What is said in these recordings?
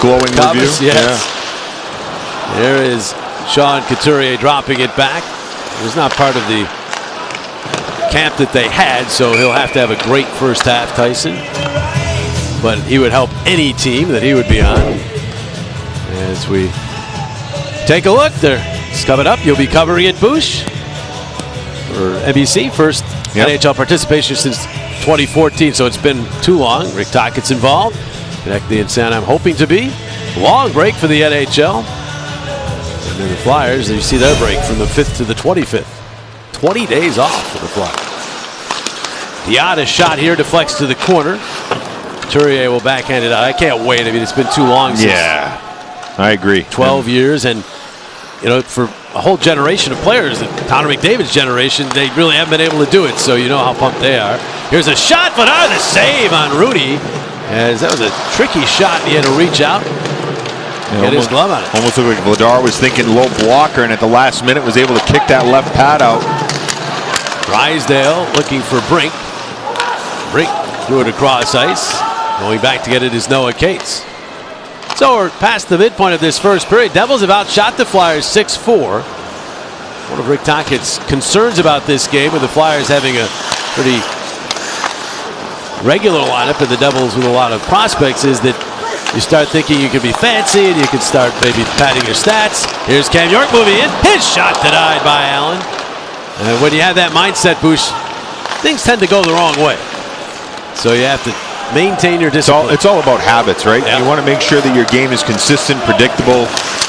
glowing review. Yes. Yeah. There is Sean Couturier dropping it back. It was not part of the camp that they had, so he'll have to have a great first half, Tyson. But he would help any team that he would be on. As we take a look, there, it's coming up. You'll be covering it, Bush, for NBC. First NHL participation since 2014, so it's been too long. Rick Tockett's involved. Konechny and Sanheim hoping to be. Long break for the NHL. And then the Flyers, you see their break from the 5th to the 25th. 20 days off for the Flyers. Diatta shot here, deflects to the corner. Couturier will backhand it out. I can't wait. I mean, it's been too long since. Yeah, I agree. 12 years, and you know, for a whole generation of players, the Connor McDavid's generation, they really haven't been able to do it. So you know how pumped they are. Here's a shot, but the save on Rudy, as that was a tricky shot. He had to reach out, get his glove on it. Almost looked like Vladar was thinking low blocker, and at the last minute was able to kick that left pad out. Drysdale looking for Brink. Brink threw it across ice. Going back to get it is Noah Cates. So we're past the midpoint of this first period. Devils have outshot the Flyers 6-4. One of Rick Tockett's concerns about this game, with the Flyers having a pretty regular lineup and the Devils with a lot of prospects, is that you start thinking you could be fancy and you could start maybe padding your stats. Here's Cam York moving in. His shot denied by Allen. And when you have that mindset, Bush, things tend to go the wrong way. So you have to maintain your discipline. It's all about habits, right? Yeah. You want to make sure that your game is consistent, predictable.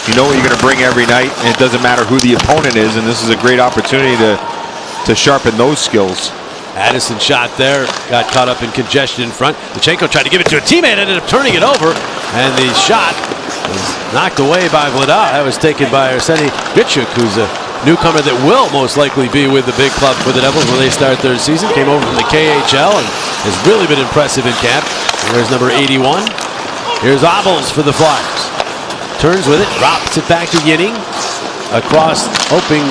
You know what you're going to bring every night, and it doesn't matter who the opponent is. And this is a great opportunity to sharpen those skills. Addison shot there, got caught up in congestion in front. Lachenko tried to give it to a teammate, ended up turning it over, and the shot was knocked away by Vladar. That was taken by Arseny Gritchuk, who's a newcomer that will most likely be with the big club for the Devils when they start their season. Came over from the KHL and has really been impressive in camp. And there's number 81. Here's Obels for the Flyers. Turns with it, drops it back to Yinning. Across, hoping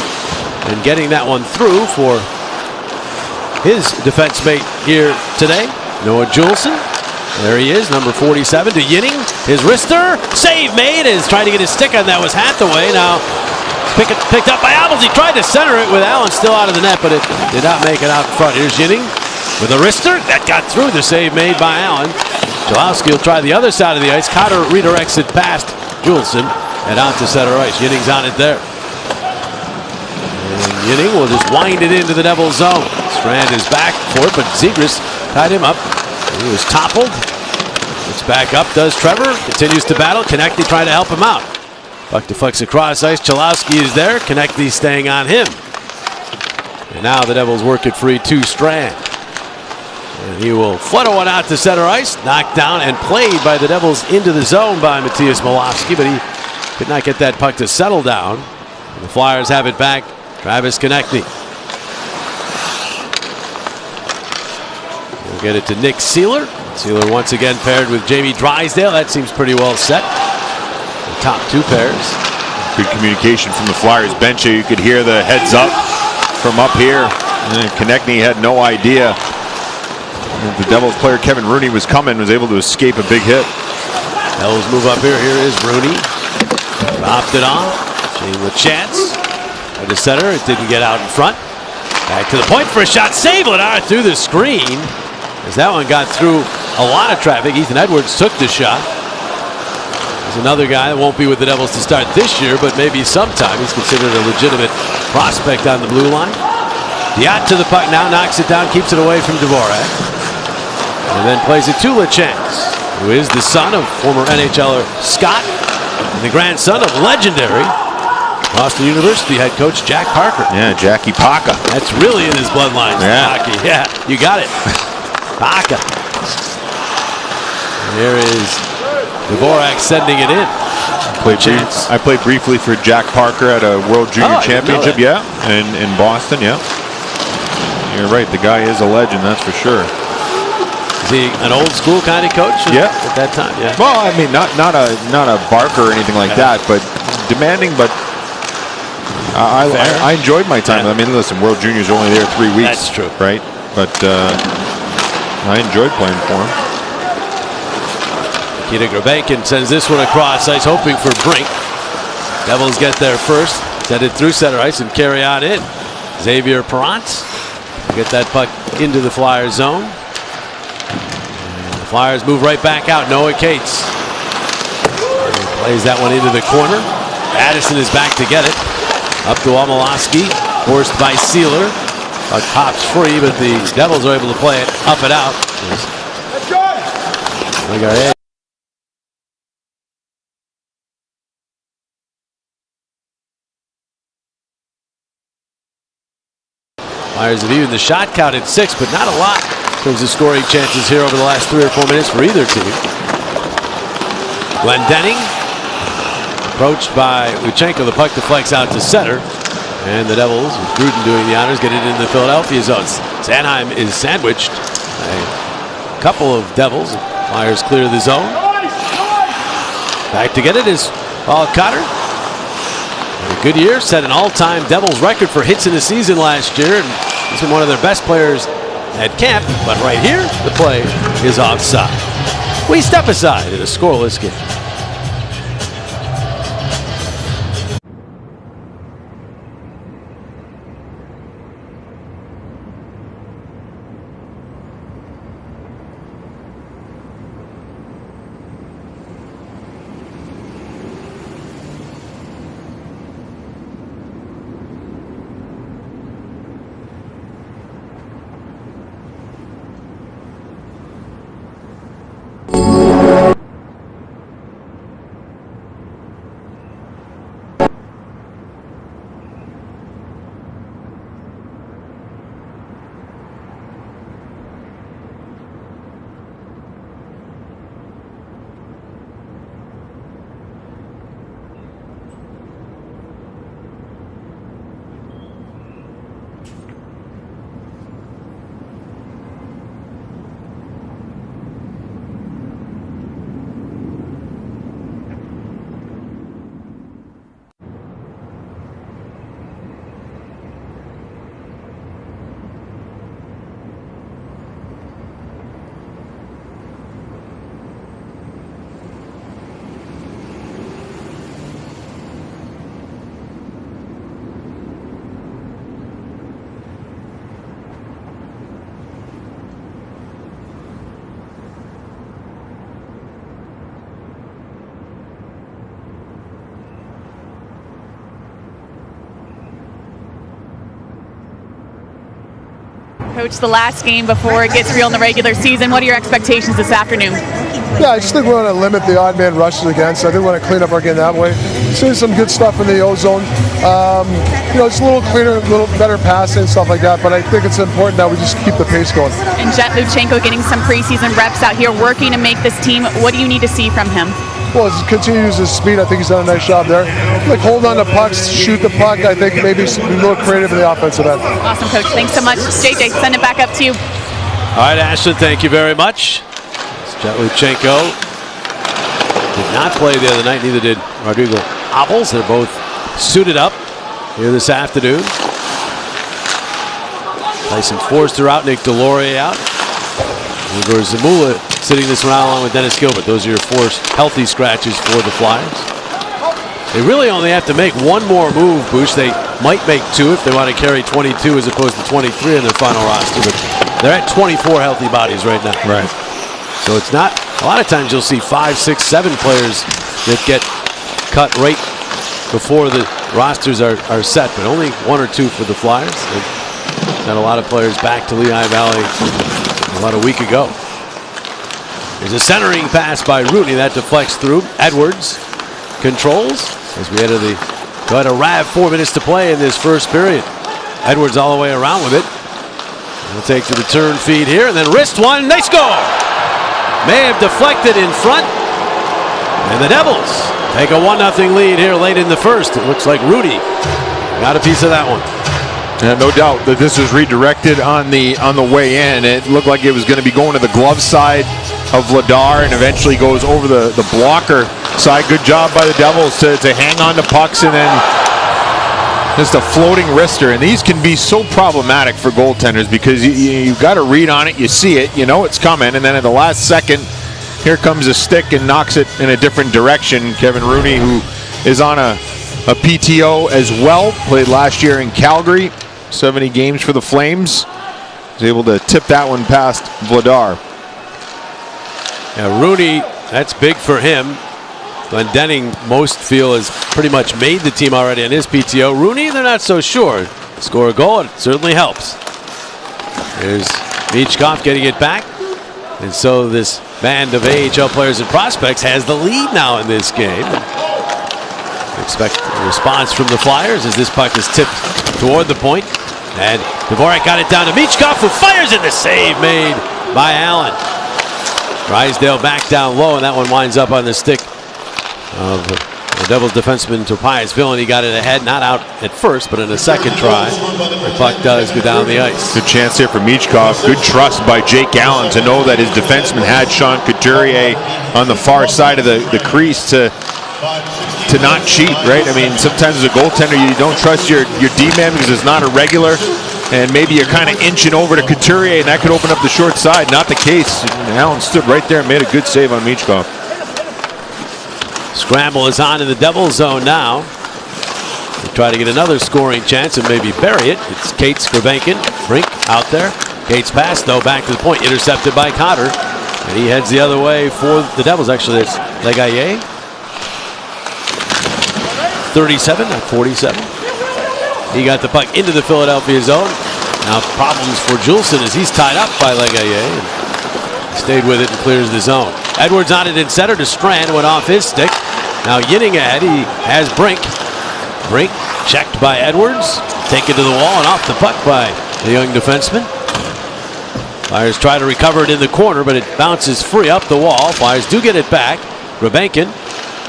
and getting that one through for his defense mate here today, Noah Juleson. There he is, number 47 to Yinning. His wrister, save made, is trying to get his stick on that. Was Hathaway. Now picked up by Obels. He tried to center it with Allen still out of the net, but it did not make it out in front. Here's Yinning with a wrister. That got through. The save made by Allen. Jalowski will try the other side of the ice. Cotter redirects it past Juleson and out to center ice. Yinning's on it there. And Yinning will just wind it into the Devils zone. Strand is back for it, but Zegras tied him up. He was toppled. It's back up, does Trevor. Continues to battle. Konechny trying to help him out. Puck deflects across ice. Chalowski is there. Konechny staying on him. And now the Devils work it free to Strand. And he will flutter one out to center ice. Knocked down and played by the Devils into the zone by Matthias Milofsky, but he could not get that puck to settle down. And the Flyers have it back. Travis Konechny. We'll get it to Nick Seeler. Seeler once again paired with Jamie Drysdale. That seems pretty well set. The top two pairs. Good communication from the Flyers bench. You could hear the heads up from up here. And Konechny had no idea. The Devils player Kevin Rooney was coming, was able to escape a big hit. Devils move up here. Here is Rooney. Dropped it on. Shane with chance. At the center, it didn't get out in front. Back to the point for a shot. Save Vladar through the screen. As that one got through a lot of traffic. Ethan Edwards took the shot. There's another guy that won't be with the Devils to start this year, but maybe sometime. He's considered a legitimate prospect on the blue line. Diatta to the puck now, knocks it down, keeps it away from Dvorak. And then plays it to Lachance, who is the son of former NHLer Scott and the grandson of legendary Boston University head coach Jack Parker. Yeah, Jackie Parker. That's really in his bloodline. Yeah. Hockey. Yeah, you got it. Parker. There is Dvorak sending it in. I played briefly for Jack Parker at a World Junior Championship. Yeah, in Boston. Yeah, you're right. The guy is a legend, that's for sure. Is he an old school kind of coach? Yeah, at that time. Yeah. Well, I mean, not a Barker or anything like that, but demanding. But I enjoyed my time. I mean, listen, World Juniors only there 3 weeks. That's true, right? But I enjoyed playing for him. Nikita Grabenkin sends this one across ice, hoping for Brink. Devils get there first, send it through center ice and carry on in. Xavier Perrant get that puck into the Flyers zone. And the Flyers move right back out. Noah Cates plays that one into the corner. Addison is back to get it. Up to Omolowski, forced by Sealer. Puck pops free, but the Devils are able to play it up and out. Flyers have even the shot count at 6, but not a lot in terms of scoring chances here over the last 3 or 4 minutes for either team. Glendening approached by Luchenko. The puck deflects out to center. And the Devils, with Gruden doing the honors, get it into the Philadelphia zone. Sanheim is sandwiched. A couple of Devils. Flyers clear the zone. Back to get it is Paul Cotter. A good year, set an all-time Devils record for hits in the season last year. And he's been one of their best players at camp. But right here, the play is offside. We step aside in a scoreless game. Coach, the last game before it gets real in the regular season, what are your expectations this afternoon? Yeah, I just think we want to limit the odd man rushes again, so I think we want to clean up our game that way. Seeing some good stuff in the O-zone. It's a little cleaner, a little better passing and stuff like that, but I think it's important that we just keep the pace going. And Jet Luchenko getting some preseason reps out here, working to make this team. What do you need to see from him? Well, continue to use his speed. I think he's done a nice job there. Like, hold on to pucks, shoot the puck. I think maybe be a little creative in the offensive end. Awesome, Coach. Thanks so much. JJ, send it back up to you. All right, Ashton, thank you very much. Jet Luchenko did not play the other night. Neither did Rodrigo Abels. They're both suited up here this afternoon. Tyson Forster out, Nick Deslauriers out. Igor Zamula sitting this round along with Dennis Gilbert. Those are your 4 healthy scratches for the Flyers. They really only have to make one more move, Bush. They might make 2 if they want to carry 22 as opposed to 23 in their final roster. But they're at 24 healthy bodies right now. Right. So it's not, a lot of times you'll see 5, 6, 7 players that get cut right before the rosters are set, but only 1 or 2 for the Flyers. They've got a lot of players back to Lehigh Valley about a week ago. There's a centering pass by Rootin that deflects through. Edwards controls as we enter the go ahead, a RAV 4 minutes to play in this first period. Edwards all the way around with it. We'll take to the turn feed here and then wrist one. They score. May have deflected in front. And the Devils take a 1-0 lead here late in the first. It looks like Rudy got a piece of that one. Yeah, no doubt that this was redirected on the way in. It looked like it was going to be going to the glove side of Vladar and eventually goes over the blocker side. Good job by the Devils to hang on to pucks and then just a floating wrister. And these can be so problematic for goaltenders because you've got to read on it, you see it, you know it's coming, and then at the last second Here comes a stick and knocks it in a different direction. Kevin Rooney, who is on a PTO as well, played last year in Calgary, 70 games for the Flames. Was able to tip that one past Vladar. Yeah, Rooney, that's big for him. Glendenning, most feel, has pretty much made the team already on his PTO. Rooney, they're not so sure. Score a goal, it certainly helps. There's Michkov getting it back. And so this band of AHL players and prospects has the lead now in this game. Expect a response from the Flyers as this puck is tipped toward the point. And Dvorak got it down to Michkov, who fires it. The save made by Allen. Drysdale back down low, and that one winds up on the stick of the Devils defenseman Tobias Villain. He got it ahead, not out at first, but in the second try, the puck does go down the ice. Good chance here for Michkov. Good trust by Jake Allen to know that his defenseman had Sean Couturier on the far side of the crease to not cheat, right? I mean, sometimes as a goaltender, you don't trust your D-man because it's not a regular, and maybe you're kind of inching over to Couturier, and that could open up the short side. Not the case. Allen stood right there and made a good save on Michkov. Scramble is on in the Devil zone now. They try to get another scoring chance and maybe bury it. It's Cates for Bankin. Brink out there. Cates pass, though, back to the point. Intercepted by Cotter. And he heads the other way for the Devils. Actually, it's Legaye. 37, not 47. He got the puck into the Philadelphia zone. Now problems for Juleson as he's tied up by Legaye. And stayed with it and clears the zone. Edwards on it in center to Strand. Went off his stick. Now Yinning ahead. He has Brink. Brink checked by Edwards. Taken to the wall and off the puck by the young defenseman. Flyers try to recover it in the corner, but it bounces free up the wall. Flyers do get it back. Grabenkin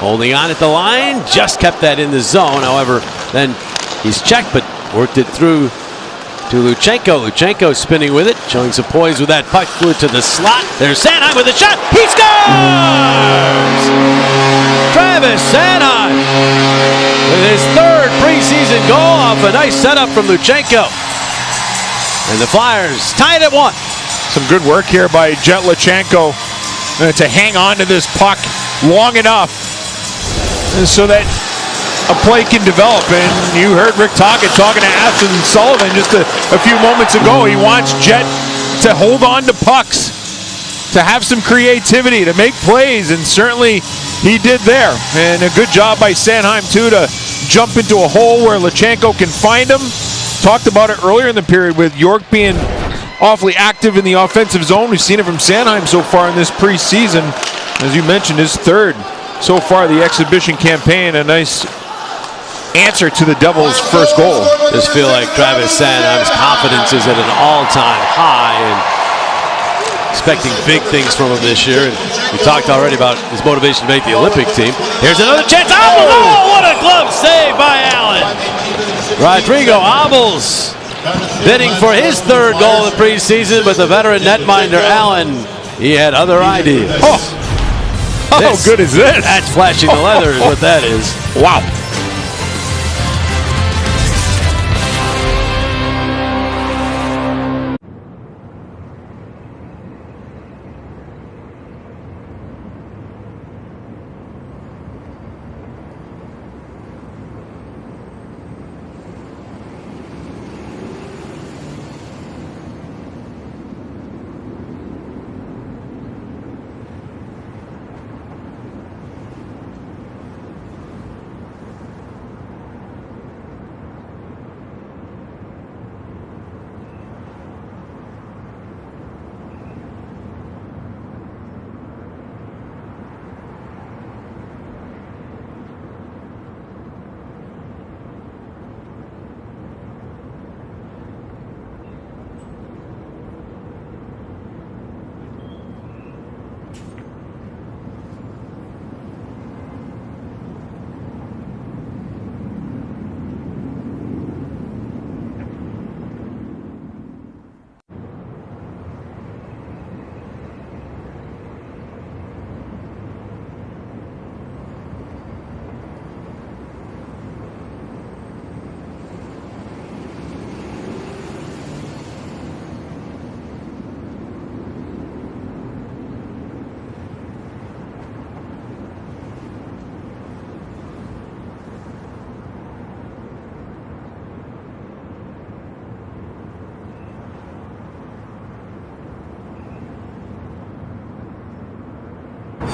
holding on at the line. Just kept that in the zone. However, then he's checked, but worked it through to Luchenko. Luchenko spinning with it, showing some poise with that puck. Flew to the slot. There's Sanheim with a shot. He scores! Travis Sanheim with his third preseason goal off a nice setup from Luchenko. And the Flyers tied at 1. Some good work here by Jet Luchenko to hang on to this puck long enough so that a play can develop. And you heard Rick Tocchet talking to Aston Sullivan just a few moments ago. He wants Jet to hold on to pucks, to have some creativity, to make plays, and certainly he did there. And a good job by Sanheim, too, to jump into a hole where Luchenko can find him. Talked about it earlier in the period with York being awfully active in the offensive zone. We've seen it from Sanheim so far in this preseason. As you mentioned, his third so far the exhibition campaign. A nice answer to the Devils' first goal. Just feel like Travis Sanheim's confidence is at an all-time high, and expecting big things from him this year. And we talked already about his motivation to make the Olympic team. Here's another chance. Oh, what a glove save by Allen. Rodrigo Abels bidding for his third goal of the preseason, but the veteran netminder Allen, he had other ideas. How good is this? That's flashing the leather is what that is. Wow.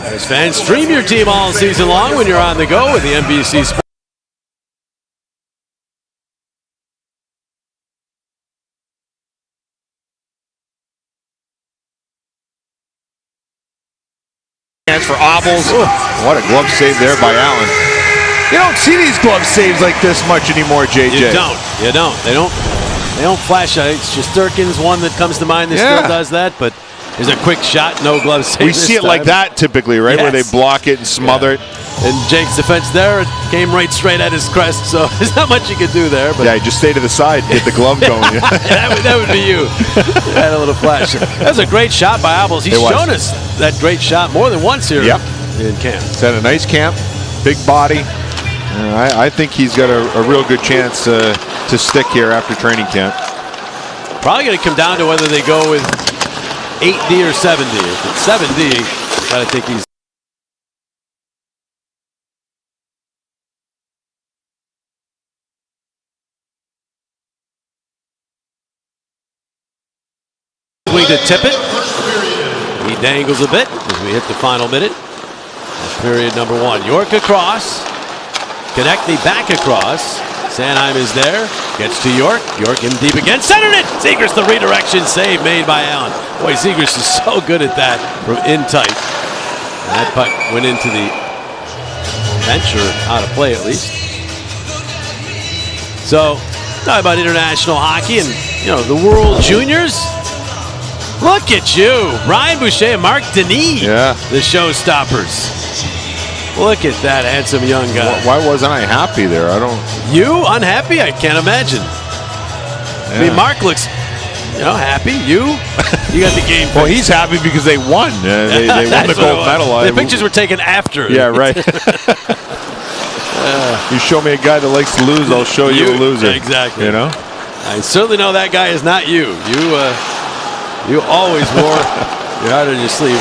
As fans, stream your team all season long when you're on the go with the NBC Sports. Chance for Obels. What a glove save there by Allen. You don't see these glove saves like this much anymore, JJ. You don't. You don't. They don't flash. It's just Durkin's one that comes to mind that still does that, but there's a quick shot, no glove save. We see it time. like that typically, right? Where they block it and smother it. And Jake's defense there, it came right straight at his crest, so there's not much you could do there. But yeah, just stay to the side, get the glove going. that would be you. Had a little flash. That was a great shot by Obels. He's shown us that great shot more than once here in camp. He's had a nice camp, big body. I think he's got a real good chance to stick here after training camp. Probably going to come down to whether they go with 8D or 7D. If it's 7D, I think he's. To tip it. He dangles a bit as we hit the final minute. That's period number 1. York across. Konechny back across. Sanheim is there. Gets to York. York in deep again. Centered it! Zegras the redirection save made by Allen. Boy, Zegras is so good at that from in tight. And that puck went into the bench, or out of play at least. So, talk about international hockey and, the World Juniors. Look at you, Ryan Boucher and Marc Denis, the showstoppers. Look at that handsome young guy. Why wasn't I happy there? You unhappy? I can't imagine. I mean, Mark looks, happy. You got the game. Well, he's happy because they won. They won the gold medal. The pictures were taken after. Yeah, right. You show me a guy that likes to lose, I'll show you a loser. Exactly. I certainly know that guy is not you. You always wore your heart on your sleeve.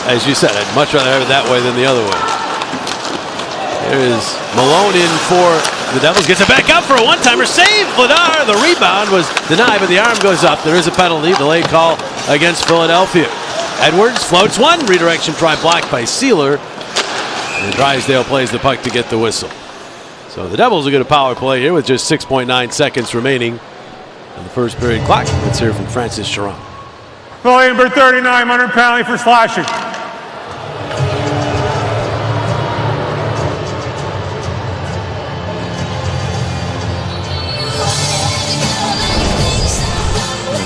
As you said, I'd much rather have it that way than the other way. There is Malone in for the Devils. Gets it back up for a one-timer. Save Vladar. The rebound was denied, but the arm goes up. There is a penalty. Delayed call against Philadelphia. Edwards floats one. Redirection try blocked by Sealer. And Drysdale plays the puck to get the whistle. So the Devils will get a power play here with just 6.9 seconds remaining on the first period clock. Let's hear from Francis Chiron. Goalie number 39, under penalty for slashing.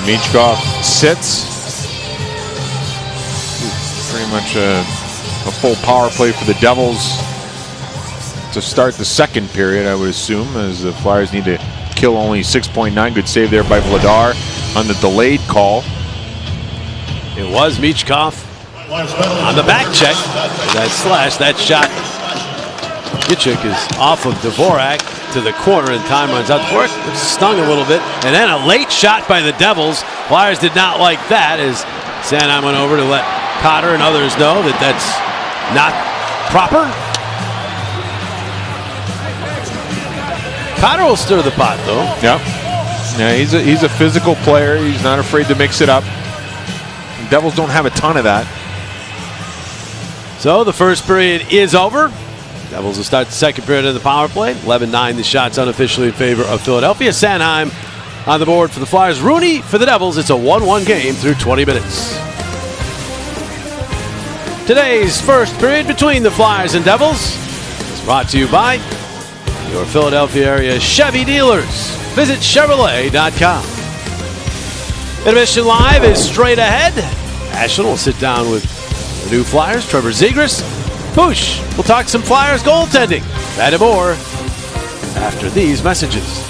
Michkov sits. Pretty much a full power play for the Devils to start the second period, I would assume, as the Flyers need to kill only 6.9. Good save there by Vladar on the delayed call. It was Michkov on the back check. That slash, that shot. Gitchuk is off of Dvorak to the corner, and time runs out. Dvorak stung a little bit, and then a late shot by the Devils. Flyers did not like that as Sanheim went over to let Cotter and others know that that's not proper. Cotter will stir the pot, though. Yeah, he's a physical player. He's not afraid to mix it up. The Devils don't have a ton of that. So the first period is over. Devils will start the second period of the power play. 11-9 the shots unofficially in favor of Philadelphia. Sanheim on the board for the Flyers. Rooney for the Devils. It's a 1-1 game through 20 minutes. Today's first period between the Flyers and Devils is brought to you by your Philadelphia area Chevy dealers. Visit Chevrolet.com. Intermission Live is straight ahead. Ashland will sit down with the new Flyers, Trevor Zegras. Poosh, we'll talk some Flyers goaltending. That and more after these messages.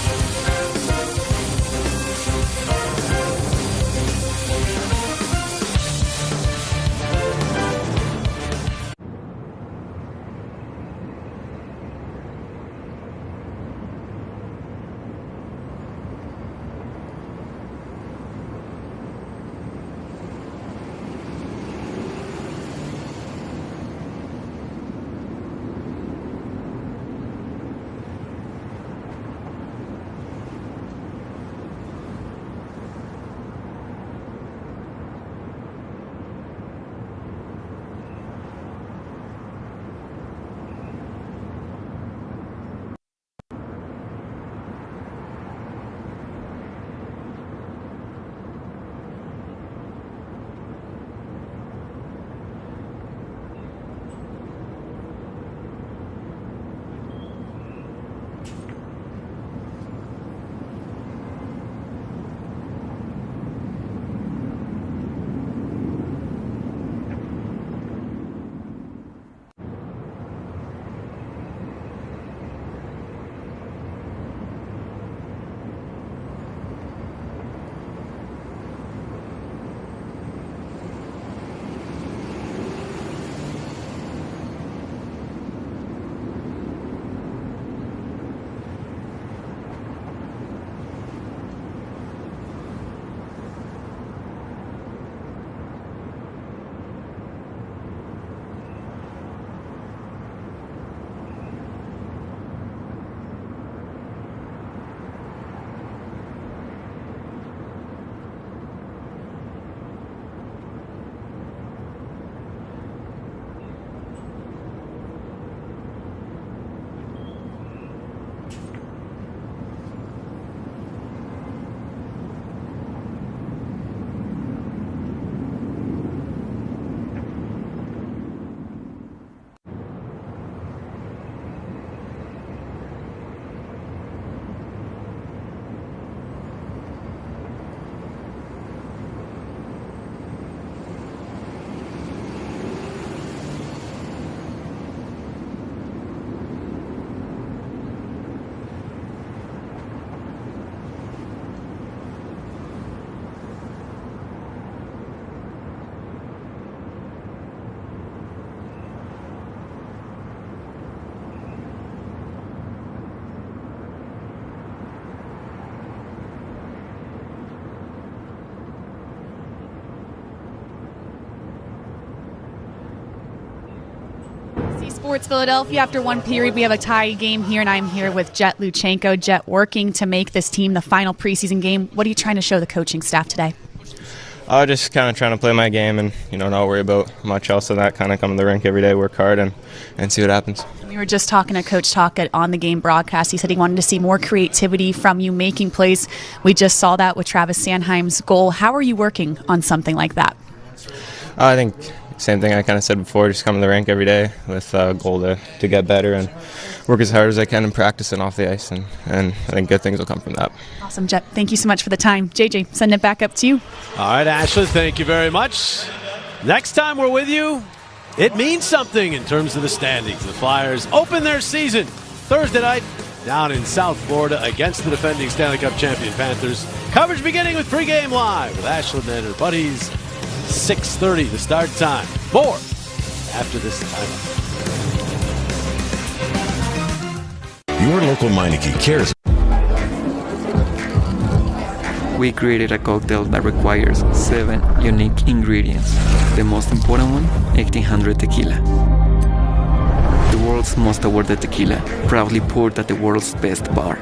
NBC Sports Philadelphia. After one period, we have a tie game here, and I'm here with Jet Luchenko. Jet, working to make this team the final preseason game. What are you trying to show the coaching staff today? Just kind of trying to play my game and, not worry about much else than that. Kind of come to the rink every day, work hard, and see what happens. We were just talking to Coach Tockett on the game broadcast. He said he wanted to see more creativity from you making plays. We just saw that with Travis Sanheim's goal. How are you working on something like that? I think same thing I kind of said before, just come to the rink every day with a goal to get better and work as hard as I can in practice and off the ice, and I think good things will come from that. Awesome, Jet. Thank you so much for the time. JJ, send it back up to you. All right, Ashley, thank you very much. Next time we're with you, it means something in terms of the standings. The Flyers open their season Thursday night down in South Florida against the defending Stanley Cup champion Panthers. Coverage beginning with pregame live with Ashley and her buddies. 6:30 the start time. More after this timeout. Your local Meineke cares. We created a cocktail that requires 7 unique ingredients. The most important one, 1800 tequila. The world's most awarded tequila, proudly poured at the world's best bar.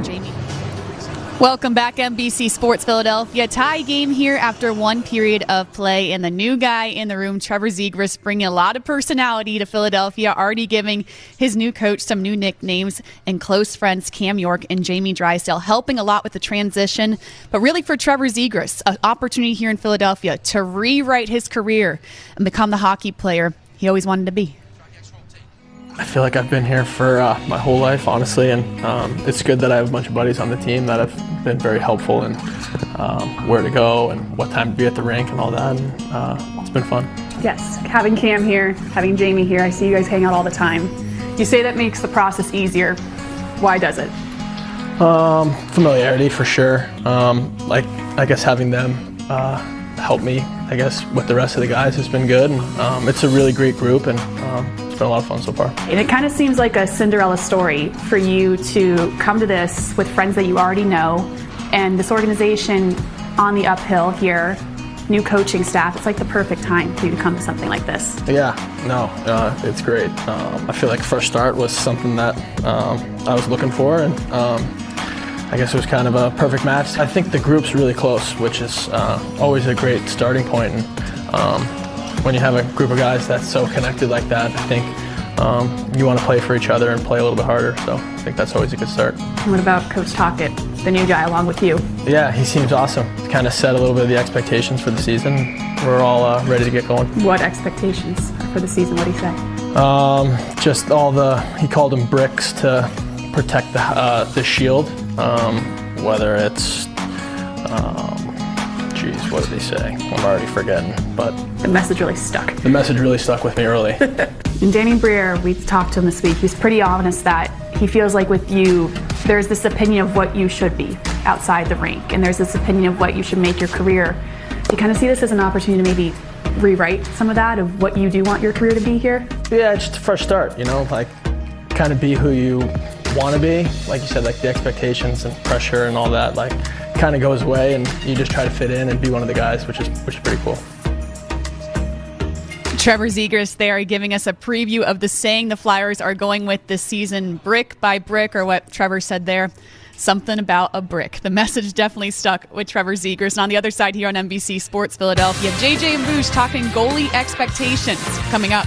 Jamie. Welcome back, NBC Sports Philadelphia. Tie game here after one period of play, and the new guy in the room, Trevor Zegras, bringing a lot of personality to Philadelphia, already giving his new coach some new nicknames, and close friends Cam York and Jamie Drysdale helping a lot with the transition. But really for Trevor Zegras, an opportunity here in Philadelphia to rewrite his career and become the hockey player he always wanted to be. I feel like I've been here for my whole life, honestly, and it's good that I have a bunch of buddies on the team that have been very helpful in where to go and what time to be at the rink and all that, and it's been fun. Yes, having Cam here, having Jamie here, I see you guys hang out all the time. You say that makes the process easier. Why does it? Familiarity, for sure. I guess having them help me, with the rest of the guys has been good. And, it's a really great group, and it's been a lot of fun so far. And it kind of seems like a Cinderella story for you to come to this with friends that you already know, and this organization on the uphill here, new coaching staff. It's like the perfect time for you to come to something like this. Yeah, no, it's great. I feel like Fresh Start was something that I was looking for, and I guess it was kind of a perfect match. I think the group's really close, which is always a great starting point. And when you have a group of guys that's so connected like that, I think you want to play for each other and play a little bit harder. So I think that's always a good start. And what about Coach Tockett, the new guy, along with you? Yeah, he seems awesome. Kind of set a little bit of the expectations for the season. We're all ready to get going. What expectations for the season? What do you say? Just he called them bricks to protect the shield. Whether it's Jeez, what did he say? I'm already forgetting, but The message really stuck. the message really stuck with me early. And Danny Briere, we talked to him this week. He was pretty honest that he feels like with you, there's this opinion of what you should be outside the rink, and there's this opinion of what you should make your career. Do you kind of see this as an opportunity to maybe rewrite some of that, of what you do want your career to be here? Yeah, it's just a fresh start, you know, like kind of be who you want to be. Like you said, like the expectations and pressure and all that, like kind of goes away, and you just try to fit in and be one of the guys, which is pretty cool. Trevor Zegras there giving us a preview of the saying the Flyers are going with this season, brick by brick, or what Trevor said there, something about a brick. The message definitely stuck with Trevor Zegras. And on the other side here on NBC Sports Philadelphia, JJ and Boosh talking goalie expectations coming up.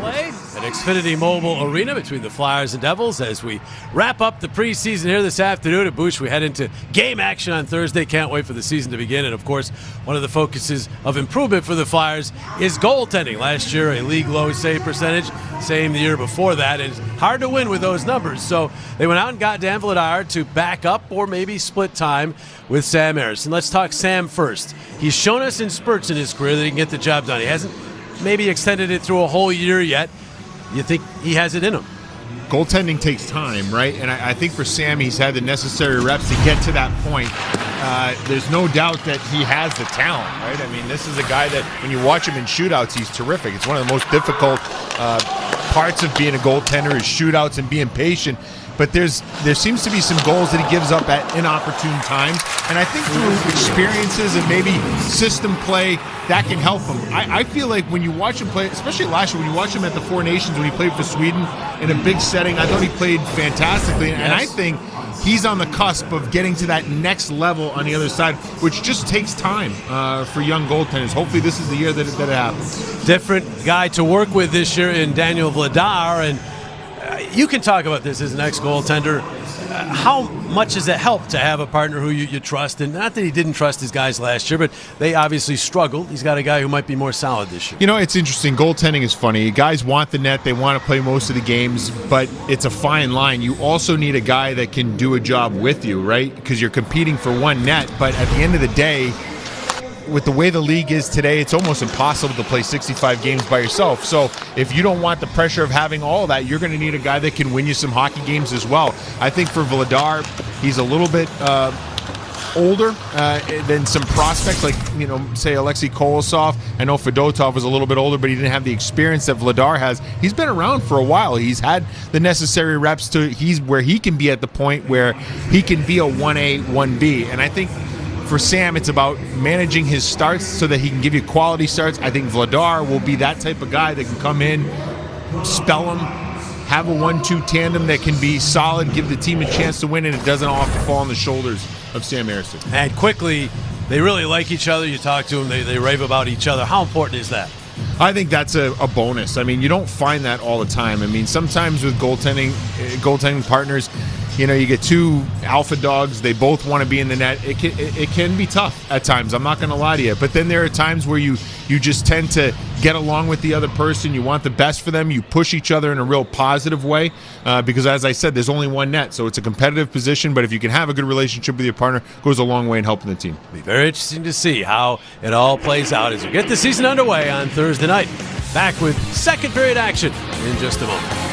At Xfinity Mobile Arena between the Flyers and Devils as we wrap up the preseason here this afternoon at Bush. We head into game action on Thursday. Can't wait for the season to begin. And, of course, one of the focuses of improvement for the Flyers is goaltending. Last year, a league low save percentage. Same the year before that. And it's hard to win with those numbers. So they went out and got Dan Vladar to back up or maybe split time with Sam Harrison. Let's talk Sam first. He's shown us in spurts in his career that he can get the job done. He hasn't maybe extended it through a whole year yet. You think he has it in him? Goaltending takes time, right? And I think for Sam, he's had the necessary reps to get to that point. There's no doubt that he has the talent, right? I mean, this is a guy that when you watch him in shootouts, he's terrific. It's one of the most difficult parts of being a goaltender is shootouts and being patient. But there seems to be some goals that he gives up at inopportune times. And I think through experiences and maybe system play, that can help him. I feel like when you watch him play, especially last year, when you watch him at the Four Nations when he played for Sweden in a big setting, I thought he played fantastically. And I think he's on the cusp of getting to that next level on the other side, which just takes time for young goaltenders. Hopefully this is the year that it happens. Different guy to work with this year in Daniel Vladar, and you can talk about this as an ex-goaltender. how much does it help to have a partner who you trust? And not that he didn't trust his guys last year, but they obviously struggled. He's got a guy who might be more solid this year. You know, it's interesting. Goaltending is funny. Guys want the net. They want to play most of the games, but it's a fine line. You also need a guy that can do a job with you, right? Because you're competing for one net, but at the end of the day, with the way the league is today, it's almost impossible to play 65 games by yourself. So if you don't want the pressure of having all of that, you're going to need a guy that can win you some hockey games as well. I think for Vladar, he's a little bit older than some prospects like, you know, say Alexei Kolosov. I know Fedotov was a little bit older, but he didn't have the experience that Vladar has. He's been around for a while. He's had the necessary reps he's where he can be at the point where he can be a 1A, 1B. And I think for Sam, it's about managing his starts so that he can give you quality starts. I think Vladar will be that type of guy that can come in, spell him, have a 1-2 tandem that can be solid, give the team a chance to win, and it doesn't all have to fall on the shoulders of Sam Harrison. And quickly, they really like each other. You talk to them, they rave about each other. How important is that? I think that's a bonus. I mean, you don't find that all the time. I mean, sometimes with goaltending partners, you know, you get two alpha dogs. They both want to be in the net. It can be tough at times. I'm not going to lie to you. But then there are times where you just tend to get along with the other person. You want the best for them. You push each other in a real positive way because, as I said, there's only one net. So it's a competitive position. But if you can have a good relationship with your partner, it goes a long way in helping the team. It'll be very interesting to see how it all plays out as we get the season underway on Thursday night. Back with second period action in just a moment.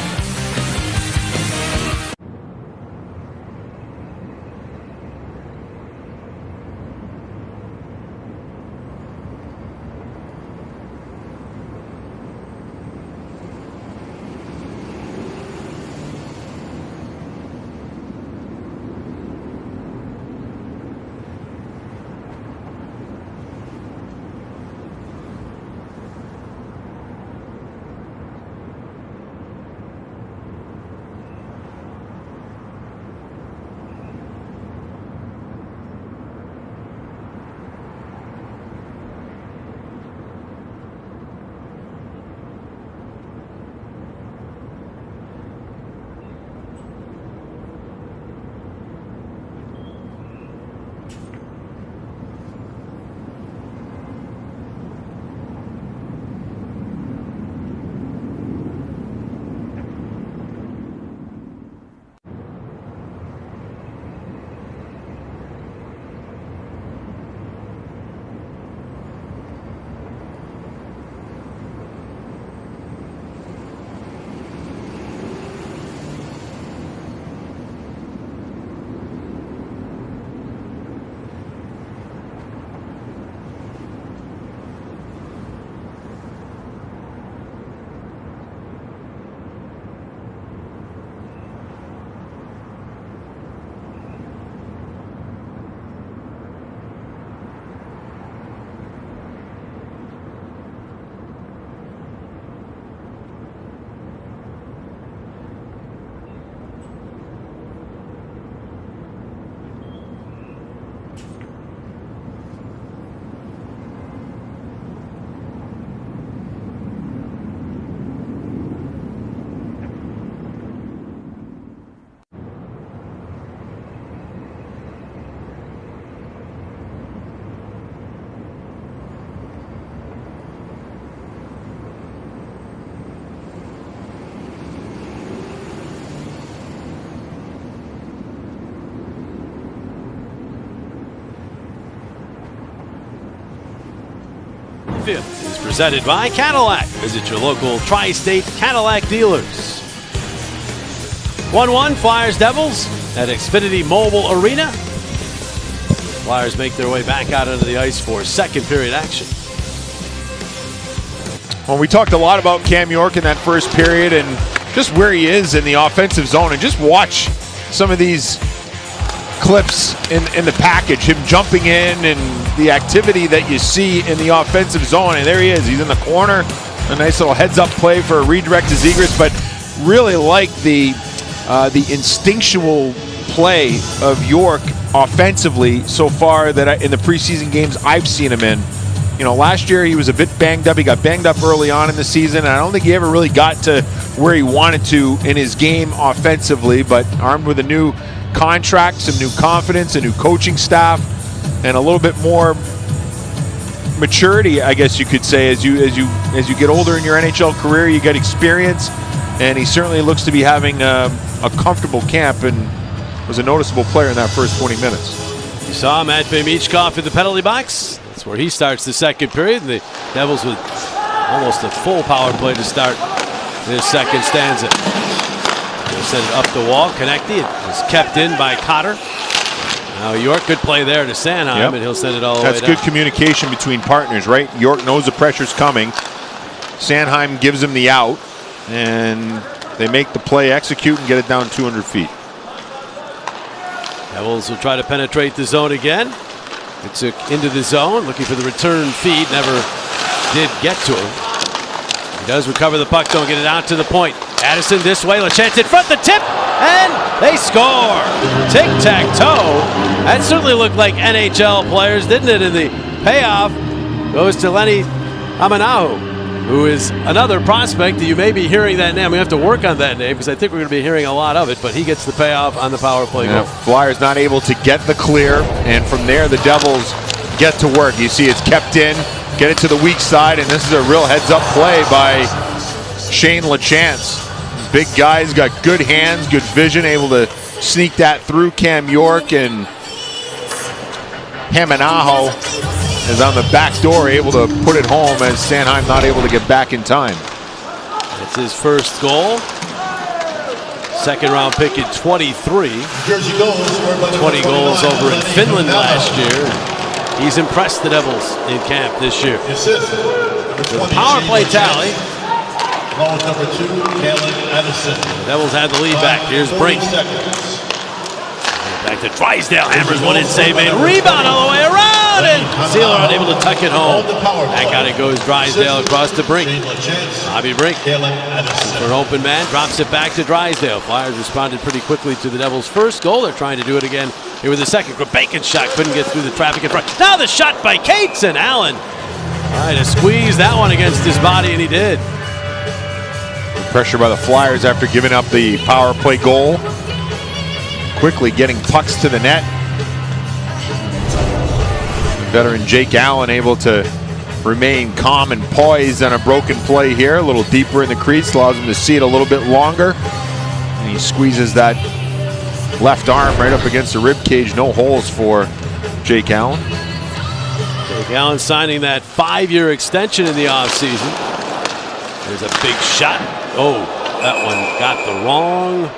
Is presented by Cadillac. Visit your local tri-state Cadillac dealers. 1-1 Flyers Devils at Xfinity Mobile Arena. Flyers make their way back out onto the ice for second period action. Well, we talked a lot about Cam York in that first period and just where he is in the offensive zone, and just watch some of these clips in the package, him jumping in and the activity that you see in the offensive zone. And there he is, he's in the corner, a nice little heads-up play for a redirect to Zegras, but really like the instinctual play of York offensively so far that in the preseason games I've seen him in. You know, last year he was a bit banged up. He got banged up early on in the season, and I don't think he ever really got to where he wanted to in his game offensively, but armed with a new contract, some new confidence, a new coaching staff, and a little bit more maturity, I guess you could say, as you get older in your NHL career. You get experience, and he certainly looks to be having a comfortable camp and was a noticeable player in that first 20 minutes. You saw Matvei Michkov in the penalty box. That's where he starts the second period. The Devils with almost a full power play to start this second stanza. They'll send it up the wall. Konechny is kept in by Cotter. Now York, good play there to Sanheim, and he'll send it all the way down. That's good communication between partners, right? York knows the pressure's coming. Sanheim gives him the out, and they make the play, execute, and get it down 200 feet. Devils will try to penetrate the zone again. It's into the zone, looking for the return feed. Never did get to him. He does recover the puck, don't get it out to the point. Addison this way, LaChance in front, the tip, and they score. Tic-tac-toe. That certainly looked like NHL players, didn't it? And the payoff goes to Lenny Amanahu, who is another prospect that you may be hearing that name. We have to work on that name because I think we're going to be hearing a lot of it, but he gets the payoff on the power play goal. Flyers not able to get the clear, and from there the Devils get to work. You see it's kept in, get it to the weak side, and this is a real heads-up play by Shane LaChance. Big guy's got good hands, good vision, able to sneak that through Cam York, and Hamanaho is on the back door, able to put it home as Sanheim not able to get back in time. That's his first goal. Second round pick in 23. 20 goals over in Finland last year. He's impressed the Devils in camp this year. The power play tally. Number 2, Kalen Addison. The Devils had the lead back. Here's Brink. Back to Drysdale. Hammers one in, save made. Rebound all the way around, and Sealer unable to tuck it home. Back out it goes Drysdale across to Brink. Bobby Brink for an open man. Drops it back to Drysdale. Flyers responded pretty quickly to the Devils' first goal. They're trying to do it again here with the second. Bacon's shot couldn't get through the traffic in front. Now the shot by Cates, and Allen trying to squeeze that one against his body, and he did. Pressure by the Flyers after giving up the power play goal. Quickly getting pucks to the net. Veteran Jake Allen able to remain calm and poised on a broken play here. A little deeper in the crease, allows him to see it a little bit longer. And he squeezes that left arm right up against the rib cage. No holes for Jake Allen. Jake Allen signing that 5-year extension in the offseason. There's a big shot. Oh, that one got the wrong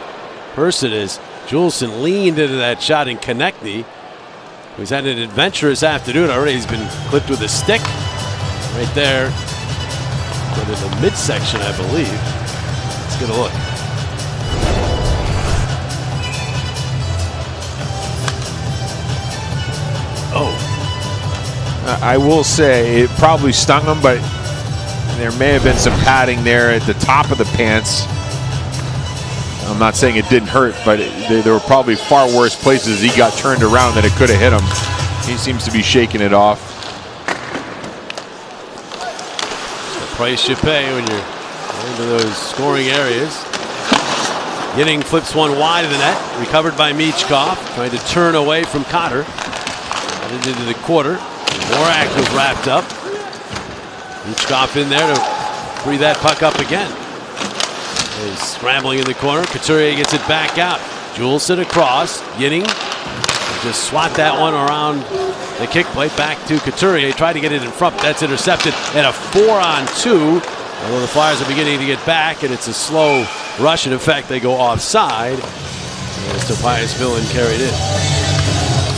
person as Juleson leaned into that shot, in Konechny, who's had an adventurous afternoon already. He's been clipped with a stick right there. But in the midsection, I believe. Let's get a look. Oh. I will say it probably stung him, but there may have been some padding there at the top of the pants. I'm not saying it didn't hurt, but there were probably far worse places he got turned around that it could have hit him. He seems to be shaking it off. The price you pay when you're into those scoring areas. Getting flips one wide of the net. Recovered by Michkov. Trying to turn away from Cotter. Headed into the quarter. Morak was wrapped up. Michkov in there to free that puck up again. He's scrambling in the corner. Couturier gets it back out. Juleson across. Yinning. Just swat that one around the kick plate back to Couturier. Tried to get it in front. That's intercepted. And a 4-on-2. Although the Flyers are beginning to get back, and it's a slow rush. And in fact, they go offside. And Tobias Millen carried in.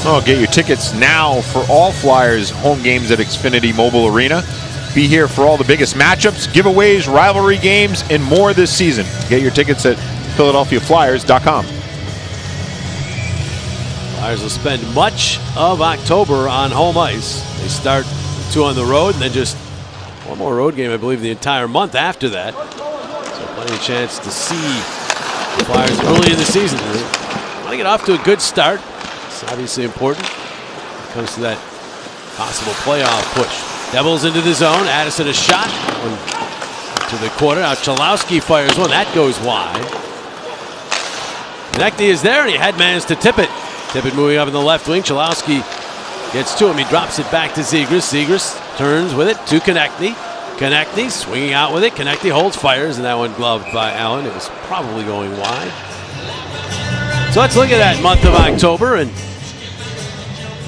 Oh, get your tickets now for all Flyers home games at Xfinity Mobile Arena. Be here for all the biggest matchups, giveaways, rivalry games, and more this season. Get your tickets at PhiladelphiaFlyers.com. Flyers will spend much of October on home ice. They start 2 on the road, and then just one more road game, I believe, the entire month after that. So plenty of chance to see the Flyers early in the season. They want to get off to a good start. It's obviously important when it comes to that possible playoff push. Devils into the zone. Addison a shot. One to the quarter. Now Chalowski fires one. That goes wide. Konechny is there, and he headmans to Tippett. Tippett moving up in the left wing. Chalowski gets to him. He drops it back to Zegras. Zegras turns with it to Konechny. Konechny swinging out with it. Konechny holds, fires, and that one gloved by Allen. It was probably going wide. So let's look at that month of October and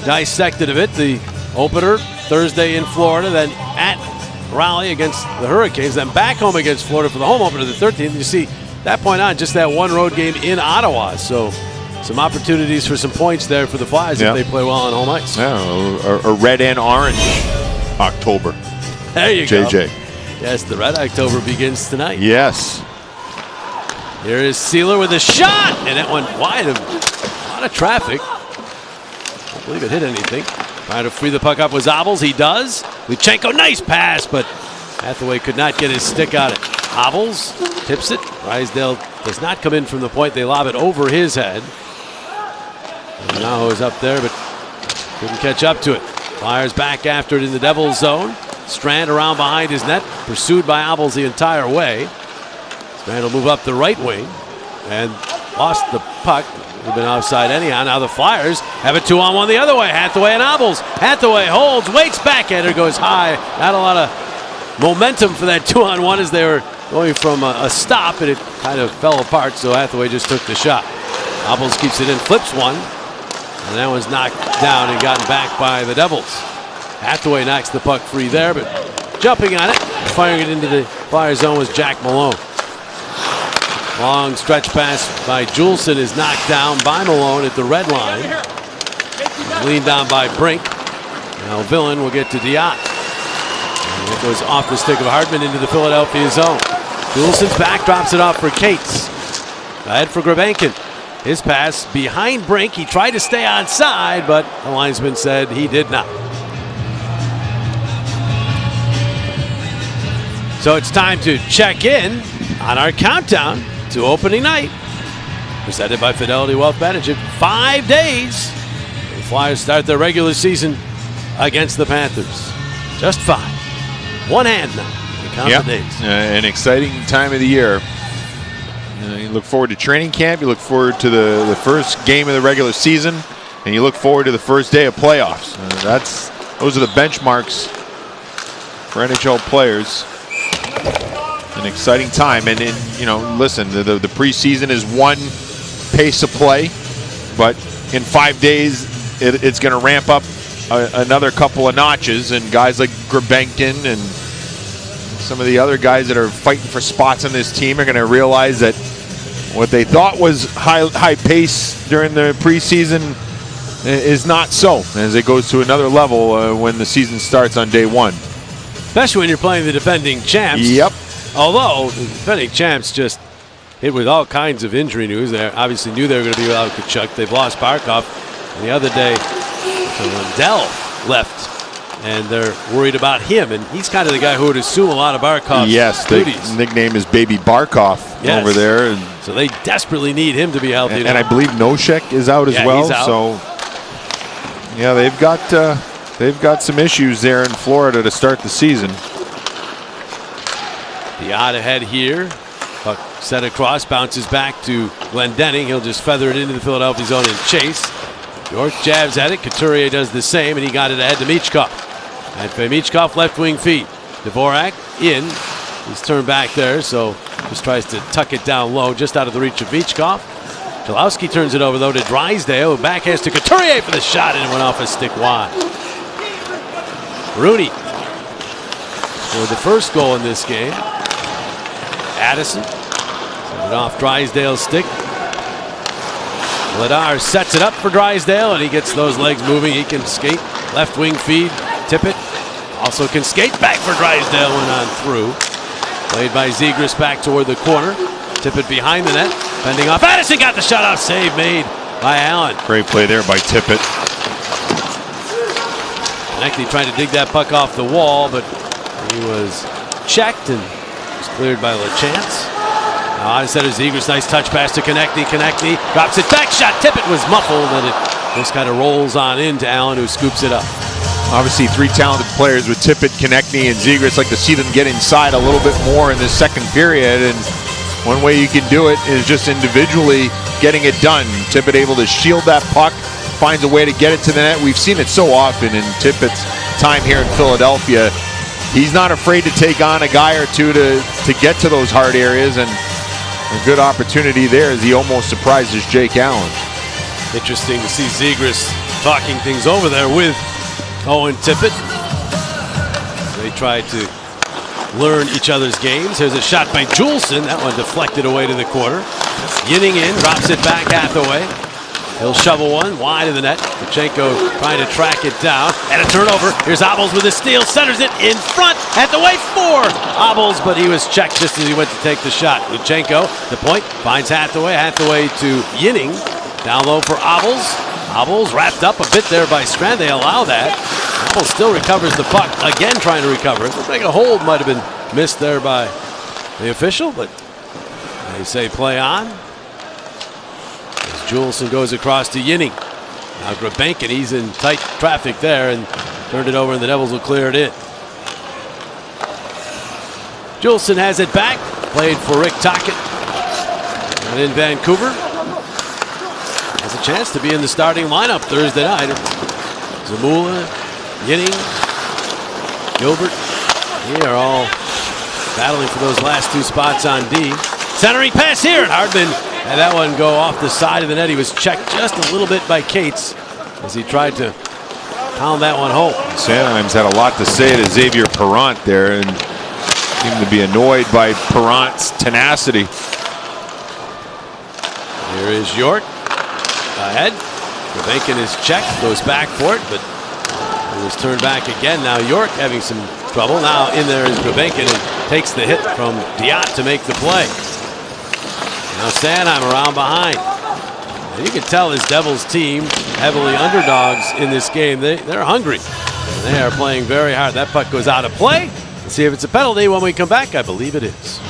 dissect it a bit. The opener Thursday in Florida, then at Raleigh against the Hurricanes, then back home against Florida for the home opener the 13th. You see, that point on, just that one road game in Ottawa. So some opportunities for some points there for the Flyers if they play well on home ice. Yeah, a red and orange October. There you go. JJ. Yes, the red October begins tonight. Yes. Here is Sealer with a shot, and that went wide. A lot of traffic. I don't believe it hit anything. Trying to free the puck up was Obels. He does. Luchenko, nice pass, but Hathaway could not get his stick on it. Obels tips it. Drysdale does not come in from the point. They lob it over his head. Naho is up there, but couldn't catch up to it. Flyers back after it in the Devils zone. Strand around behind his net, pursued by Obels the entire way. Strand will move up the right wing and lost the puck. Would have been offside anyhow. Now the Flyers have a 2-on-1 the other way. Hathaway and Obels. Hathaway holds, waits, backhander goes high. Not a lot of momentum for that 2-on-1 as they were going from a stop, and it kind of fell apart, so Hathaway just took the shot. Obels keeps it in, flips one, and that one's knocked down and gotten back by the Devils. Hathaway knocks the puck free there, but jumping on it, firing it into the Flyers zone was Jack Malone. Long stretch pass by Juleson is knocked down by Malone at the red line. Leaned down by Brink. Now Villain will get to Diot. And it goes off the stick of Hartman into the Philadelphia zone. Juleson's back, drops it off for Cates. Ahead for Grabenkin. His pass behind Brink. He tried to stay onside, but the linesman said he did not. So it's time to check in on our countdown to opening night. Presented by Fidelity Wealth Management. 5 days. The Flyers start their regular season against the Panthers. Just 5. One hand now. Count the days. An exciting time of the year. You look forward to training camp. You look forward to the first game of the regular season, and you look forward to the first day of playoffs. Those are the benchmarks for NHL players. An exciting time, and listen, the preseason is one pace of play, but in 5 days it's going to ramp up another couple of notches, and guys like Grabenkin and some of the other guys that are fighting for spots on this team are going to realize that what they thought was high pace during the preseason is not so, as it goes to another level when the season starts on day one. Especially when you're playing the defending champs. Yep. Although the defending champs just hit with all kinds of injury news. They obviously knew they were going to be without Tkachuk. They've lost Barkov. And the other day, Lundell left, and they're worried about him. And he's kind of the guy who would assume a lot of Barkov's duties. The nickname is Baby Barkov over there. And so they desperately need him to be healthy. And I believe Noshek is out as well. He's out. So yeah, they've got some issues there in Florida to start the season. Diot ahead here. Puck set across, bounces back to Glendening. He'll just feather it into the Philadelphia zone and chase. York jabs at it. Couturier does the same, and he got it ahead to Michkov. And Michkov left wing feed. Dvorak in. He's turned back there, so just tries to tuck it down low, just out of the reach of Michkov. Chalowski turns it over, though, to Drysdale, who backhands to Couturier for the shot, and it went off a stick wide. Rooney scored the first goal in this game. Addison sent it off Drysdale's stick. Vladar sets it up for Drysdale, and he gets those legs moving. He can skate. Left wing feed. Tippett also can skate. Back for Drysdale. Went on through. Played by Zegras back toward the corner. Tippett behind the net. Fending off. Addison got the shot off. Save made by Allen. Great play there by Tippett. Konechny tried to dig that puck off the wall, but he was checked and was cleared by LaChance. Now on center, Zegras, nice touch pass to Konechny. Konechny drops it back. Shot. Tippett was muffled, and it just kind of rolls on into Allen, who scoops it up. Obviously, three talented players with Tippett, Konechny, and Zegras. Like to see them get inside a little bit more in this second period. And one way you can do it is just individually getting it done. Tippett able to shield that puck, finds a way to get it to the net. We've seen it so often in Tippett's time here in Philadelphia. He's not afraid to take on a guy or two to get to those hard areas, and a good opportunity there as he almost surprises Jake Allen. Interesting to see Zegras talking things over there with Owen Tippett. They tried to learn each other's games. There's a shot by Juleson. That one deflected away to the corner. Yinning in, drops it back half the way. He'll shovel one wide of the net. Pachenko trying to track it down. And a turnover. Here's Obels with a steal. Centers it in front at the way for Obels, but he was checked just as he went to take the shot. Pachenko, the point, finds Hathaway. Hathaway to Yinning. Down low for Obels. Obels wrapped up a bit there by Strand. They allow that. Obels still recovers the puck. Again trying to recover it. Looks like a hold might have been missed there by the official, but they say play on. As Juleson goes across to Yinning. Now Grabenkin, he's in tight traffic there and turned it over, and the Devils will clear it in. Juleson has it back. Played for Rick Tocchet. And in Vancouver. Has a chance to be in the starting lineup Thursday night. Zamula, Yinning, Gilbert. They are all battling for those last two spots on D. Centering pass here, and Hardman had that one go off the side of the net. He was checked just a little bit by Cates as he tried to pound that one home. Sanheim's had a lot to say to Xavier Perrant there and seemed to be annoyed by Perrant's tenacity. Here is York ahead. Grabenkin is checked, goes back for it, but it was turned back again. Now York having some trouble. Now in there is Grabenkin and takes the hit from Diot to make the play. Now Sanheim around behind. And you can tell this Devils team, heavily underdogs in this game, they're hungry. And they are playing very hard. That puck goes out of play. Let's see if it's a penalty when we come back. I believe it is.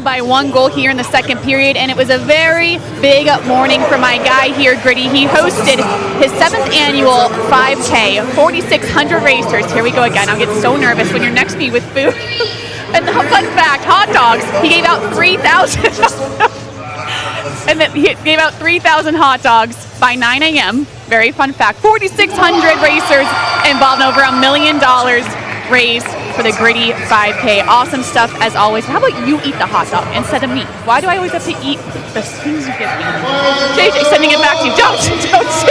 By 1 goal here in the second period, and it was a very big morning for my guy here, Gritty. He hosted his 7th annual 5K, 4,600 racers. Here we go again. I'll get so nervous when you're next to me with food. And the fun fact, hot dogs, he gave out 3,000. And then he gave out 3,000 hot dogs by 9 a.m. Very fun fact. 4,600 racers involved, over $1 million raised for the Gritty 5K. Awesome stuff as always. How about you eat the hot dog instead of me? Why do I always have to eat the things you give me? JJ, sending it back to you. Don't do this.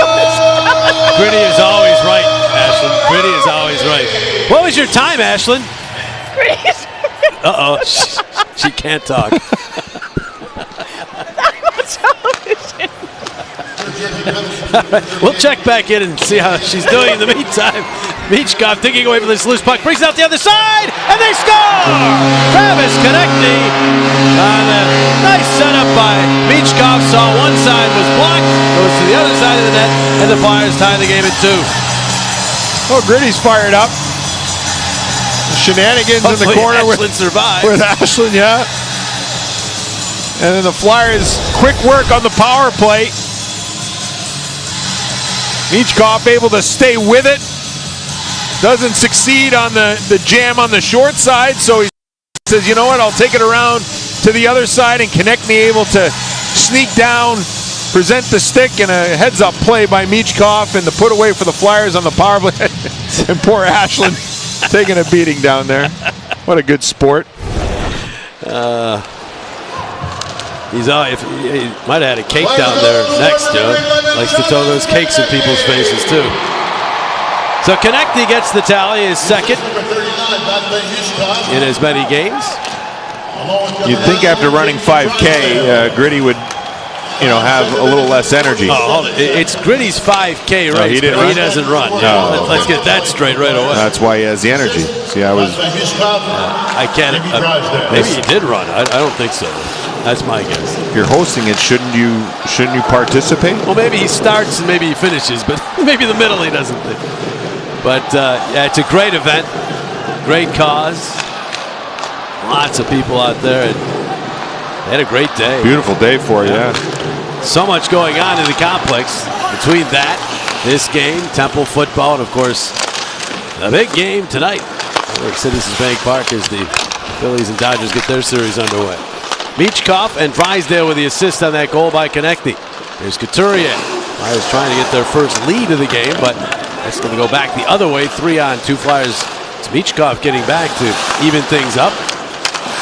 Gritty is always right, Ashlyn. Gritty is always right. What was your time, Ashlyn? Gritty is Uh-oh. She can't talk. television. We'll check back in and see how she's doing in the meantime. Michkov digging away from this loose puck, brings it out the other side, and they score! Travis Konechny on a nice setup by Michkov. Saw one side was blocked, goes to the other side of the net, and the Flyers tie the game at 2. Oh, Gritty's fired up. shenanigans in the Hopefully corner Ashland survives. with Ashland, yeah. And then the Flyers, quick work on the power play. Michkov able to stay with it. Doesn't succeed on the jam on the short side, so he says, you know what, I'll take it around to the other side, and Konechny able to sneak down, present the stick, and a heads-up play by Michkov, and the put away for the Flyers on the power play. And poor Ashland taking a beating down there. What a good sport. He might have had a cake down there next, Joe. Likes to throw those cakes in people's faces, too. So Konechny gets the tally, his second in as many games. You'd think after running 5K, Gritty would, have a little less energy. Oh, it's Gritty's 5K race, he didn't but run? he doesn't run. No. Let's get that straight right away. That's why he has the energy. See, I can't. Maybe he did run. I don't think so. That's my guess. If you're hosting it, shouldn't you participate? Well, maybe he starts and maybe he finishes, but maybe the middle he doesn't think. But it's a great event, great cause. Lots of people out there, and they had a great day. Beautiful day for you, yeah. So much going on in the complex between that, this game, Temple football, and of course, the big game tonight over at Citizens Bank Park as the Phillies and Dodgers get their series underway. Michkov and Drysdale with the assist on that goal by Konechny. Here's Couturier. Flyers trying to get their first lead of the game, but that's going to go back the other way. 3-on-2 Flyers. It's Michkov getting back to even things up.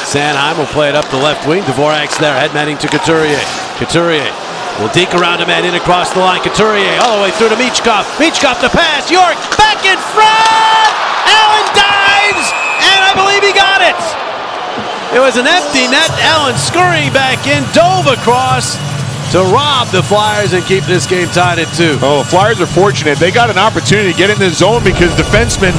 Sanheim will play it up the left wing. Dvorak's there, head netting to Couturier. Couturier will deke around a man in across the line. Couturier all the way through to Michkov. Michkov to pass. York back in front. Allen dives, and I believe he got it. It was an empty net. Allen scurrying back in, dove across to rob the Flyers and keep this game tied at 2. Oh, the Flyers are fortunate. They got an opportunity to get in the zone because defenseman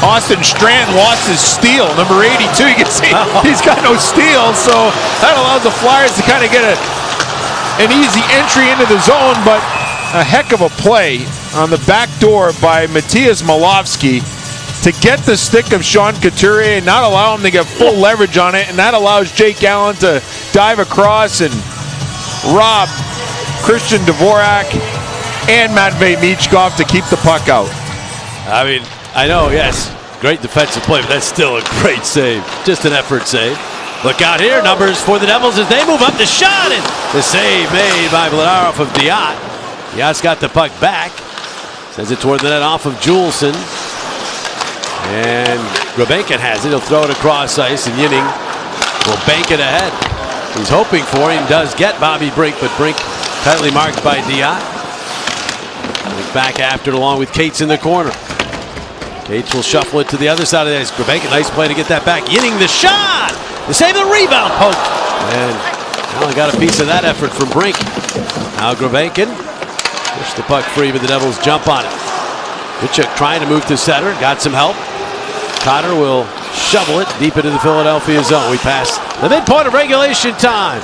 Austin Strand lost his steal. Number 82, you can see he's got no steal, so that allows the Flyers to kind of get an easy entry into the zone, but a heck of a play on the back door by Matthias Malofsky to get the stick of Sean Couturier and not allow him to get full leverage on it, and that allows Jake Allen to dive across and rob Christian Dvorak and Matvei Michkov to keep the puck out. I mean, I know, yes, great defensive play, but that's still a great save. Just an effort save. Look out here, numbers for the Devils as they move up the shot, and the save made by Vladarov of Diot. Diot's got the puck back. Sends it toward the net off of Juleson. And Grebenkin has it. He'll throw it across ice, and Yinning will bank it ahead. He's hoping for him. Does get Bobby Brink, but Brink tightly marked by Diot. Back after it along with Cates in the corner. Cates will shuffle it to the other side of the ice. Grebenkin, nice play to get that back. Yinning the shot. The save, the rebound poke. And Allen got a piece of that effort from Brink. Now Grebenkin push the puck free, but the Devils jump on it. Kachuk trying to move to center. Got some help. Cotter will shovel it deep into the Philadelphia zone. We pass the midpoint of regulation time.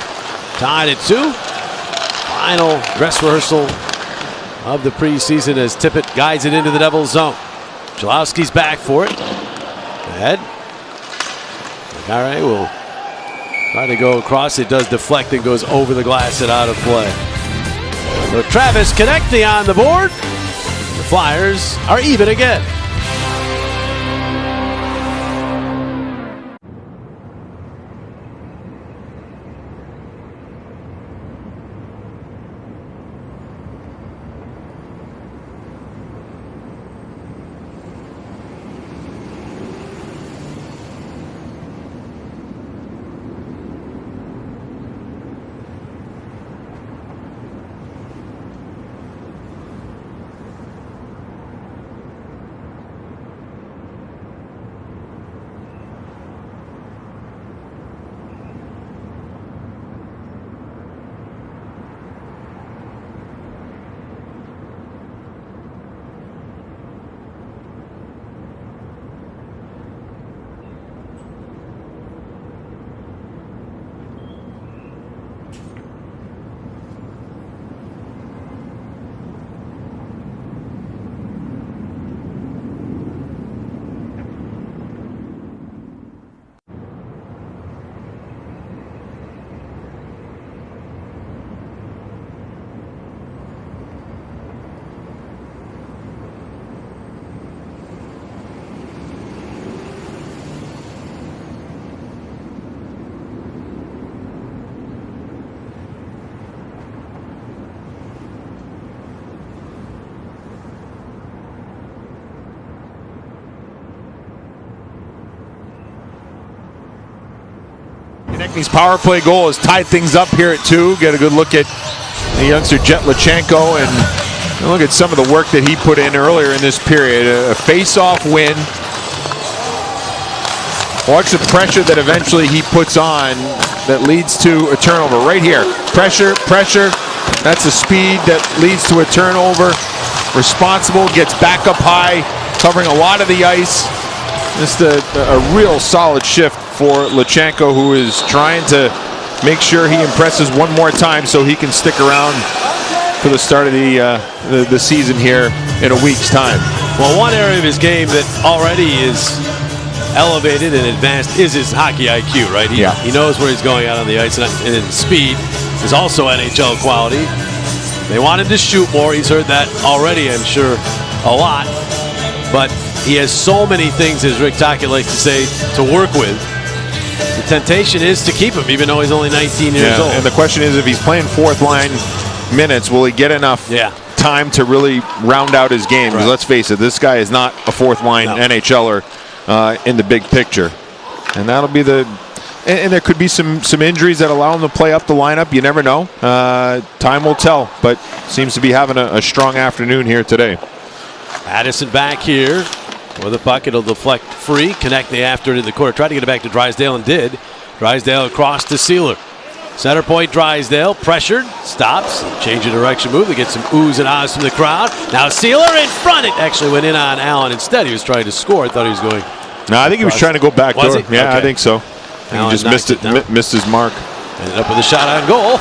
Tied at 2. Final dress rehearsal of the preseason as Tippett guides it into the Devils zone. Chalowski's back for it. Ahead. Gare will try to go across. It does deflect and goes over the glass and out of play. So Travis Konechny on the board. The Flyers are even again. Konechny's power play goal has tied things up here at 2. Get a good look at the youngster Jet Lachenko, and look at some of the work that he put in earlier in this period. A face-off win. Watch the pressure that eventually he puts on that leads to a turnover. Right here, pressure. That's the speed that leads to a turnover. Responsible, gets back up high, covering a lot of the ice. Just a real solid shift for Lachenko, who is trying to make sure he impresses one more time so he can stick around for the start of the season here in a week's time. Well, one area of his game that already is elevated and advanced is his hockey IQ, right? He knows where he's going out on the ice, and speed is also NHL quality. They want him to shoot more. He's heard that already, I'm sure, a lot. But he has so many things, as Rick Tocchet likes to say, to work with. The temptation is to keep him, even though he's only 19 years old. And the question is, if he's playing fourth line minutes, will he get enough time to really round out his game? Because let's face it, this guy is not a fourth line NHLer in the big picture. And that'll be and there could be some injuries that allow him to play up the lineup. You never know. Time will tell, but seems to be having a strong afternoon here today. Addison back here with the puck. It'll deflect free. Konechny after it in the corner. Tried to get it back to Drysdale and did. Drysdale across to Sealer. Center point, Drysdale pressured, stops, change of direction move to get some oohs and ahs from the crowd. Now Sealer in front. It actually went in on Allen instead. He was trying to score. I thought he was going. No, I think he was trying to go back door. Yeah, okay. I think so. He just missed his mark. Ended up with a shot on goal.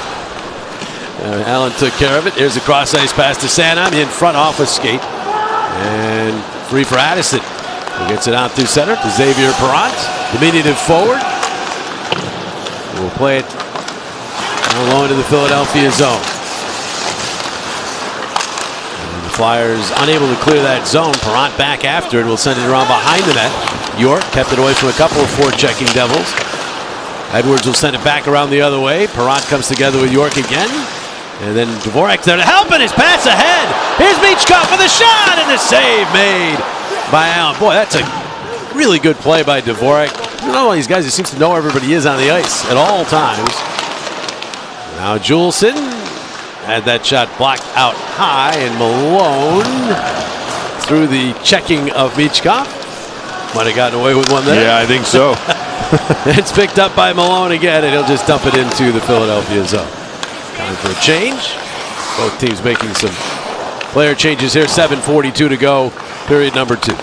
Allen took care of it. Here's a cross ice pass to Sanheim in front off a skate. And free for Addison. He gets it out through center to Xavier Perrant. Diminutive forward. We'll play it down low into the Philadelphia zone. And the Flyers unable to clear that zone. Perrant back after it. Will send it around behind the net. York kept it away from a couple of forechecking Devils. Edwards will send it back around the other way. Perrant comes together with York again. And then Dvorak there to help, and his pass ahead. Here's Michkov for the shot, and the save made by Allen. Boy, that's a really good play by Dvorak. You know, one of these guys, he seems to know everybody is on the ice at all times. Now Juleson had that shot blocked out high, and Malone through the checking of Michkov. Might have gotten away with one there. Yeah, I think so. It's picked up by Malone again, and he'll just dump it into the Philadelphia zone. Time for a change. Both teams making some player changes here. 7:42 to go, period number 2.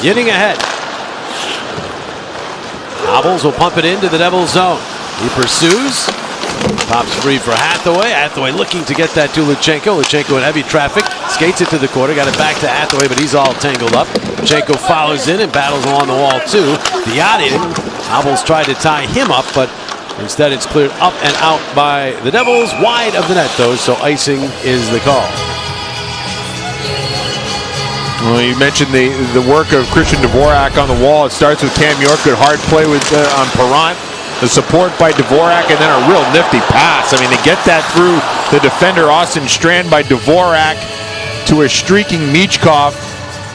Getting ahead. Hobbles will pump it into the Devils zone. He pursues. Pops free for Hathaway. Hathaway looking to get that to Lachenko. Lachenko in heavy traffic. Skates it to the corner. Got it back to Hathaway, but he's all tangled up. Lachenko follows in and battles along the wall too. Diot in. Hobbles tried to tie him up, but instead it's cleared up and out by the Devils. Wide of the net though, so icing is the call. Well, you mentioned the work of Christian Dvorak on the wall. It starts with Cam York. Good hard play with on Perrant. The support by Dvorak, and then a real nifty pass. I mean, to get that through the defender, Austin Strand, by Dvorak to a streaking Michkov.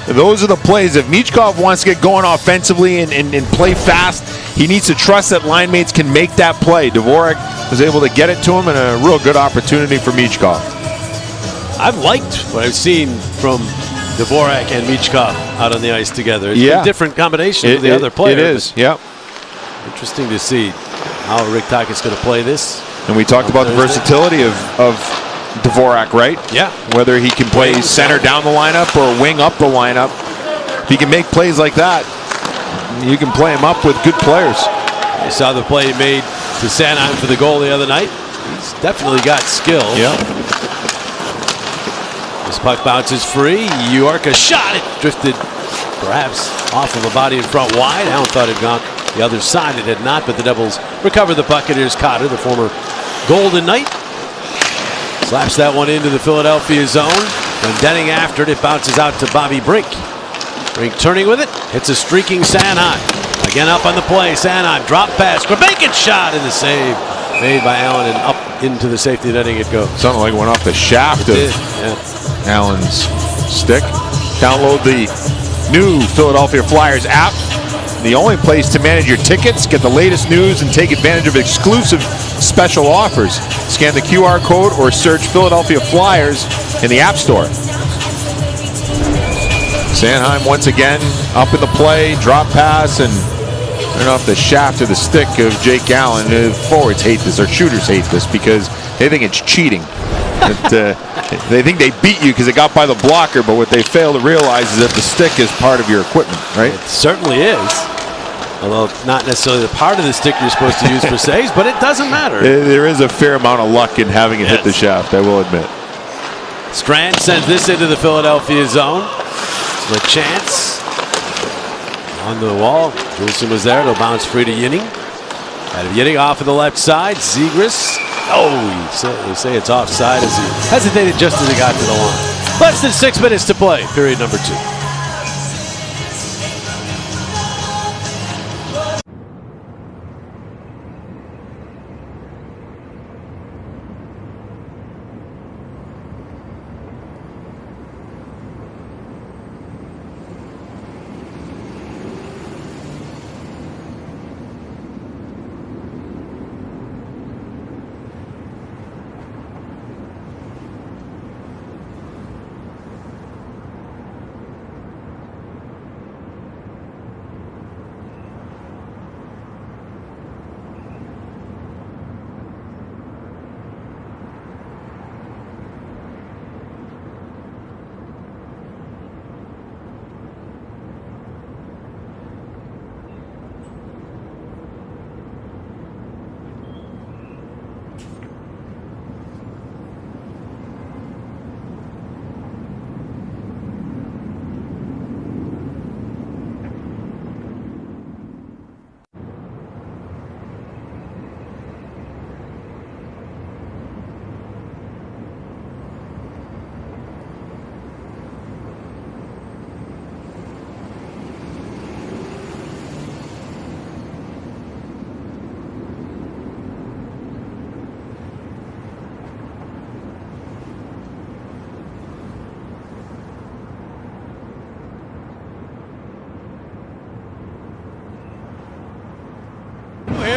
Those are the plays. If Michkov wants to get going offensively and play fast, he needs to trust that line mates can make that play. Dvorak was able to get it to him, and a real good opportunity for Michkov. I've liked what I've seen from Dvorak and Michkov out on the ice together. It's been different combinations with the other players. It is, yep. Interesting to see how Rick Tocchet's going to play this. And we talked about the versatility of Dvorak, right? Yeah. Whether he can play center down the lineup or wing up the lineup. If he can make plays like that, you can play him up with good players. You saw the play he made to Sanheim for the goal the other night. He's definitely got skill. Yeah. This puck bounces free. York a shot. It drifted perhaps off of a body in front wide. Allen thought it had gone the other side. It had not, but the Devils recover the puck. Here's Cotter, the former Golden Knight. Slaps that one into the Philadelphia zone. When Denning after it, it bounces out to Bobby Brink. Brink turning with it. Hits a streaking Sanheim. Again up on the play. Sanheim drop pass. Grebenkin shot, and the save made by Allen, and up into the safety netting it goes. Something like it went off the shaft of Allen's stick. Download the new Philadelphia Flyers app. the only place to manage your tickets, get the latest news, and take advantage of exclusive special offers. Scan the QR code or search Philadelphia Flyers in the App Store. Sanheim once again up in the play, drop pass, and right off the shaft of the stick of Jake Allen. Forwards hate this, or shooters hate this, because they think it's cheating. They think they beat you because it got by the blocker, but what they fail to realize is that the stick is part of your equipment, right? It certainly is. Although not necessarily the part of the stick you're supposed to use for saves, but it doesn't matter. There is a fair amount of luck in having it hit the shaft, I will admit. Strand sends this into the Philadelphia zone. The chance on the wall. Juleson was there. It'll bounce free to Yinning. Out of Yinning off of the left side. Zegras. Oh, they say it's offside as he hesitated just as he got to the line. Less than 6 minutes to play. Period number 2.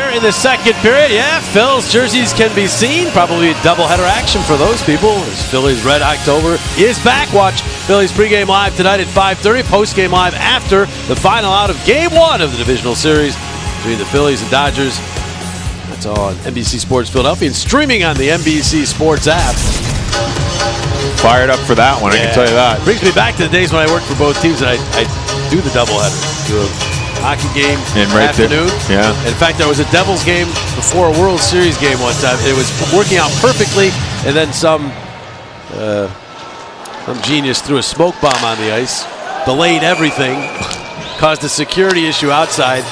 In the second period, Phil's jerseys can be seen. Probably a doubleheader action for those people, as Phillies Red October is back. Watch Phillies pregame live tonight at 5:30. Postgame live after the final out of Game 1 of the divisional series between the Phillies and Dodgers. That's all on NBC Sports Philadelphia and streaming on the NBC Sports app. Fired up for that one, I can tell you that. Brings me back to the days when I worked for both teams and I do the doubleheader. Do a hockey game afternoon. Yeah. In fact, there was a Devils game before a World Series game one time. It was working out perfectly, and then some genius threw a smoke bomb on the ice, delayed everything, caused a security issue outside.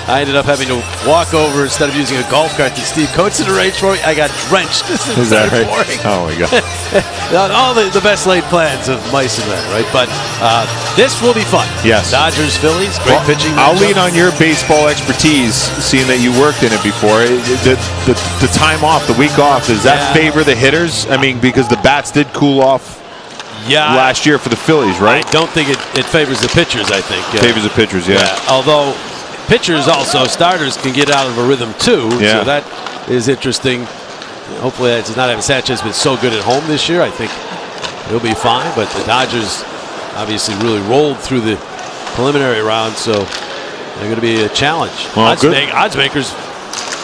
I ended up having to walk over instead of using a golf cart that Steve Coates arranged for me. I got drenched. Is that right? Boring. Oh my God. All the best laid plans of mice and men, right? But this will be fun. Yes. Dodgers, Phillies, great pitching. I'll lean on your baseball expertise, seeing that you worked in it before. The time off, the week off, does that favor the hitters? I mean, because the bats did cool off last year for the Phillies, right? I don't think it favors the pitchers, I think. Favors the pitchers, yeah. Although pitchers also, starters can get out of a rhythm too. So that is interesting. Hopefully that does not have Sanchez been so good at home this year. I think he'll be fine. But the Dodgers obviously really rolled through the preliminary round, so they're going to be a challenge. Well, odds makers,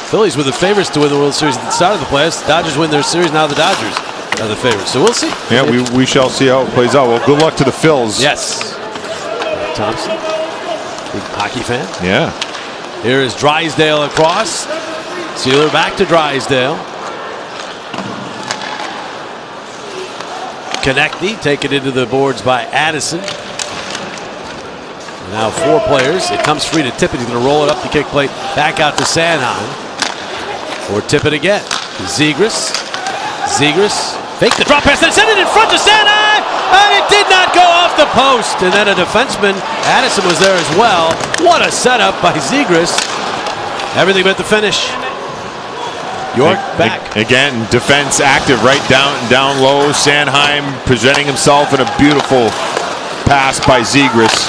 Phillies were the favorites to win the World Series at the start of the playoffs. Dodgers win their series, now the Dodgers are the favorites. So we'll see. Yeah, we shall see how it plays out. Well, good luck to the Phils. Yes. Thompson, big hockey fan. Yeah. Here is Drysdale across. Sealer back to Drysdale. Konechny taken into the boards by Addison. And now 4 players. It comes free to Tippett. He's going to roll it up the kick plate. Back out to Sanheim. Or Tippett again. Zegras. Zegras. Fake the drop pass. Then send it in front to Sanheim. And it did not go off the post. And then a defenseman, Addison, was there as well. What a setup by Zegras. Everything but the finish. York back. Again, defense active right down low. Sanheim presenting himself in a beautiful pass by Zegras.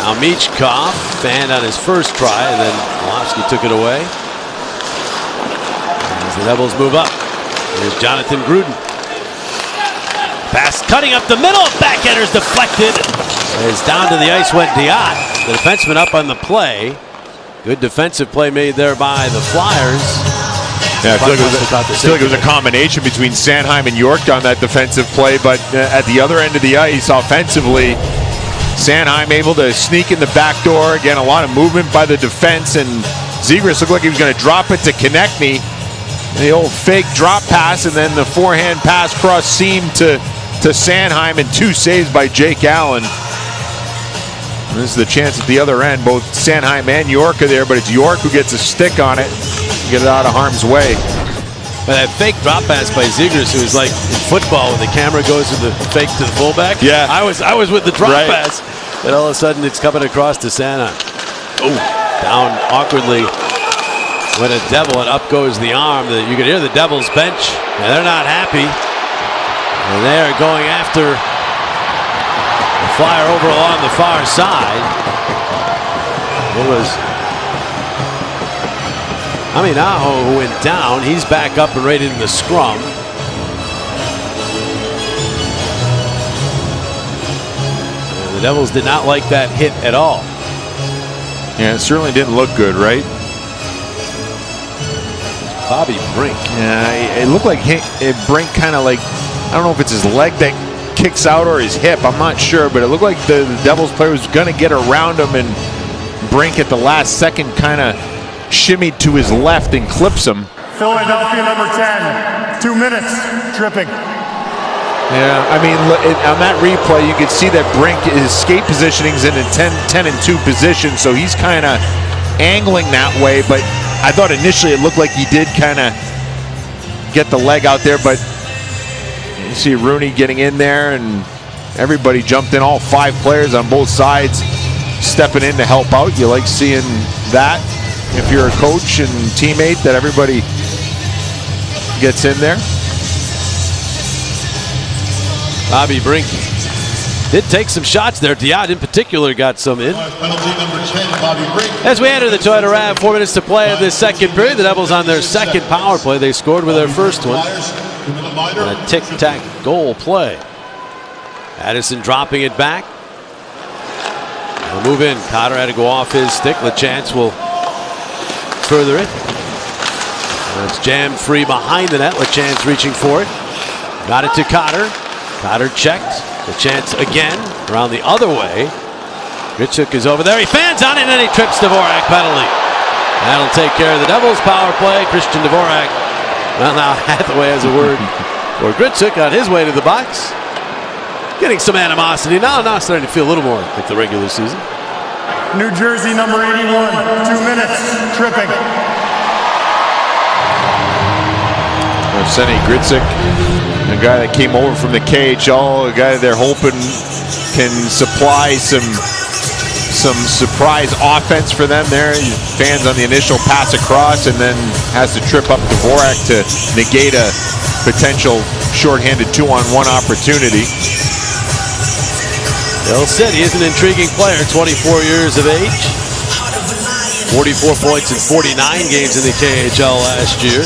Now Michkov fanned on his first try, and then Wolofsky took it away. As the Devils move up, here's Jonathan Gruden. Pass cutting up the middle, backhanders deflected. As down to the ice went Diot, the defenseman up on the play. Good defensive play made there by the Flyers. Yeah, I feel like it was a combination between Sanheim and York on that defensive play, but at the other end of the ice, offensively, Sanheim able to sneak in the back door. Again, a lot of movement by the defense, and Zegras looked like he was going to drop it to Konechny. The old fake drop pass, and then the forehand pass cross seam to Sanheim, and 2 saves by Jake Allen. And this is the chance at the other end. Both Sanheim and York are there, but it's York who gets a stick on it. Get it out of harm's way. But that fake drop pass by Zegras, it was like in football when the camera goes to the fake to the fullback. Yeah, I was with the drop pass, and all of a sudden it's coming across to Sanheim. Oh, down awkwardly went a Devil, and up goes the arm. You can hear the Devils bench, and they're not happy, and they're going after the Flyer over along the far side. It was Aminaho who went down. He's back up and right in the scrum. And the Devils did not like that hit at all. Yeah, it certainly didn't look good, right? Bobby Brink. Yeah, it looked like Brink kind of like, I don't know if it's his leg that kicks out or his hip. I'm not sure, but it looked like the Devils player was going to get around him, and Brink at the last second kind of shimmied to his left and clips him. Philadelphia number 10, 2 minutes, tripping. Yeah, I mean, on that replay, you could see that Brink, his skate positioning is in a 10-2 position, so he's kind of angling that way, but I thought initially it looked like he did kind of get the leg out there, but you see Rooney getting in there, and everybody jumped in, all 5 players on both sides stepping in to help out. You like seeing that if you're a coach and teammate, that everybody gets in there. Bobby Brink did take some shots there. Diot in particular got some in. Penalty number 10, Bobby Brink. As we enter the Toyota Rav, 4 minutes to play of this second period. The Devils on their second power play. They scored with their first one. And a tic-tac goal play. Addison dropping it back. They'll move in. Cotter had to go off his stick. LeChance will further it. And it's jammed free behind the net. LeChance reaching for it. Got it to Cotter. Cotter checked. LeChance again around the other way. Grichuk is over there. He fans on it, and he trips Dvorak. Penalty. That'll take care of the Devils' power play. Christian Dvorak. Well, now Hathaway has a word for Grichuk on his way to the box. Getting some animosity. Now starting to feel a little more like the regular season. New Jersey number 81, 2 minutes, tripping. Arsenij Grichuk, a guy that came over from the KHL, a guy they're hoping can supply some surprise offense for them there. He fans on the initial pass across and then has to trip up Dvorak to negate a potential shorthanded 2-on-1 opportunity. Bill said he is an intriguing player, 24 years of age. 44 points in 49 games in the KHL last year.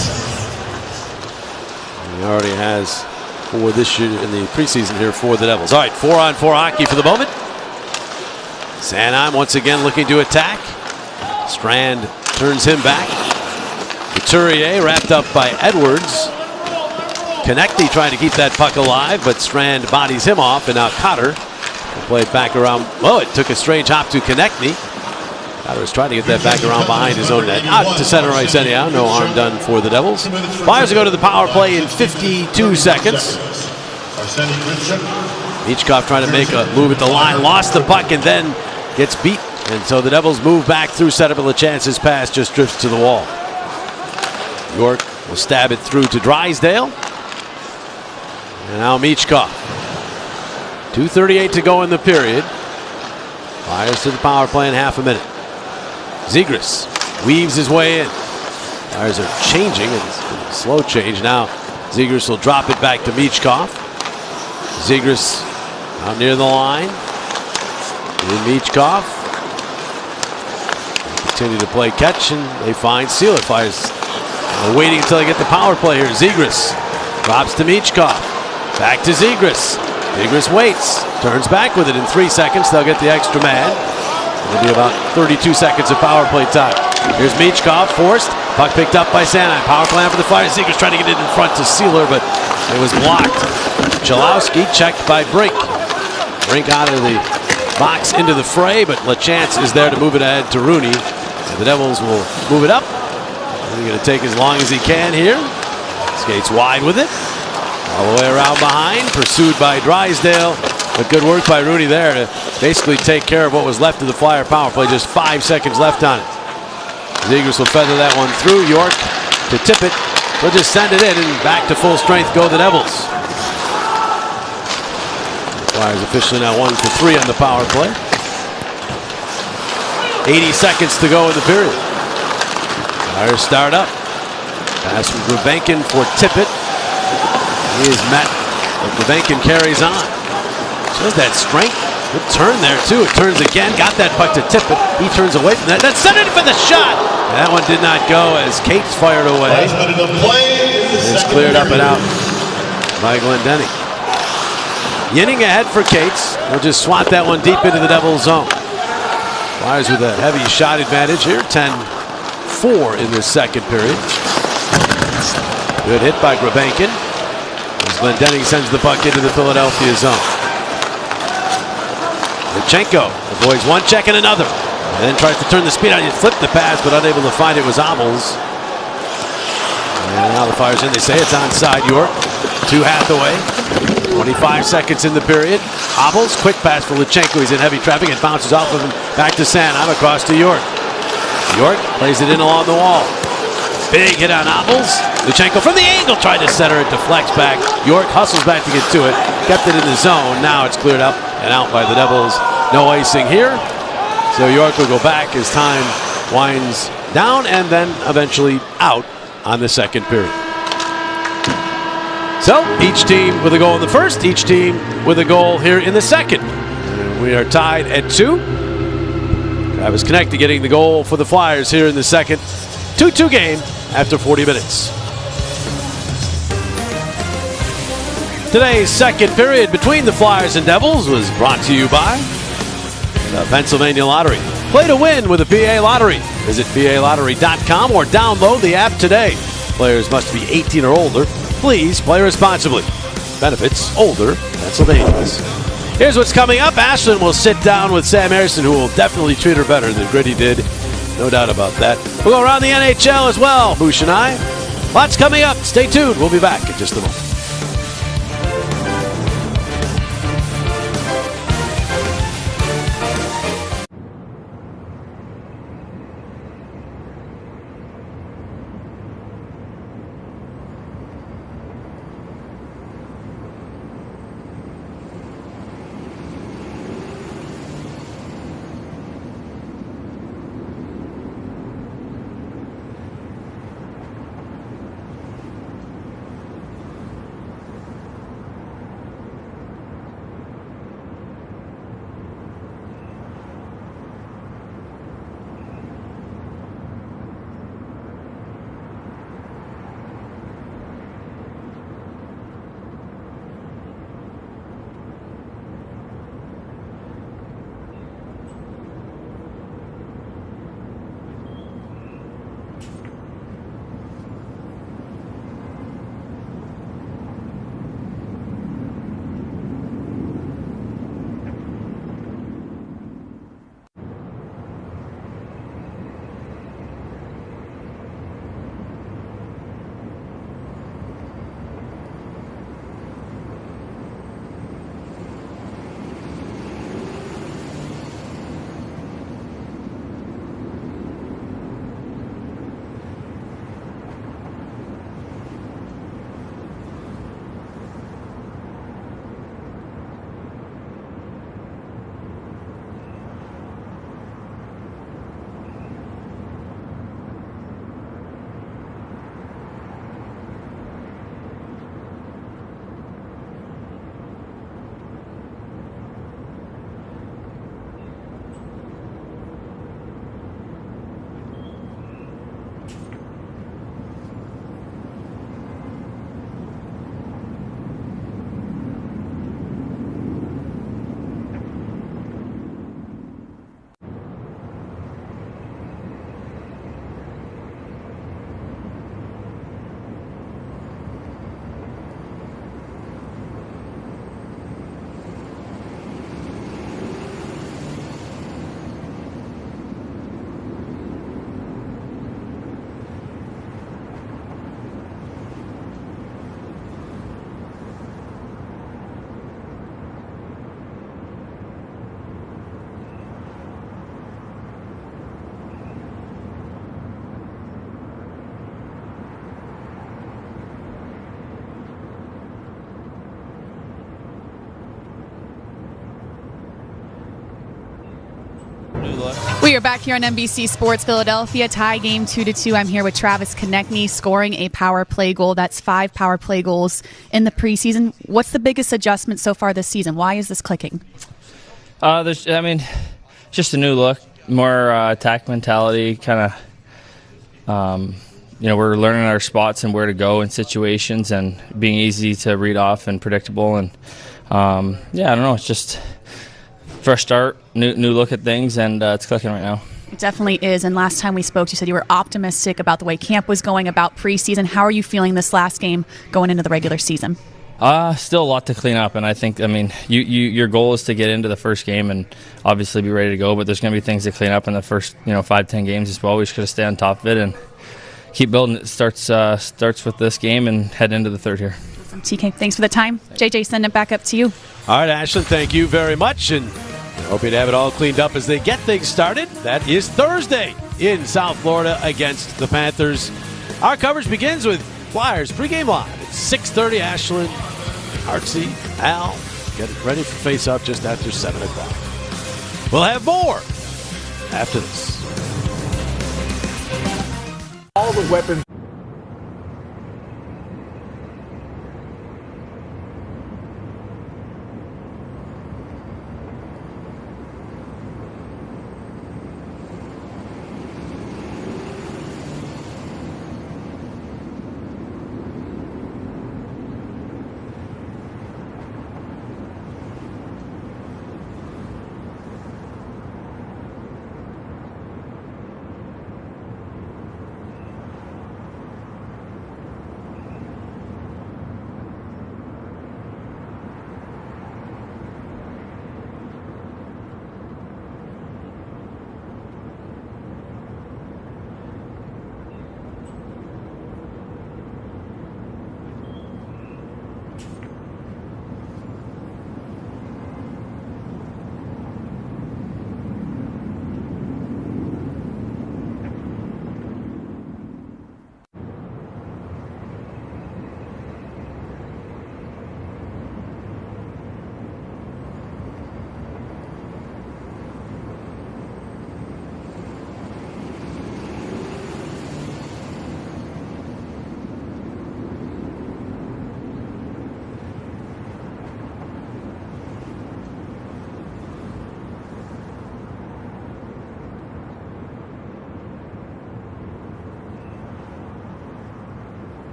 He already has 4 this year in the preseason here for the Devils. All right, 4-on-4 hockey for the moment. Sanheim once again looking to attack. Strand turns him back. Couturier wrapped up by Edwards. Konechny trying to keep that puck alive, but Strand bodies him off, and now Cotter will play it back around. Oh, it took a strange hop to Konechny. Cotter was trying to get that back around behind his own net. Out to center ice anyhow. No harm done for the Devils. Flyers will go to the power play in 52 seconds. Michkov trying to make a move at the line. Lost the puck and then gets beat. And so the Devils move back through setup, and LeChance's pass just drifts to the wall. York will stab it through to Drysdale. And now Michkov. 2:38 to go in the period. Flyers to the power play in half a minute. Zegras weaves his way in. Flyers are changing. It's a slow change now. Zegras will drop it back to Michkov. Zegras out near the line. And Michkov continue to play catch, and they find Sealer. Fires. They're waiting until they get the power play here. Zegras drops to Michkov. Back to Zegras. Zegras waits. Turns back with it in 3 seconds. They'll get the extra man. It'll be about 32 seconds of power play time. Here's Michkov, forced. Puck picked up by Sanheim. Power play for the Flyers. Zegras trying to get it in front to Sealer, but it was blocked. Chalowski checked by Brink. Brink out of the box into the fray, but LaChance is there to move it ahead to Rooney. And the Devils will move it up. He's going to take as long as he can here. Skates wide with it. All the way around behind. Pursued by Drysdale. But good work by Rooney there to basically take care of what was left of the Flyer power play. Just 5 seconds left on it. Zegras will feather that one through. York to Tippett. They'll just send it in, and back to full strength go the Devils. Flyers officially now 1 for 3 on the power play. 80 seconds to go in the period. Flyers start up. Pass from Gravenkin for Tippett. He is met, but Gravenkin carries on. Shows that strength. Good turn there, too. It turns again. Got that puck to Tippett. He turns away from that. Then sent it for the shot. That one did not go as Cates fired away. It's cleared up and out by Glendening. Yinning ahead for Cates. They'll just swat that one deep into the Devils' zone. Flyers with a heavy shot advantage here. 10-4 in this second period. Good hit by Gravenkin. As Glendening sends the puck into the Philadelphia zone. Lutchenko avoids one check and another. And then tries to turn the speed on. He flipped the pass, but unable to find it was Obels. And now the Flyers in. They say it's onside York. To Hathaway. 25 seconds in the period. Obels, quick pass for Lutchenko. He's in heavy traffic. It bounces off of him. Back to Sanheim. Across to York. York plays it in along the wall. Big hit on Obels. Lutchenko from the angle tried to center it. Deflects back. York hustles back to get to it. Kept it in the zone. Now it's cleared up and out by the Devils. No icing here. So York will go back as time winds down and then eventually out on the second period. So each team with a goal in the first, each team with a goal here in the second. And we are tied at 2. Travis Konecny getting the goal for the Flyers here in the second. 2-2 game after 40 minutes. Today's second period between the Flyers and Devils was brought to you by the Pennsylvania Lottery. Play to win with the PA Lottery. Visit PALottery.com or download the app today. Players must be 18 or older. Please play responsibly. Benefits older Pennsylvanians. Here's what's coming up. Ashlyn will sit down with Sam Harrison, who will definitely treat her better than Gritty did. No doubt about that. We'll go around the NHL as well, Bush and I. Lots coming up. Stay tuned. We'll be back in just a moment. We are back here on NBC Sports Philadelphia. Tie game 2-2. I'm here with Travis Konechny scoring a power play goal. That's 5 power play goals in the preseason. What's the biggest adjustment so far this season? Why is this clicking? Just a new look, more attack mentality, kind of, we're learning our spots and where to go in situations and being easy to read off and predictable. And, I don't know, it's just fresh start, new look at things, and it's clicking right now. It definitely is. And last time we spoke, you said you were optimistic about the way camp was going, about preseason. How are you feeling this last game going into the regular season? Still a lot to clean up, and I think, your goal is to get into the first game and obviously be ready to go, but there's going to be things to clean up in the first, 5-10 games as well. We just got to stay on top of it and keep building. It starts with this game and head into the third here. TK, thanks for the time. JJ, send it back up to you. All right, Ashlyn, thank you very much, and hope you'd have it all cleaned up as they get things started. That is Thursday in South Florida against the Panthers. Our coverage begins with Flyers pregame live at 6:30. Ashlyn, Artsy, Al, get ready for face-up just after 7 o'clock. We'll have more after this. All the weapons.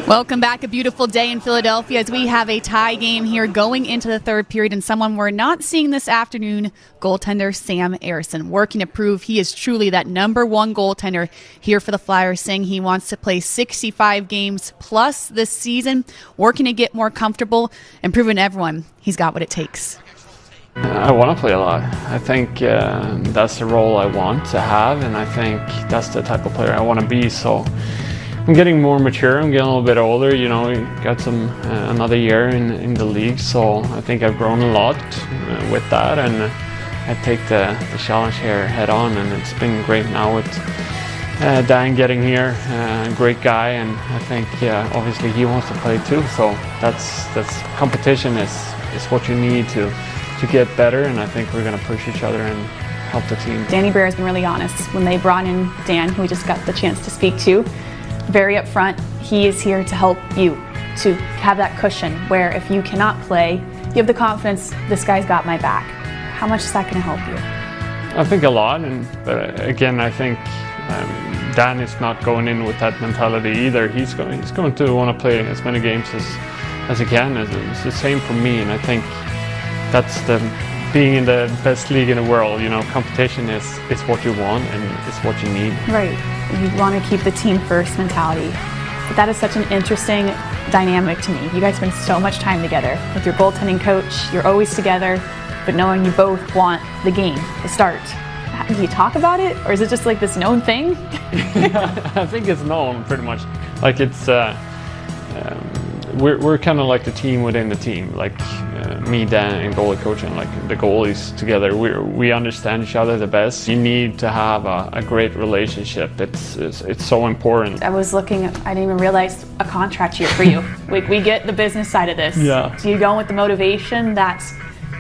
Welcome back. A beautiful day in Philadelphia as we have a tie game here going into the third period, and someone we're not seeing this afternoon, goaltender Sam Ersson, working to prove he is truly that number one goaltender here for the Flyers, saying he wants to play 65 games plus this season, working to get more comfortable and proving to everyone he's got what it takes. I want to play a lot. I think that's the role I want to have, and I think that's the type of player I want to be. So I'm getting more mature. I'm getting a little bit older. Got some another year in the league, so I think I've grown a lot with that, and I take the challenge here head on, and it's been great now with Dan getting here. Great guy, and I think obviously he wants to play too. So that's competition is what you need to get better, and I think we're going to push each other and help the team. Danny Briere has been really honest. When they brought in Dan, who we just got the chance to speak to, very upfront, he is here to help you, to have that cushion where if you cannot play, you have the confidence, this guy's got my back. How much is that going to help you? I think a lot, but again, I think Dan is not going in with that mentality either. He's going to want to play as many games as he can. It's the same for me, and I think that's being in the best league in the world. Competition is what you want and it's what you need. Right. You want to keep the team first mentality. But that is such an interesting dynamic to me. You guys spend so much time together with your goaltending coach. You're always together. but knowing you both want the game to start. Do you talk about it, or is it just like this known thing? Yeah, I think it's known pretty much. Like it's, we're kind of like the team within the team. Like me, Dan, and goalie coaching, like the goalies together. We understand each other the best. You need to have a great relationship. It's so important. I was looking, I didn't even realize a contract year for you. we get the business side of this. Yeah. Do you go with the motivation that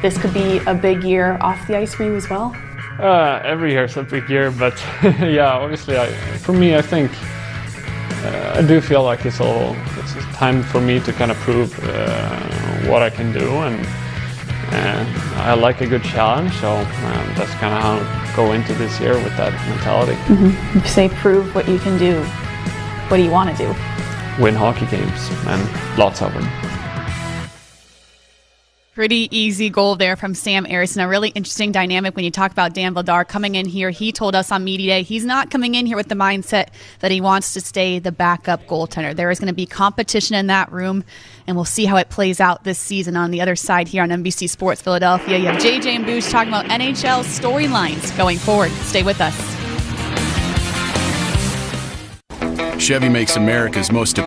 this could be a big year off the ice for you as well? Every year is a big year, but yeah, obviously, for me, I think I do feel like it's time for me to kind of prove what I can do, and I like a good challenge, so that's kind of how I go into this year with that mentality. Mm-hmm. You say prove what you can do. What do you want to do? Win hockey games, and lots of them. Pretty easy goal there from Sam Ersson. A really interesting dynamic when you talk about Dan Vladar coming in here. He told us on Media Day he's not coming in here with the mindset that he wants to stay the backup goaltender. There is going to be competition in that room, and we'll see how it plays out this season. On the other side here on NBC Sports Philadelphia, you have JJ and Boosh talking about NHL storylines going forward. Stay with us. Chevy makes America's most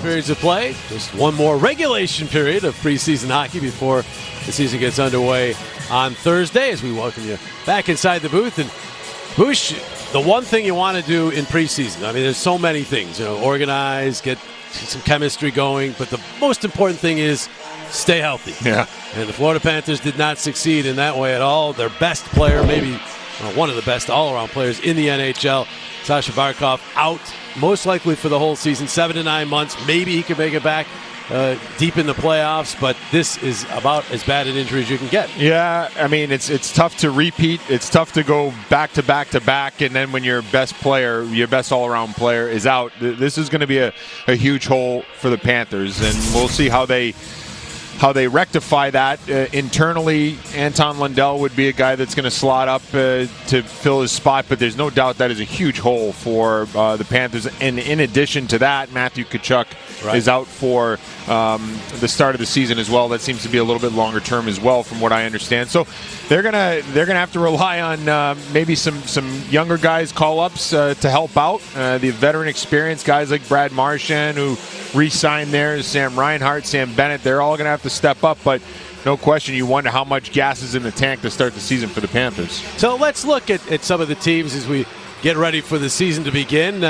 periods of play. Just one more regulation period of preseason hockey before the season gets underway on Thursday as we welcome you back inside the booth. And Bush, the one thing you want to do in preseason, I mean, there's so many things, organize, get some chemistry going, but the most important thing is stay healthy. Yeah. And the Florida Panthers did not succeed in that way at all. Their best player, maybe one of the best all-around players in the NHL, Sasha Barkov, out most likely for the whole season, 7 to 9 months. Maybe he can make it back deep in the playoffs, but this is about as bad an injury as you can get. Yeah, I mean, it's tough to repeat. It's tough to go back to back to back, and then when your best player, your best all-around player is out, this is going to be a huge hole for the Panthers, and we'll see how they how they rectify that internally. Anton Lundell would be a guy that's going to slot up to fill his spot, but there's no doubt that is a huge hole for the Panthers. And in addition to that, Matthew Tkachuk is out for the start of the season as well. That seems to be a little bit longer term as well, from what I understand. So they're gonna have to rely on maybe some younger guys, call-ups to help out. The veteran experience guys like Brad Marchand, who re-signed there, Sam Reinhart, Sam Bennett, they're all going to have to step up, but no question you wonder how much gas is in the tank to start the season for the Panthers. So let's look at some of the teams as we get ready for the season to begin.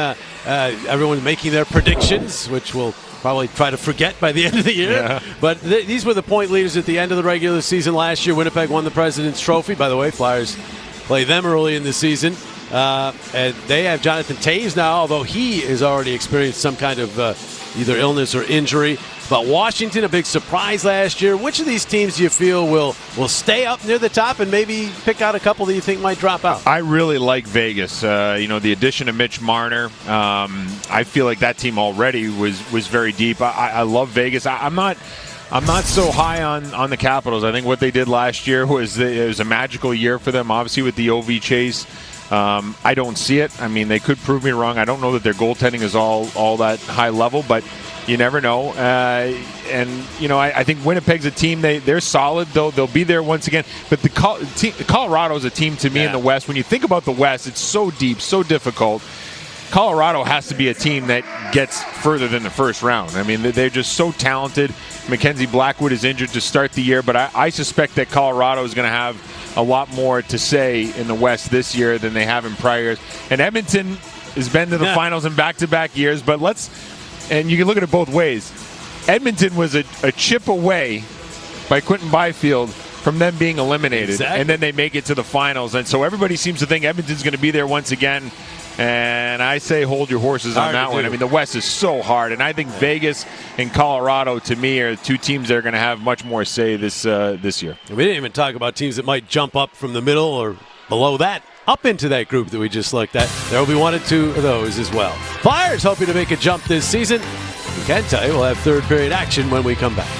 Everyone's making their predictions, which we'll probably try to forget by the end of the year. Yeah. But these were the point leaders at the end of the regular season last year. Winnipeg won the President's Trophy. By the way, Flyers play them early in the season. And they have Jonathan Toews now, although he has already experienced some kind of either illness or injury. But Washington, a big surprise last year. Which of these teams do you feel will stay up near the top, and maybe pick out a couple that you think might drop out? I really like Vegas. The addition of Mitch Marner. I feel like that team already was very deep. I love Vegas. I'm not so high on the Capitals. I think what they did last year was a magical year for them, obviously with the OV chase. I don't see it. I mean, they could prove me wrong. I don't know that their goaltending is all that high level, but you never know. I think Winnipeg's a team, they're solid. They'll be there once again. But Colorado's a team to me in the West. When you think about the West, it's so deep, so difficult. Colorado has to be a team that gets further than the first round. I mean, they're just so talented. Mackenzie Blackwood is injured to start the year, but I suspect that Colorado is going to have a lot more to say in the West this year than they have in prior years. And Edmonton has been to the finals in back-to-back years, but and you can look at it both ways. Edmonton was a chip away by Quentin Byfield from them being eliminated, and then they make it to the finals. And so everybody seems to think Edmonton's going to be there once again. And I say hold your horses on that one. I mean, the West is so hard, and I think Vegas and Colorado, to me, are two teams that are going to have much more say this year. We didn't even talk about teams that might jump up from the middle or below that, up into that group that we just looked at. There will be one or two of those as well. Flyers hoping to make a jump this season. We can tell you we'll have third period action when we come back.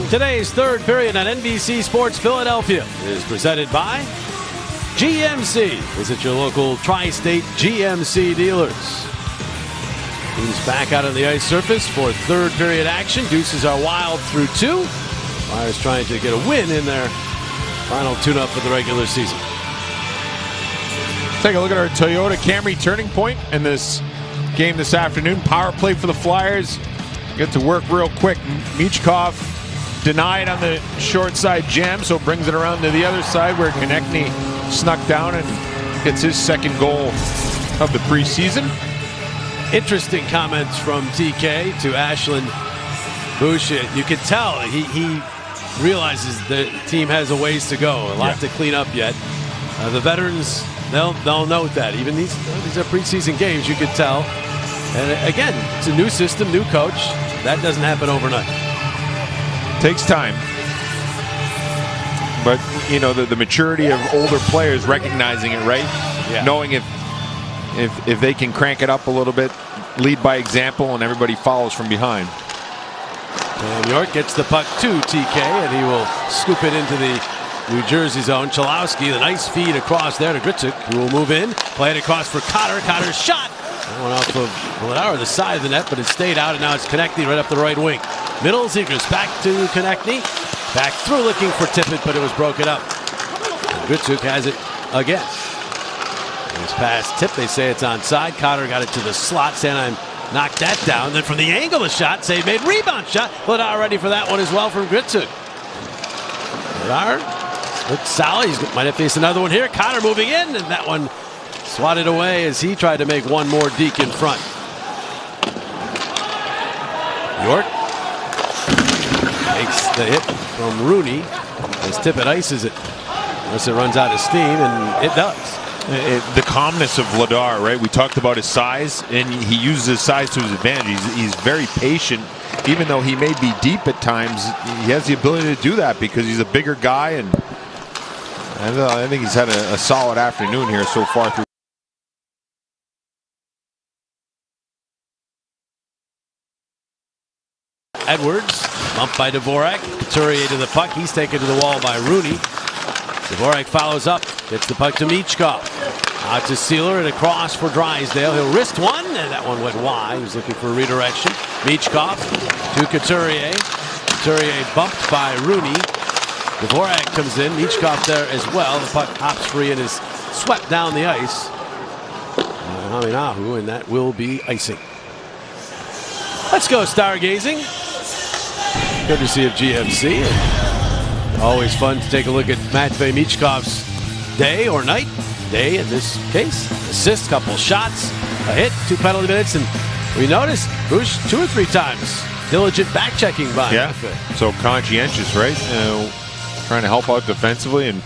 Today's third period on NBC Sports Philadelphia is presented by GMC. Visit your local tri-state GMC dealers. Teams back out on the ice surface for third period action. Deuces are wild through two. Flyers trying to get a win in their final tune-up for the regular season. Take a look at our Toyota Camry turning point and this game this afternoon. Power play for the Flyers. Get to work real quick. Michkov denied on the short side jam, so brings it around to the other side where Konechny snuck down and gets his second goal of the preseason. Interesting comments from TK to Ashland Boucher. You can tell he realizes the team has a ways to go, a lot to clean up yet. The veterans, they'll note that. Even these are preseason games, you could tell. And again, it's a new system, new coach. That doesn't happen overnight. Takes time. But, you know, the maturity of older players recognizing it, right? Yeah. Knowing if they can crank it up a little bit, lead by example, and everybody follows from behind. And York gets the puck to TK, and he will scoop it into the New Jersey zone. Chalowski, the nice feed across there to Gritsuk, who will move in, play it across for Cotter. Cotter's shot. That one off of Vladar, the side of the net, but it stayed out, and now it's Konechny right up the right wing. Middle, Zegras back to Konechny. Back through looking for Tippett, but it was broken up. And Gritsuk has it again. It's past Tip. They say it's onside. Cotter got it to the slot. Sanheim knocked that down. Then from the angle, the shot. Save made. Rebound shot. Vladar ready for that one as well from Gritsuk. Vladar looks solid. He might have faced another one here. Cotter moving in, and that one swatted away as he tried to make one more deke in front. York takes the hit from Rooney as Tippett ices it. Unless it runs out of steam, and it does. The calmness of Vladar, right? We talked about his size, and he uses his size to his advantage. He's very patient. Even though he may be deep at times, he has the ability to do that because he's a bigger guy, and I think he's had a solid afternoon here so far through. Edwards, bumped by Dvorak. Couturier to the puck. He's taken to the wall by Rooney. Dvorak follows up, gets the puck to Michkov. Out to Sealer and across for Drysdale. He'll wrist one, and that one went wide. He was looking for redirection. Michkov to Couturier. Couturier bumped by Rooney. Dvorak comes in. Michkov there as well. The puck hops free and is swept down the ice. Haminahu, and that will be icing. Let's go stargazing. Courtesy of GMC. And always fun to take a look at Matvei Michkov's day or night. Day in this case. Assist, couple shots, a hit, 2 penalty minutes, and we noticed Bush 2 or 3 times. Diligent back checking by Matvei. So conscientious, right? Trying to help out defensively, and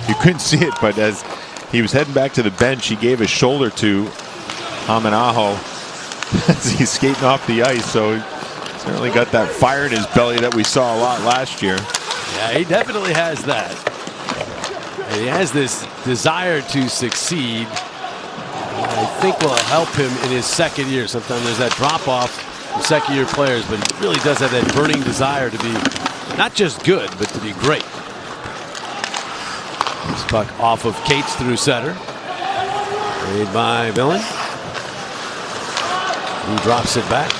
you couldn't see it, but as he was heading back to the bench, he gave his shoulder to Haminaho as he's skating off the ice. So he certainly got that fire in his belly that we saw a lot last year. Yeah, he definitely has that. And he has this desire to succeed. I think will help him in his second year. Sometimes there's that drop off from second year players, but he really does have that burning desire to be not just good, but to be great. This puck off of Cates through center. Made by Villain. He drops it back.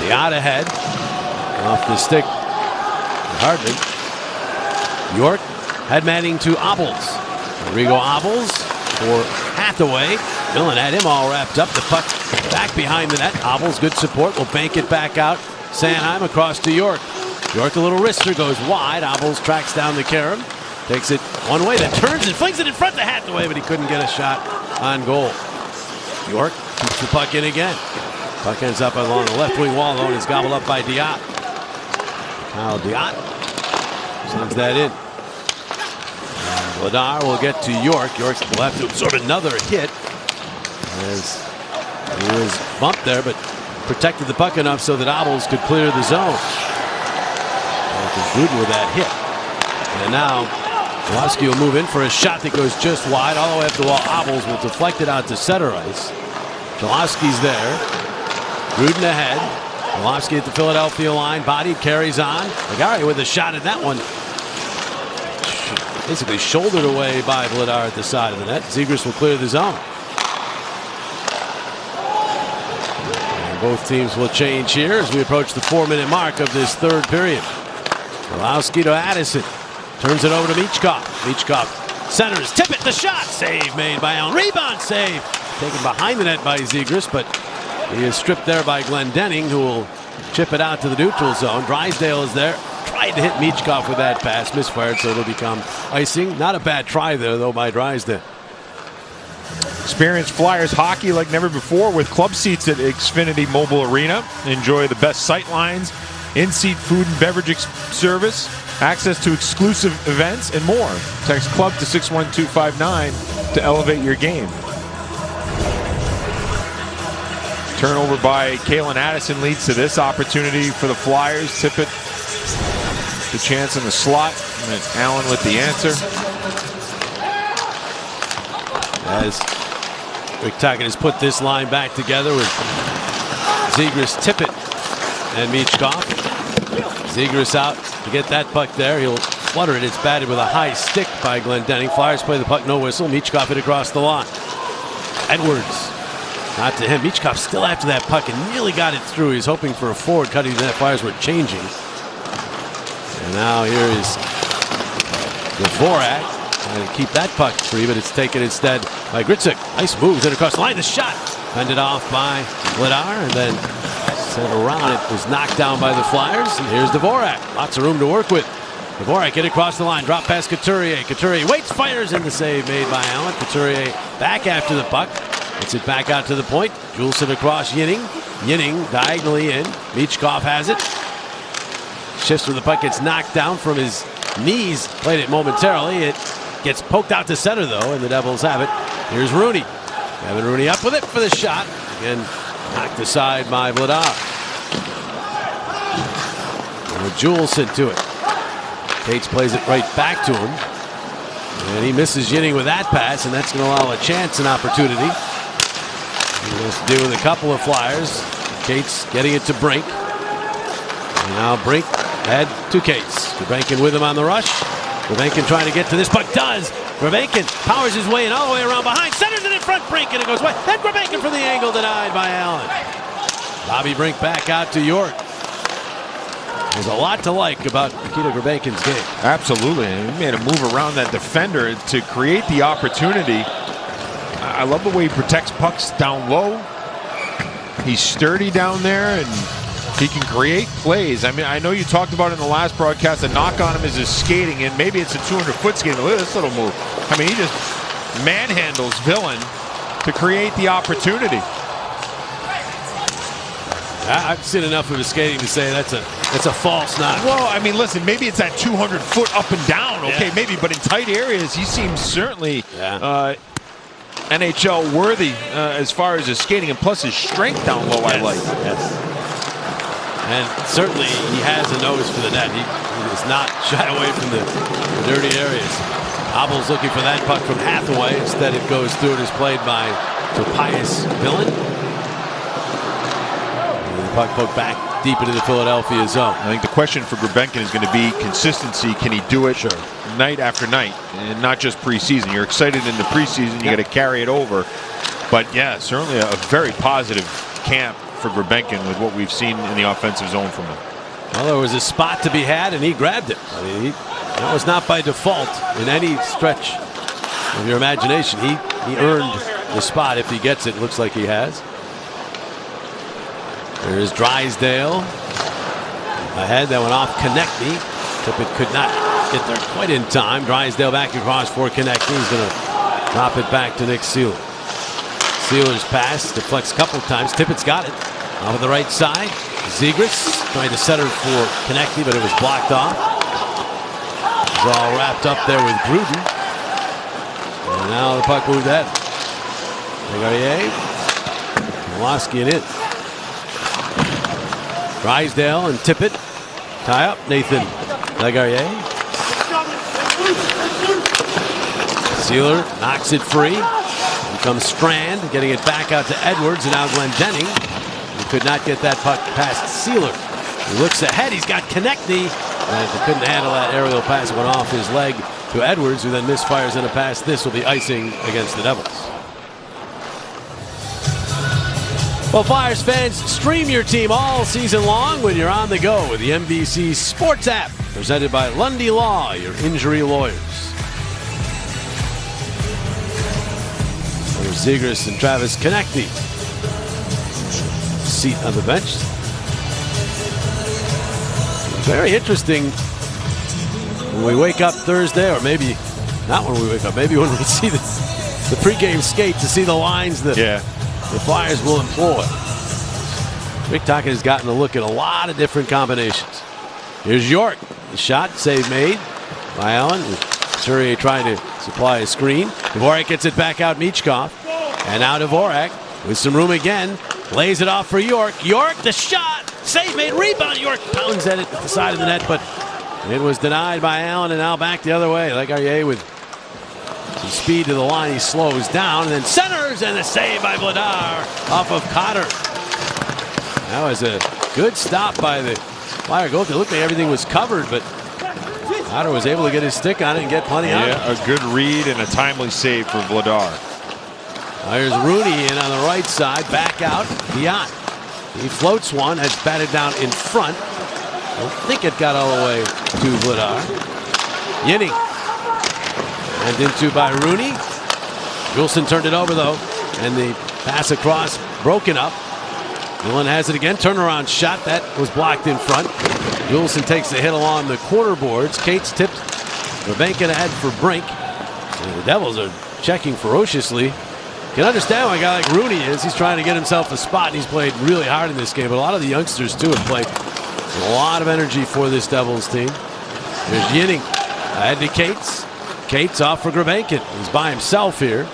The out ahead. Off the stick. Hardman. York had Manning to Obels. Rigo Obels for Hathaway. Villain had him all wrapped up. The puck back behind the net. Obels, good support. Will bank it back out. Sanheim across to York. York, a little wrister, goes wide. Obels tracks down the carom. Takes it one way, then turns and flings it in front to Hathaway, but he couldn't get a shot on goal. York keeps the puck in again. Puck ends up along the left wing wall, though, and is gobbled up by Diot. Kyle Diot sends that in. Vladar will get to York. York will have to absorb another hit as he was bumped there, but protected the puck enough so that Obels could clear the zone. Good with that hit. And now Chalowski will move in for a shot that goes just wide all the way up the wall. Obels will deflect it out to center ice. Chalowski's there. Gruden ahead. Chalowski at the Philadelphia line. Bodied, carries on. Ligari with a shot at that one. Basically shouldered away by Vladar at the side of the net. Zegras will clear the zone. And both teams will change here as we approach the 4-minute mark of this third period. Chalowski to Addison. Turns it over to Michkov. Michkov centers. Tippett, the shot. Save made by Allen. Rebound save taken behind the net by Zegras, but he is stripped there by Glendening, who will chip it out to the neutral zone. Drysdale is there. Tried to hit Michkov with that pass. Misfired, so it'll become icing. Not a bad try there, though, by Drysdale. Experience Flyers hockey like never before with club seats at Xfinity Mobile Arena. Enjoy the best sight lines, in-seat food and beverage service, access to exclusive events, and more. Text CLUB to 61259 to elevate your game. Turnover by Kalen Addison leads to this opportunity for the Flyers. Tippett, the chance in the slot, and Allen with the answer. As Rick Tocchet has put this line back together with Zegras, Tippett, and Michkov. Zegras out to get that puck there. He'll flutter it. It's batted with a high stick by Glendening. Flyers play the puck, no whistle. Michkov hit across the line. Edwards, not to him. Michkov still after that puck and nearly got it through. He's hoping for a forward cutting. That Flyers were changing. And now here is Dvorak. Trying to keep that puck free, but it's taken instead by Gritsuk. Nice moves in across the line. The shot fended off by Vladar, and then sent around. It was knocked down by the Flyers. And here's Dvorak. Lots of room to work with. Dvorak hit across the line. Drop past Couturier. Couturier waits, fires, and the save made by Allen. Couturier back after the puck. Gets it back out to the point. Juleson across Yinning. Yinning diagonally in. Michkov has it. Shifts with the puck. Gets knocked down from his knees. Played it momentarily. It gets poked out to center, though, and the Devils have it. Here's Rooney. Kevin Rooney up with it for the shot. Again, knocked aside by Vladar. And Juleson to it. Cates plays it right back to him. And he misses Yinning with that pass, and that's going to allow a chance and opportunity. He has to do with a couple of Flyers. Cates getting it to Brink. And now Brink ahead to Cates. Gurbenkin with him on the rush. Gurbenkin trying to get to this puck. Does. Gurbenkin powers his way in all the way around behind. Centers it in front. Brink, and it goes wide. Then Gurbenkin for the angle, denied by Allen. Bobby Brink back out to York. There's a lot to like about Nikita Gurbenkin's game. Absolutely. And he made a move around that defender to create the opportunity. I love the way he protects pucks down low. He's sturdy down there, and he can create plays. I mean, I know you talked about in the last broadcast, the knock on him is his skating, and maybe it's a 200-foot skating. Look at this little move. I mean, he just manhandles Villain to create the opportunity. I've seen enough of his skating to say that's a false knock. Well, I mean, listen, maybe it's that 200-foot up and down. Okay, maybe, but in tight areas, he seems certainly NHL worthy as far as his skating, and plus his strength down low. I like. Yes. And certainly he has a nose for the net. He does not shy away from the dirty areas. Hobble's looking for that puck from Hathaway. Instead, it goes through and is played by Tobias Villain. Puck poked back deep into the Philadelphia zone. I think the question for Gurbenkin is going to be consistency. Can he do it night after night, and not just preseason? You're excited in the preseason, you got to carry it over. But yeah, certainly a very positive camp for Gurbenkin with what we've seen in the offensive zone from him. Well, there was a spot to be had, and he grabbed it. I mean, that was not by default in any stretch of your imagination. He earned the spot. If he gets it, looks like he has. There's Drysdale ahead. That went off Konechny. Tippett could not get there quite in time. Drysdale back across for Konechny. He's going to drop it back to Nick Seeler. Sealer's pass deflects a couple of times. Tippett's got it. Off of the right side. Zegras trying to center for Konechny, but it was blocked off. It's all wrapped up there with Gruden. And now the puck moved ahead. Legarrier. Kowalski in it. Drysdale and Tippett tie up. Nathan Legarrier. Sealer knocks it free. Here comes Strand, getting it back out to Edwards, and now Glendening. He could not get that puck past Sealer. He looks ahead. He's got Konechny, and he couldn't handle that aerial pass. It went off his leg to Edwards, who then misfires in a pass. This will be icing against the Devils. Well, Flyers fans, stream your team all season long when you're on the go with the NBC Sports app, presented by Lundy Law, your injury lawyers. There's Zegras and Travis Konechny. Seat on the bench. Very interesting when we wake up Thursday, or maybe not when we wake up, maybe when we see the pregame skate to see the lines that the Flyers will employ. Rick Tocchet has gotten a look at a lot of different combinations. Here's York. The shot, save made by Allen. Couturier trying to supply a screen. Dvorak gets it back out, Michkov. And now Dvorak with some room again. Lays it off for York. York, the shot. Save made, rebound. York pounds at it at the side of the net, but it was denied by Allen, and now back the other way. Legarrier with some speed to the line. He slows down and then centers, and a save by Vladar off of Cotter. That was a good stop by the Flyer goalkeeper. It looked like everything was covered, but Cotter was able to get his stick on it and get plenty out. Yeah, a good read and a timely save for Vladar. There's Rooney in on the right side, back out. Dion. He floats one, has batted down in front. I don't think it got all the way to Vladar. Yinning. And into by Rooney. Wilson turned it over though, and the pass across broken up. Dillon has it again. Turnaround shot that was blocked in front. Wilson takes the hit along the corner boards. Cates tipped Rebenkin ahead for Brink. And the Devils are checking ferociously. You can understand why a guy like Rooney is. He's trying to get himself a spot, and he's played really hard in this game. But a lot of the youngsters, too, have played a lot of energy for this Devils team. There's Yinning ahead to Cates. Cates off for Rebenkin. He's by himself here.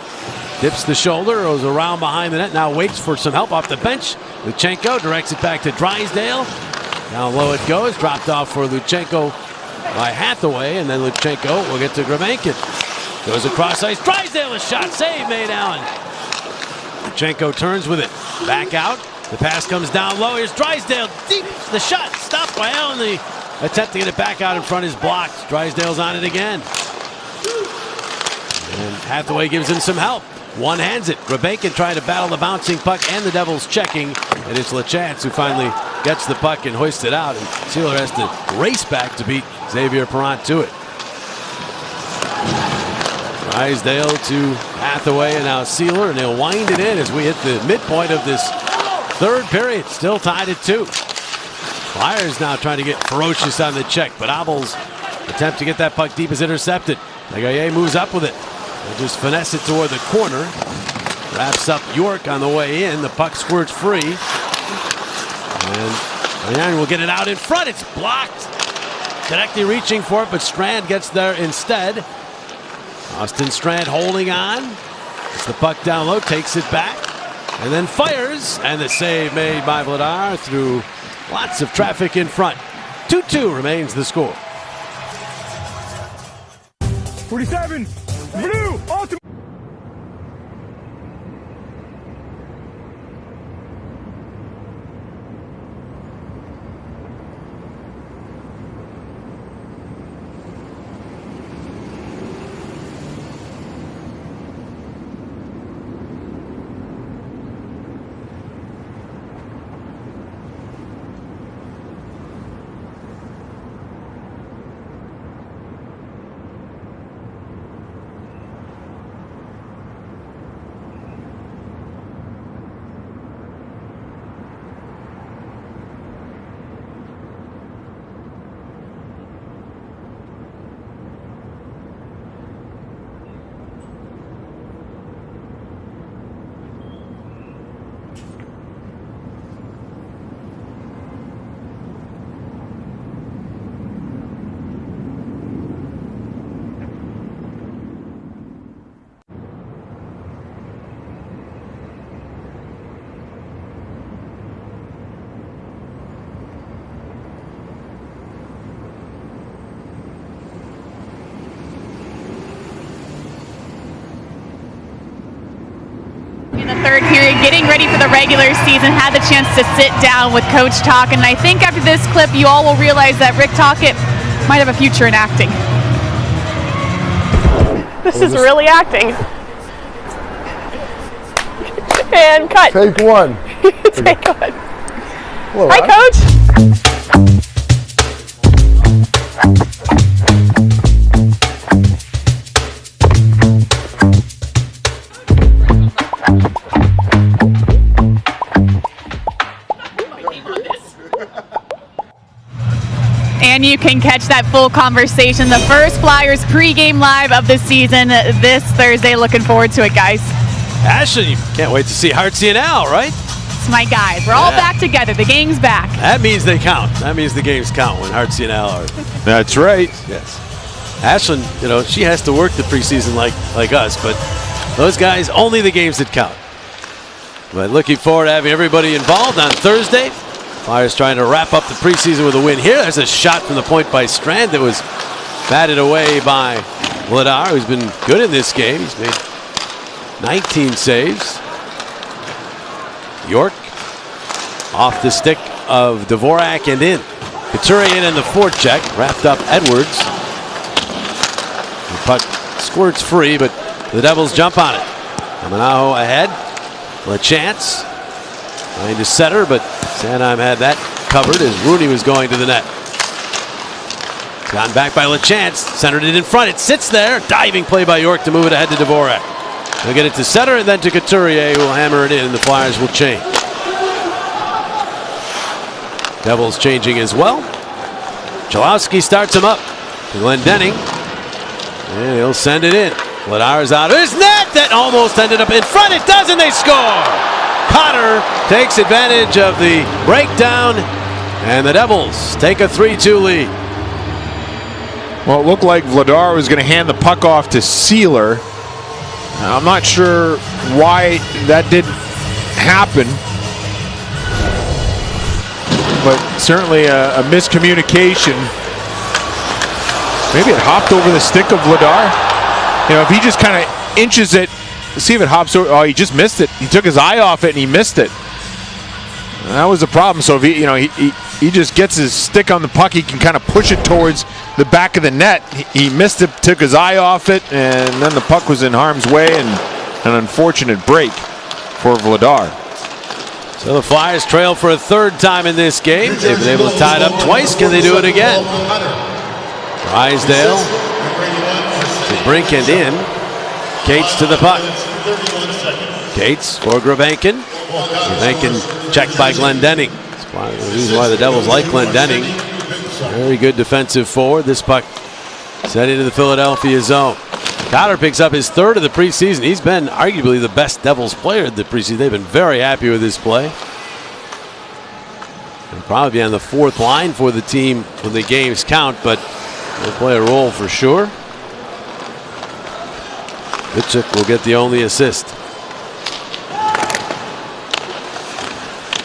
Dips the shoulder, goes around behind the net, now waits for some help off the bench. Luchenko directs it back to Drysdale. Down low it goes, dropped off for Luchenko by Hathaway, and then Luchenko will get to Rebenkin. Goes across ice, Drysdale, a shot, save made Allen. Luchenko turns with it, back out. The pass comes down low, here's Drysdale, deep, the shot, stopped by Allen. The attempt to get it back out in front is blocked. Drysdale's on it again. And Hathaway gives him some help. One hands it. Rebenkin trying to battle the bouncing puck, and the Devils checking. And it's LeChance who finally gets the puck and hoists it out. And Sealer has to race back to beat Xavier Perrant to it. Drysdale to Hathaway, and now Sealer, and they'll wind it in as we hit the midpoint of this third period. Still tied at 2. Flyers now trying to get ferocious on the check, but Abel's attempt to get that puck deep is intercepted. Legarrier moves up with it. They'll just finesse it toward the corner. Wraps up York on the way in. The puck squirts free. And Iron will get it out in front. It's blocked. Konechny reaching for it, but Strand gets there instead. Austin Strand holding on. Gets the puck down low, takes it back, and then fires. And the save made by Vladar through lots of traffic in front. 2-2 remains the score. 47, blue, ultimate. In the third period, getting ready for the regular season, had the chance to sit down with Coach Tocchet, and I think after this clip, you all will realize that Rick Tocchet might have a future in acting. This is really acting. And cut. Take one. Take one. Hello, Hi, Coach. can catch that full conversation. The first Flyers pregame live of the season this Thursday. Looking forward to it, guys. Ashley, you can't wait to see Hartsey and Al, right? It's my guys. We're all back together. The gang's back. That means they count. That means the games count when Hartsey and Al are. That's right. Yes. Ashlyn, she has to work the preseason like us, but those guys, only the games that count. But looking forward to having everybody involved on Thursday. Flyers trying to wrap up the preseason with a win here. There's a shot from the point by Strand that was batted away by Vladar, who's been good in this game. He's made 19 saves. York off the stick of Dvorak and in. Couturier in the forecheck, wrapped up Edwards. The puck squirts free, but the Devils jump on it. Amanaho ahead. LaChance trying to center, but Sanheim had that covered as Rooney was going to the net. Gotten back by LaChance, centered it in front. It sits there. Diving play by York to move it ahead to Dvorak. They'll get it to center and then to Couturier, who will hammer it in, and the Flyers will change. Devils changing as well. Chalowski starts him up to Glendening. And he'll send it in. Vladar's out of his net. That almost ended up in front. It does, and they score. Cotter takes advantage of the breakdown, and the Devils take a 3-2 lead. Well, it looked like Vladar was going to hand the puck off to Sealer. I'm not sure why that didn't happen, but certainly a miscommunication. Maybe it hopped over the stick of Vladar. If he just kind of inches it, see if it hops over. Oh, he just missed it. He took his eye off it and he missed it. That was the problem. So if he just gets his stick on the puck, he can kind of push it towards the back of the net. He missed it, took his eye off it, and then the puck was in harm's way, and an unfortunate break for Vladar. So the Flyers trail for a third time in this game. They've been able to tie it up twice. Can they do it again? Drysdale to brink and in. Cates to the puck. Cates for Gravenkin. Gravenkin checked by Glendening. That's the reason why the Devils like Glendening. Very good defensive forward. This puck set into the Philadelphia zone. Cotter picks up his third of the preseason. He's been arguably the best Devils player of the preseason. They've been very happy with his play. He'll probably be on the fourth line for the team when the games count, but he'll play a role for sure. Bitchuk will get the only assist.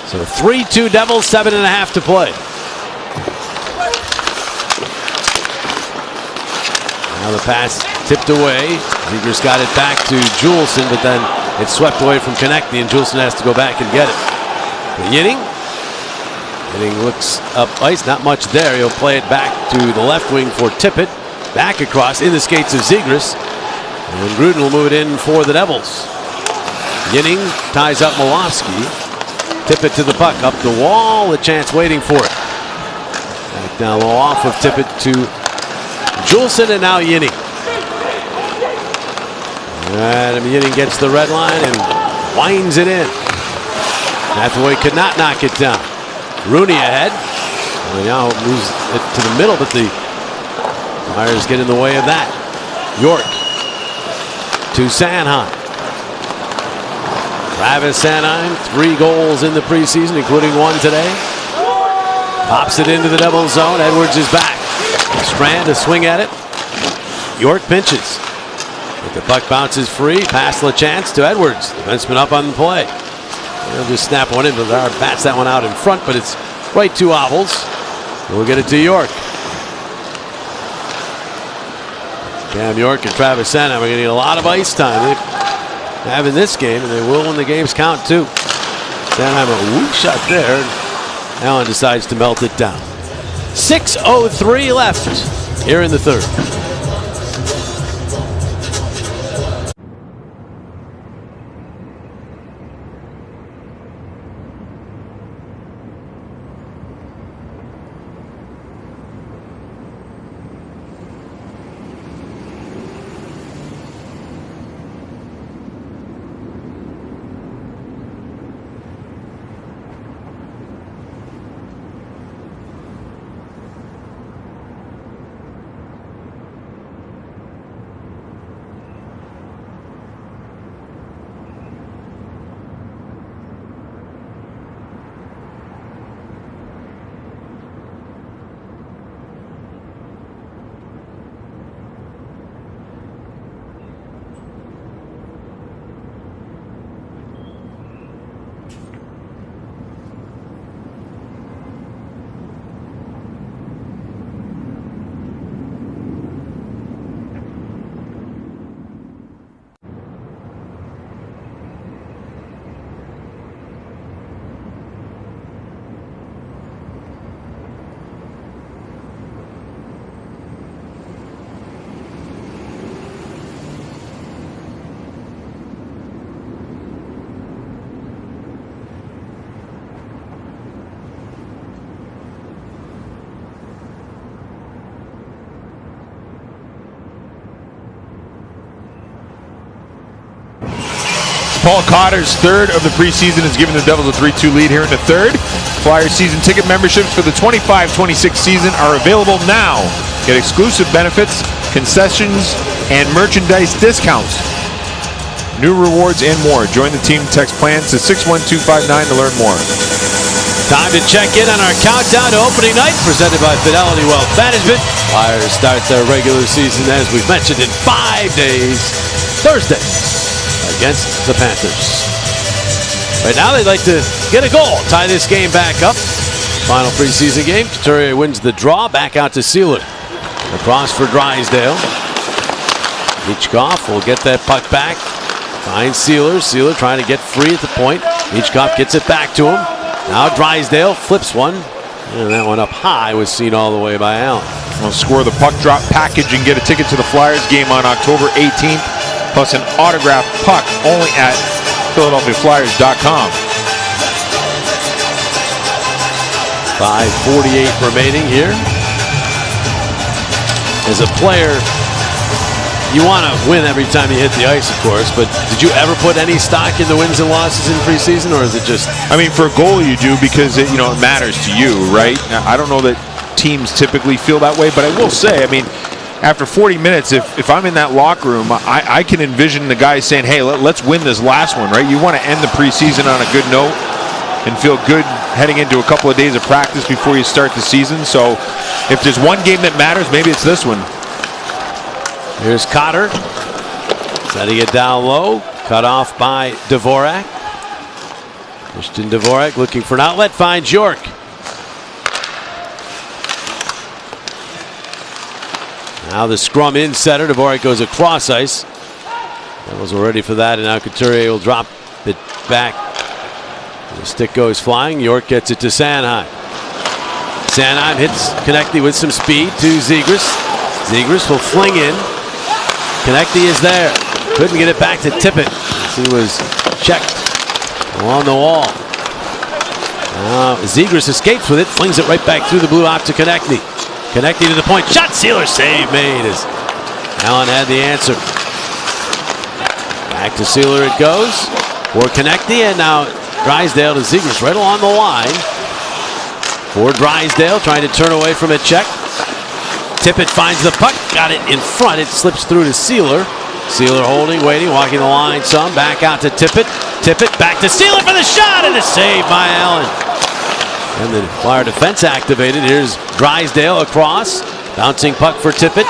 So 3-2 Devils, 7.5 to play. Now the pass tipped away. Zegras got it back to Juleson, but then it's swept away from Konechny, and Juleson has to go back and get it. Yinning. Yinning looks up ice, not much there. He'll play it back to the left wing for Tippett. Back across in the skates of Zegras. And Gruden will move it in for the Devils. Yinning ties up Malofsky. Tippett to the puck, up the wall, a chance waiting for it. Back down low off of Tippett to Juleson, and now Yinning. Adam Yinning gets the red line and winds it in. Hathaway could not knock it down. Rooney ahead. Well, now moves it to the middle, but the Flyers get in the way of that. York to Sanheim. Travis Sanheim, 3 goals in the preseason, including 1 today. Pops it into the Devils zone. Edwards is back. Strand, a swing at it. York pinches. But the puck bounces free. Pass LaChance to Edwards. Defenseman up on the play. He'll just snap one in, but bats that one out in front, but it's right to Ovals. We'll get it to York. Cam York and Travis Sanheim are getting a lot of ice time. They have in this game, and they will when the games count too. Sanheim a whoop shot there. Allen decides to melt it down. 6:03 left here in the third. Paul Cotter's third of the preseason has given the Devils a 3-2 lead here in the third. Flyers season ticket memberships for the 25-26 season are available now. Get exclusive benefits, concessions, and merchandise discounts. New rewards and more. Join the team. Text plans to 61259 to learn more. Time to check in on our countdown to opening night, presented by Fidelity Wealth Management. Flyers start their regular season, as we've mentioned, in 5 days, Thursday, against the Panthers. Right now, they'd like to get a goal, tie this game back up. Final preseason game. Couturier wins the draw, back out to Sealer. Across for Drysdale. Michkov will get that puck back. Finds Sealer. Sealer trying to get free at the point. Michkov gets it back to him. Now Drysdale flips one. And that one up high was seen all the way by Allen. We'll score the puck drop package and get a ticket to the Flyers game on October 18th. Plus an autographed puck only at PhiladelphiaFlyers.com. 5:48 remaining here. As a player, you want to win every time you hit the ice, of course, but did you ever put any stock in the wins and losses in preseason, or is it just... I mean, for a goalie you do, because it matters to you, right? Now, I don't know that teams typically feel that way, but I will say, I mean, after 40 minutes, if I'm in that locker room, I can envision the guys saying, hey, let's win this last one, right? You want to end the preseason on a good note and feel good heading into a couple of days of practice before you start the season. So if there's one game that matters, maybe it's this one. Here's Cotter, setting it down low, cut off by Dvorak. Christian Dvorak looking for an outlet, finds York. Now the scrum in setter, Dvorak goes across ice. Devils are ready for that, and now Couturier will drop it back. The stick goes flying, York gets it to Sanheim. Sanheim hits Konechny with some speed to Zegras. Zegras will fling in. Konechny is there. Couldn't get it back to Tippett. He was checked along the wall. Zegras escapes with it, flings it right back through the blue out to Konechny. Konechny to the point. Shot, Sealer, save made as Allen had the answer. Back to Sealer it goes for Konechny, and now Drysdale to Zegras right along the line. For Drysdale, trying to turn away from a check. Tippett finds the puck, got it in front. It slips through to Sealer. Sealer holding, waiting, walking the line some. Back out to Tippett. Tippett back to Sealer for the shot, and a save by Allen. And the Flyer defense activated. Here's Drysdale across. Bouncing puck for Tippett.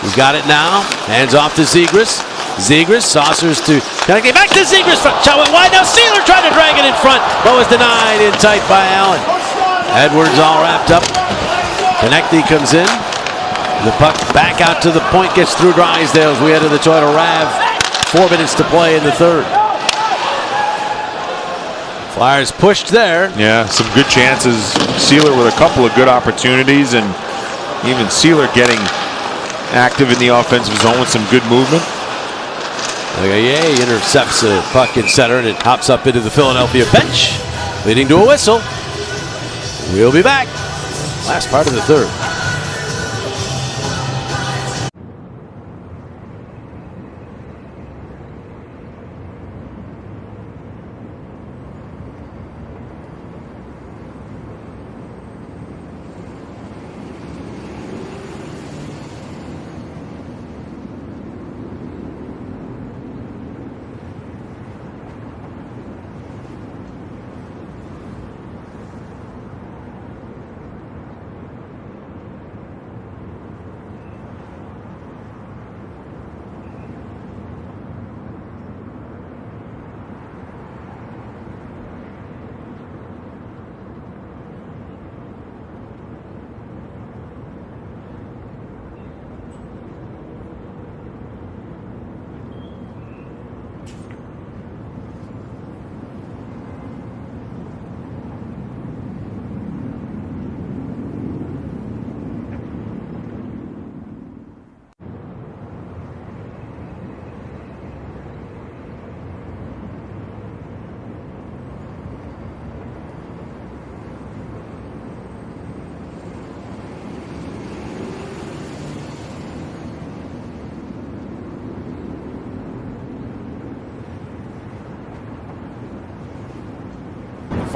He's got it now. Hands off to Zegras. Zegras saucers to Konechny. Back to Zegras. Shot went wide. Now Sealer tried to drag it in front, but was denied in tight by Allen. Edwards all wrapped up. Konechny comes in. The puck back out to the point, gets through Drysdale as we enter the Toyota RAV. 4 minutes to play in the third. Flyers pushed there. Yeah, some good chances. Sealer with a couple of good opportunities, and even Sealer getting active in the offensive zone with some good movement. Yay intercepts the puck in center, and it hops up into the Philadelphia bench, leading to a whistle. We'll be back. Last part of the third.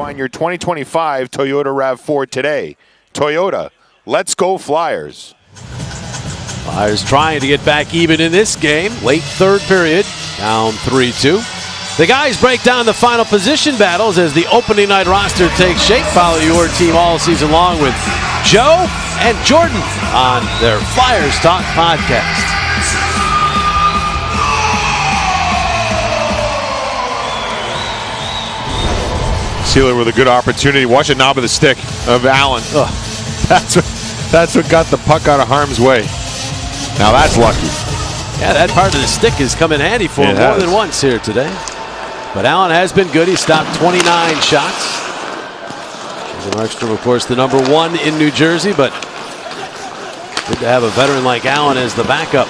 Find your 2025 Toyota RAV4 today. Toyota, let's go Flyers. Flyers trying to get back even in this game. Late third period, down 3-2. The guys break down the final position battles as the opening night roster takes shape. Follow your team all season long with Joe and Jordan on their Flyers Talk podcast. Sealer with a good opportunity. Watch the knob of the stick of Allen. That's what got the puck out of harm's way. Now that's lucky. Yeah, that part of the stick has come in handy for him more than once here today. But Allen has been good. He stopped 29 shots. Markstrom, of course, the number 1 in New Jersey, but good to have a veteran like Allen as the backup.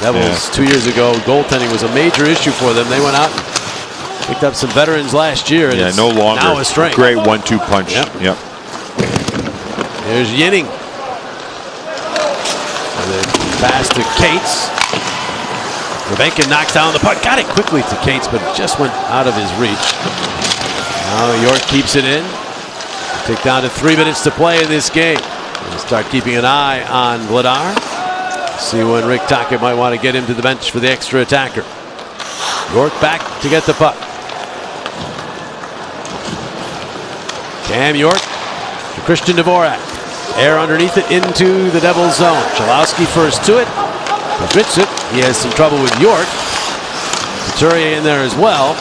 Devils 2 years ago, goaltending was a major issue for them. They went out and picked up some veterans last year. And no longer now a strength. Great 1-2 punch. Yep. There's Yinning. And then pass to Cates. Rebenkin knocks down the puck. Got it quickly to Cates, but it just went out of his reach. Now York keeps it in. Take down to 3 minutes to play in this game. We'll start keeping an eye on Vladar. See when Rick Tocchet might want to get him to the bench for the extra attacker. York back to get the puck. Cam York to Christian Dvorak. Air underneath it into the Devils zone. Chalowski first to it. Admits it. He has some trouble with York. Couturier in there as well.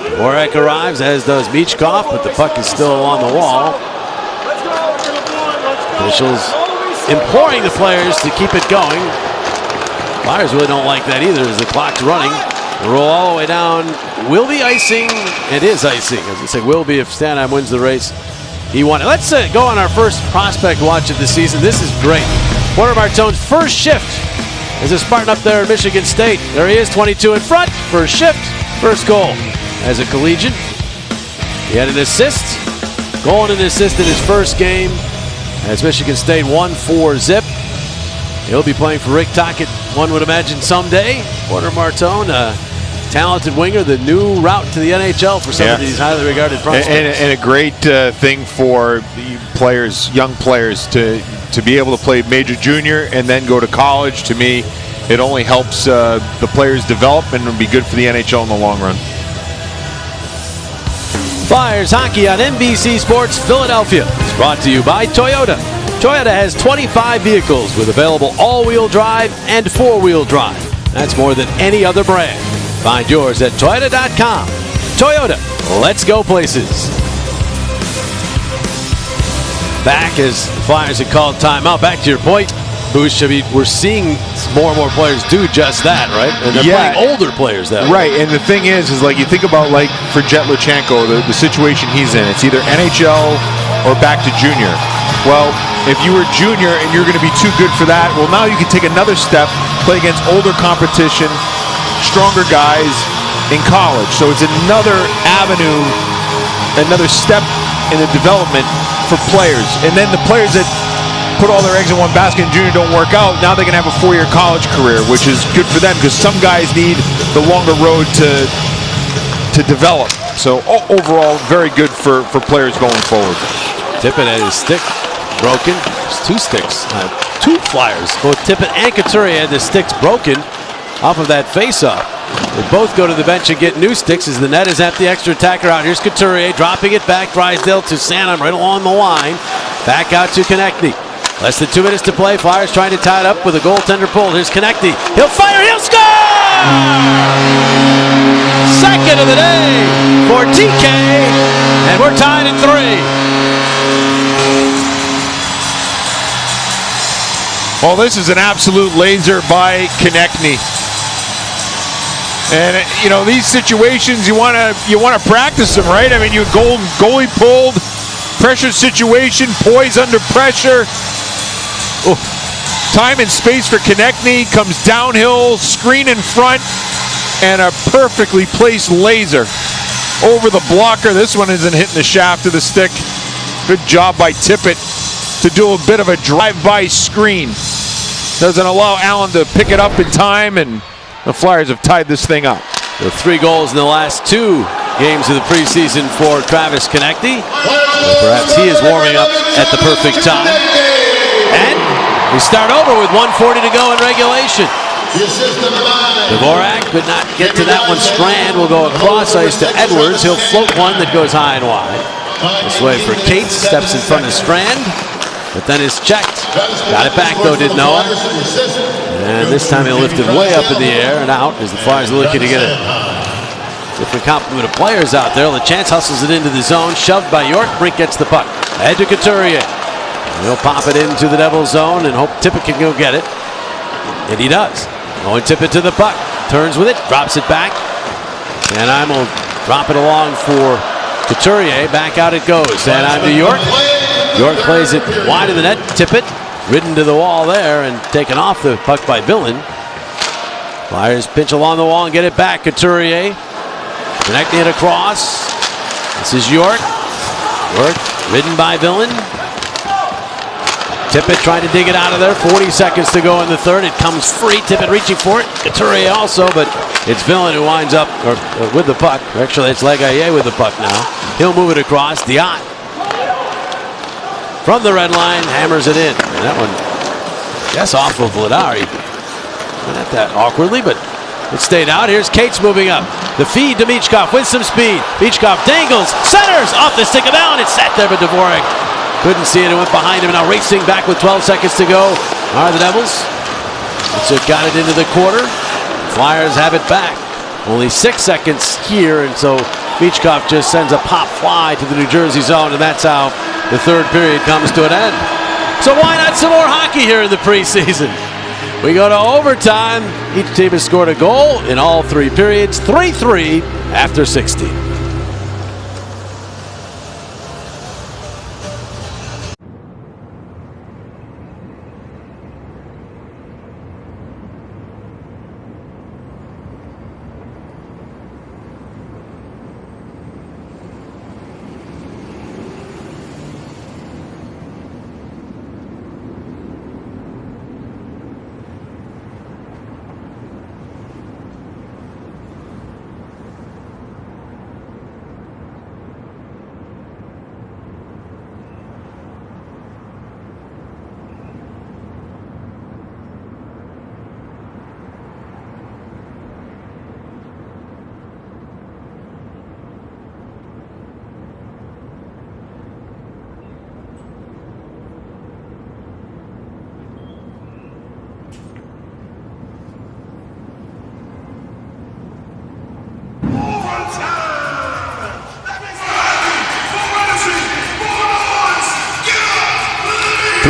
Dvorak arrives, as does Michkov, but the puck is still on the wall. Officials imploring the players to keep it going. Flyers really don't like that either as the clock's running. The roll all the way down. Will be icing. It is icing. As I say, will be if Stanheim wins the race. He won it. Let's go on our first prospect watch of the season. This is great. Porter Martone's first shift as a Spartan up there at Michigan State. There he is, 22 in front. First shift, first goal. As a collegian, he had an assist. Goal and an assist in his first game as Michigan State won 4-0. He'll be playing for Rick Tocchet, one would imagine, someday. Porter Martone, a talented winger, the new route to the NHL for some of these highly regarded prospects. And a great thing for the players, young players, to be able to play major junior and then go to college. To me, it only helps the players develop and will be good for the NHL in the long run. Flyers hockey on NBC Sports Philadelphia. It's brought to you by Toyota. Toyota has 25 vehicles with available all-wheel drive and four-wheel drive. That's more than any other brand. Find yours at Toyota.com. Toyota, let's go places. Back as the Flyers had called timeout. Back to your point, Boosh, I mean, we're seeing more and more players do just that, right? And they're playing older players that way. Right, and the thing is like you think about like for Jet Luchenko, the situation he's in, it's either NHL or back to junior. Well, if you were junior and you're going to be too good for that, well, now you can take another step, play against older competition, stronger guys in college. So it's another avenue, another step in the development for players. And then the players that put all their eggs in one basket and junior don't work out, now they can have a 4-year college career, which is good for them because some guys need the longer road to develop. So overall, very good for players going forward. Tippett at his stick broken. There's two sticks, two Flyers. Both Tippett and Couturier had the sticks broken off of that face-off. They both go to the bench and get new sticks as the net is empty. Extra attacker out. Here's Couturier dropping it back. Drysdale to Sanheim right along the line. Back out to Konechny. Less than 2 minutes to play. Flyers trying to tie it up with a goaltender pull. Here's Konechny. He'll fire. He'll score! Second of the day for TK. And we're tied at 3. Well, this is an absolute laser by Konechny. And you know, these situations you want to practice them, right? I mean, you goalie pulled, pressure situation, poise under pressure. Oh, time and space for Konechny, comes downhill, screen in front, and a perfectly placed laser over the blocker. This one isn't hitting the shaft of the stick. Good job by Tippett to do a bit of a drive-by screen. Doesn't allow Allen to pick it up in time, and the Flyers have tied this thing up. The 3 goals in the last 2 games of the preseason for Travis Konechny. Perhaps he is warming up at the perfect time. And we start over with 1:40 to go in regulation. Dvorak could not get to that one. Strand will go across ice to Edwards. He'll float one that goes high and wide. This way for Cates, steps in front of Strand, but then is checked. Got it back though, did Noah. And this time he'll lift it way up in the air and out as the Flyers are looking to get a different complement of players out there. LeChance hustles it into the zone, shoved by York. Brink gets the puck. Ahead to Couturier. He'll pop it into the Devils zone and hope Tippett can go get it. And he does. Owen Tippett to the puck. Turns with it, drops it back. Sanheim will drop it along for Couturier. Back out it goes. Sanheim to York. York plays it wide of the net. Tippett ridden to the wall there and taken off the puck by Villain. Flyers pinch along the wall and get it back. Couturier. Connecting it across. This is York. York ridden by Villain. Tippett trying to dig it out of there. 40 seconds to go in the third. It comes free. Tippett reaching for it. Couturier also, but it's Villain who winds up with the puck. Actually, it's Legaye with the puck now. He'll move it across. Diot from the red line hammers it in. And that one, yes, off of Vladar. Went at that awkwardly, but it stayed out. Here's Cates moving up. The feed to Michkov with some speed. Michkov dangles, centers off the stick of Allen. It's sat there, but Dvorak couldn't see it. It went behind him. Now racing back with 12 seconds to go are the Devils. So got it into the quarter. Flyers have it back. Only 6 seconds here, and so Michkov just sends a pop fly to the New Jersey zone, and that's how the third period comes to an end. So why not some more hockey here in the preseason? We go to overtime. Each team has scored a goal in all 3 periods. 3-3 after 60.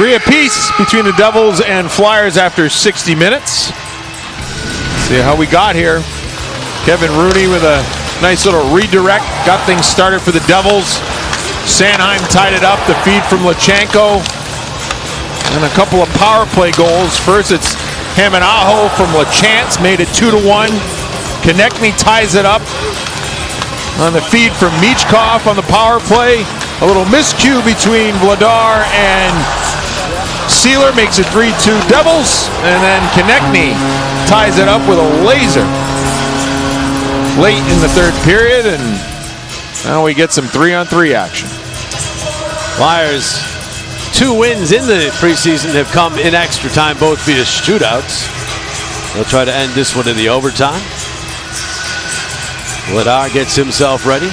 Three apiece between the Devils and Flyers after 60 minutes. See how we got here. Kevin Rooney with a nice little redirect. Got things started for the Devils. Sanheim tied it up. The feed from Lachenko. And a couple of power play goals. First it's Haminaho from LeChance. Made it 2-1. Konechny ties it up. On the feed from Michkov on the power play. A little miscue between Vladar and Sealer makes it 3-2 Devils, and then Konechny ties it up with a laser late in the third period, and now we get some 3-on-3 action. Flyers, 2 wins in the preseason have come in extra time, both via shootouts. They'll try to end this one in the overtime. Vladar gets himself ready.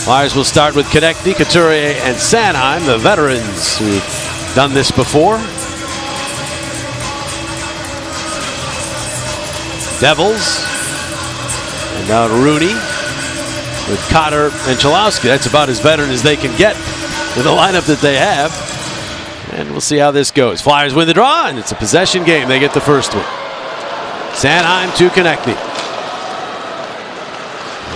Flyers will start with Konechny, Couturier, and Sanheim, the veterans who've done this before. Devils, and now Rooney with Cotter and Cholowski. That's about as veteran as they can get with the lineup that they have. And we'll see how this goes. Flyers win the draw, and it's a possession game. They get the first one. Sanheim to Konechny.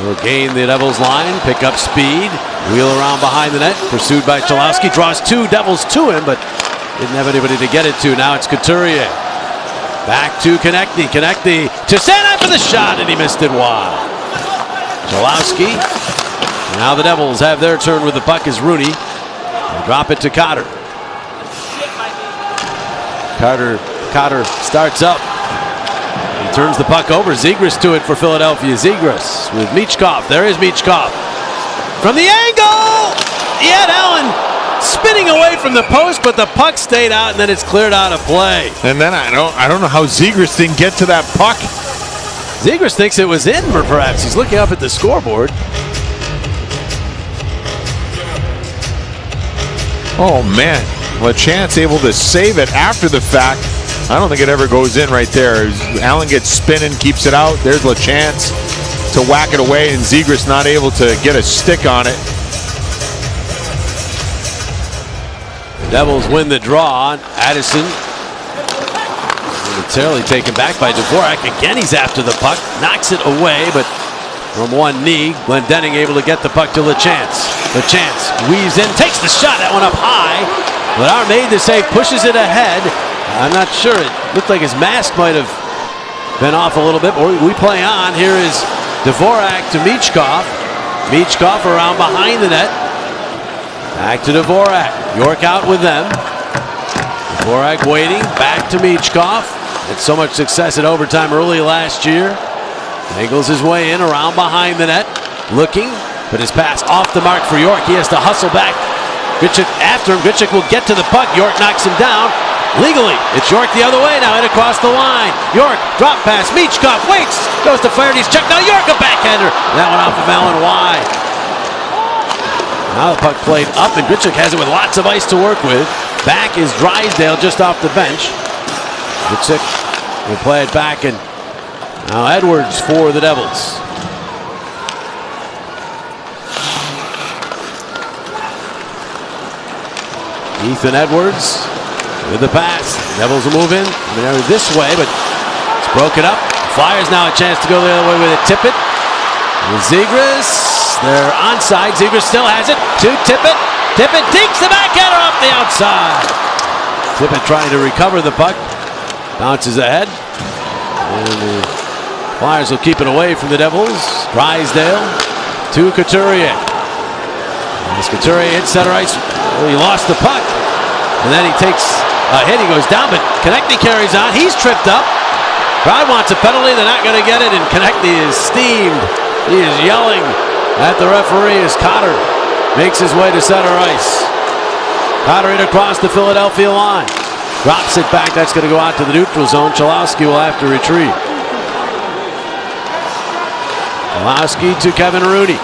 Will gain the Devils line, pick up speed, wheel around behind the net, pursued by Cholowski, draws 2 Devils to him, but didn't have anybody to get it to. Now it's Couturier. Back to Konechny. Konechny to Sanheim for the shot, and he missed it wide. Cholowski. Now the Devils have their turn with the puck as Rooney. They drop it to Cotter. Cotter starts up. He turns the puck over. Zegras to it for Philadelphia. Zegras with Michkov. There is Michkov. from the angle. Yet Allen spinning away from the post, but the puck stayed out, and then it's cleared out of play. And then I don't know how Zegras didn't get to that puck. Zegras thinks it was in, or perhaps he's looking up at the scoreboard. Oh man, LaChance able to save it after the fact. I don't think it ever goes in right there. Allen gets spinning, keeps it out. There's LaChance to whack it away, and Zegras not able to get a stick on it. Devils win the draw. Addison momentarily taken back by Dvorak. Again, he's after the puck. Knocks it away, but from one knee, Glendening able to get the puck to LaChance. LaChance weaves in, takes the shot. That one up high. Vladar made the save, pushes it ahead. I'm not sure. It looked like his mask might have been off a little bit. We play on. Here is Dvorak to Michkov. Michkov around behind the net. Back to Dvorak. York out with them. Dvorak waiting. Back to Michkov. Had so much success in overtime early last year. Angles his way in around behind the net. Looking, but his pass off the mark for York. He has to hustle back. Gritchuk after him. Gritchuk will get to the puck. York knocks him down. Legally, it's York the other way now, and across the line. York, drop pass. Michkov waits. Goes to Flaherty's check. Now York a backhander. That one off of Allen wide. Now the puck played up, and Gritchuk has it with lots of ice to work with. Back is Drysdale just off the bench. Gritchuk will play it back, and now Edwards for the Devils. Ethan Edwards with the pass. Devils will move in. They're this way, but it's broken up. Flyers now a chance to go the other way with it. Tippett. With Zegras. They're onside. Zegras still has it. To Tippett. Tippett dinks the backhander off the outside. Tippett trying to recover the puck. Bounces ahead. And the Flyers will keep it away from the Devils. Drysdale to Couturier. As Couturier hits center ice. He lost the puck. And then he takes a hit. He goes down, but Konechny carries on. He's tripped up. Crowd wants a penalty. They're not going to get it, and Konechny is steamed. He is yelling at the referee as Cotter makes his way to center ice. Cotter in across the Philadelphia line. Drops it back. That's going to go out to the neutral zone. Chalowski will have to retrieve. Chalowski to Kevin Rooney.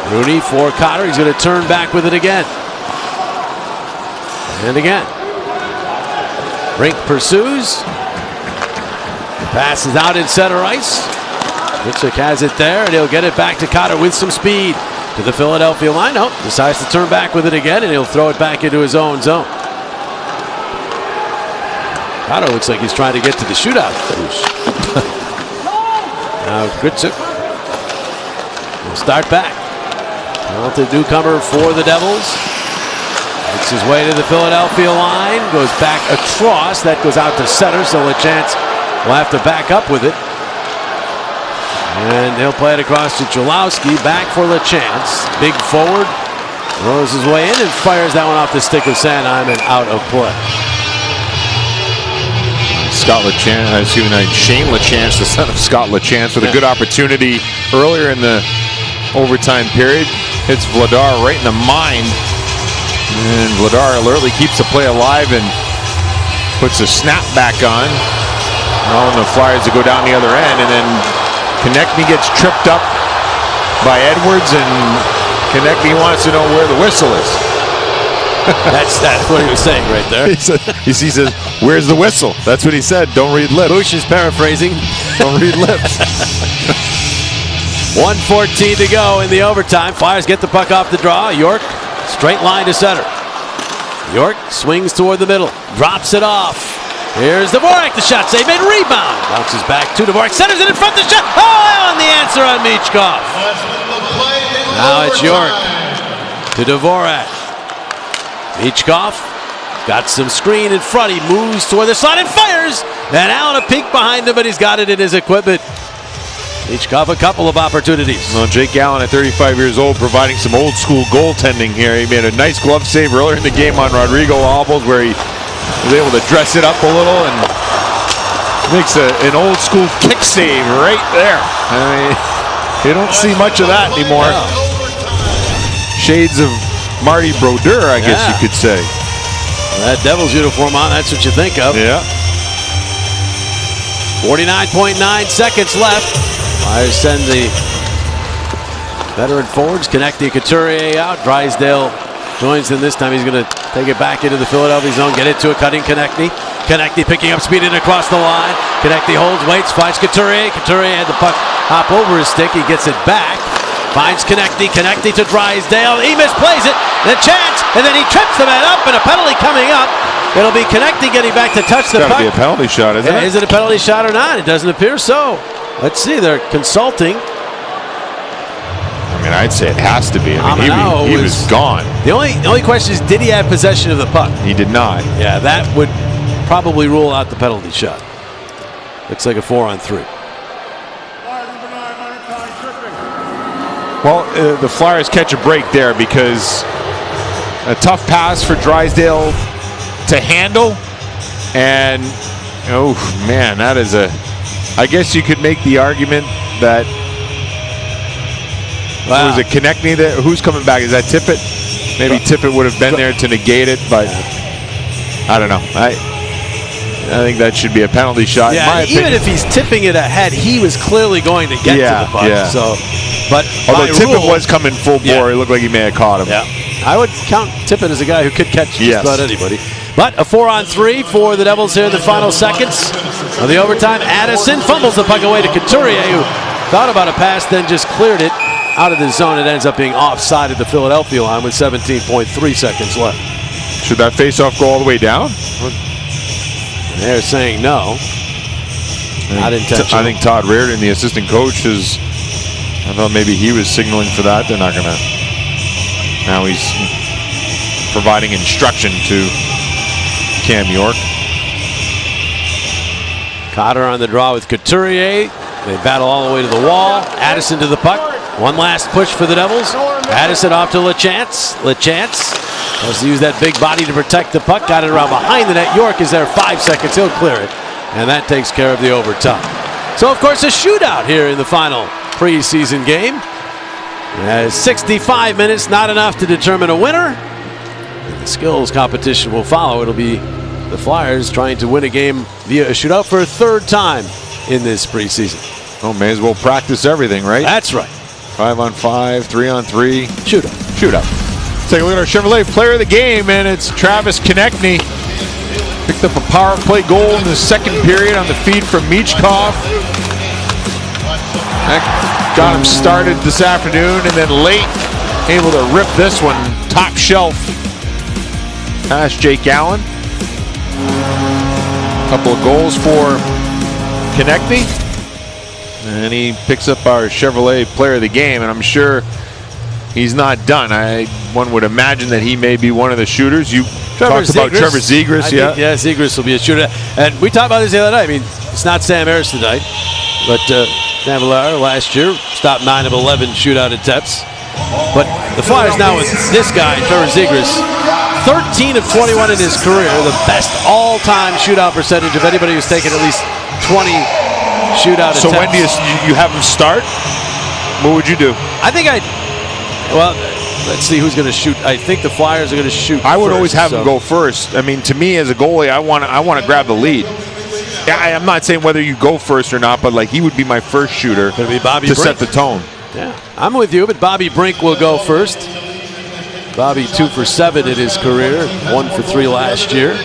Rooney for Cotter. He's going to turn back with it again. And again. Rink pursues. Passes out in center ice. Gritchuk has it there, and he'll get it back to Cotter with some speed to the Philadelphia line. Nope, decides to turn back with it again, and he'll throw it back into his own zone. Cotter looks like he's trying to get to the shootout. Now Gritchuk will start back. Talented newcomer for the Devils. Makes his way to the Philadelphia line. Goes back across. That goes out to center, so LaChance will have to back up with it. And he'll play it across to Chalowski. Back for LaChance. Big forward. Throws his way in and fires that one off the stick of Sanheim and out of play. Shane LaChance, the son of Scott LaChance, with a good opportunity earlier in the overtime period. Hits Vladar right in the mind. And Vladar alertly keeps the play alive and puts a snap back on. Allowing the Flyers to go down the other end, and then Konechny gets tripped up by Edwards, and Konechny wants to know where the whistle is. That's what he was saying right there. He says, "Where's the whistle?" That's what he said. Don't read lips. Bush is paraphrasing. Don't read lips. 1:14 to go in the overtime. Flyers get the puck off the draw. York, straight line to center. York swings toward the middle, drops it off. Here's Dvorak, the shot save and rebound. Bounces back to Dvorak, centers it in front of the shot. Oh, and the answer on Michkov. Now it's York to Dvorak. Michkov got some screen in front. He moves toward the slot and fires. And Allen a peek behind him, but he's got it in his equipment. Michkov a couple of opportunities. Well, Jake Allen at 35 years old providing some old school goaltending here. He made a nice glove save earlier in the game on Rodrigo Albles where he was able to dress it up a little and makes an old school kick save right there. I mean, you don't see much of that anymore. Yeah. shades of Marty Brodeur, I guess you could say. That Devils uniform on, that's what you think of. Yeah. 49.9 seconds left. Flyers send the veteran forwards. Konechny, Couturier out. Drysdale joins them this time. He's going to take it back into the Philadelphia zone. Get it to a cutting Konechny. Konechny picking up speed in across the line. Konechny holds, waits, finds Couturier. Couturier had the puck hop over his stick. He gets it back. Finds Konechny. Konechny to Drysdale. He misplays it. The chance, and then he trips the man up, and a penalty coming up. It'll be Konechny getting back to touch the puck. It's got to be a penalty shot, isn't it? Is it a penalty shot or not? It doesn't appear so. Let's see. They're consulting. I mean, I'd say it has to be. I mean, he was gone. The only question is, did he have possession of the puck? He did not. Yeah, that would probably rule out the penalty shot. Looks like a 4-on-3. Well, the Flyers catch a break there because a tough pass for Drysdale to handle, and oh man, that is I guess you could make the argument that was it Konechny there? Who's coming back? Is that Tippett? Maybe Tippett would have been there to negate it, but I don't know. I think that should be a penalty shot. Yeah, in my opinion. even if he's tipping it ahead, he was clearly going to get to the puck. Yeah. So, but although Tippett was coming full bore, it looked like he may have caught him. Yeah. I would count Tippett as a guy who could catch just about anybody. But a 4-on-3 for the Devils here in the final seconds of the overtime. Addison fumbles the puck away to Couturier, who thought about a pass, then just cleared it out of the zone. It ends up being offside at the Philadelphia line with 17.3 seconds left. Should that face-off go all the way down? They're saying no. Not intentional. I think Todd Reardon, the assistant coach, I thought maybe he was signaling for that. They're not going to. Now he's providing instruction to Cam York. Cotter on the draw with Couturier. They battle all the way to the wall. Addison to the puck. One last push for the Devils. Addison off to LeChance. LeChance has to use that big body to protect the puck. Got it around behind the net. York is there 5 seconds. He'll clear it. And that takes care of the overtime. So, of course, a shootout here in the final preseason game. 65 minutes, not enough to determine a winner. The skills competition will follow. It'll be the Flyers trying to win a game via a shootout for a third time in this preseason. Oh, may as well practice everything, right? That's right. 5-on-5, 3-on-3. Shootout. Take a look at our Chevrolet player of the game, and it's Travis Konechny. Picked up a power play goal in the second period on the feed from Michkov. That got him started this afternoon, and then late able to rip this one top shelf past Jake Allen. A couple of goals for Konechny, and he picks up our Chevrolet player of the game, and I'm sure he's not done. One would imagine that he may be one of the shooters. You talked about Trevor Zegras, yeah. Zegras will be a shooter. And we talked about this the other night. I mean, it's not Sam Harris tonight, but Sam Villar last year stopped 9 of 11 shootout attempts. But the Flyers now with this guy, Trevor Zegras, 13 of 21 in his career, the best all-time shootout percentage of anybody who's taken at least 20 shootout attempts. So when do you have him start? What would you do? Well, let's see who's going to shoot. I think the Flyers are going to shoot. I would always have him go first. I mean, to me as a goalie, I want to grab the lead. I'm not saying whether you go first or not, but like he would be my first shooter to Brink. Set the tone. Yeah, I'm with you, but Bobby Brink will go first. Bobby 2 for 7 in his career, 1 for 3 last year.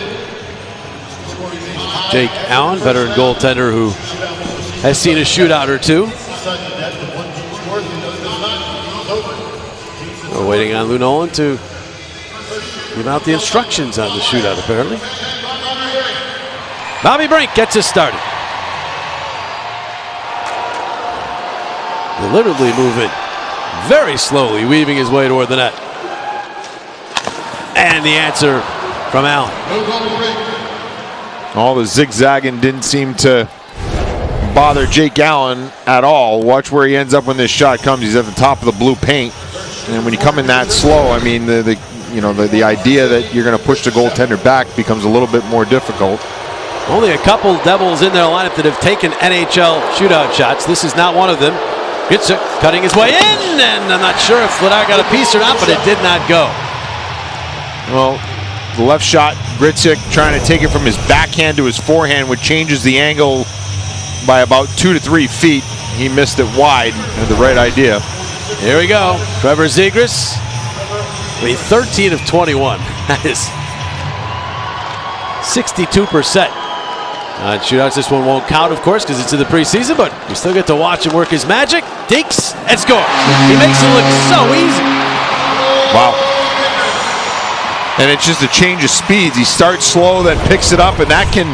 Jake Allen, veteran goaltender who has seen a shootout or two. We're waiting on Lou Nolan to give out the instructions on the shootout, apparently. Bobby Brink gets us started. Deliberately moving very slowly, weaving his way toward the net. And the answer from Allen. All the zigzagging didn't seem to bother Jake Allen at all. Watch where he ends up when this shot comes. He's at the top of the blue paint. And when you come in that slow, I mean, the idea that you're going to push the goaltender back becomes a little bit more difficult. Only a couple Devils in their lineup that have taken NHL shootout shots. This is not one of them. Gritsuk cutting his way in, and I'm not sure if Vladar got a piece or not, but it did not go. Well, the left shot, Gritsuk trying to take it from his backhand to his forehand, which changes the angle by about 2 to 3 feet. He missed it wide. Had the right idea. Here we go. Trevor Zegras, 13 of 21. That is 62%. Shootouts, this one won't count, of course, because it's in the preseason, but we still get to watch him work his magic. Dinks and scores. He makes it look so easy. Wow. And it's just a change of speeds. He starts slow, then picks it up, and that can,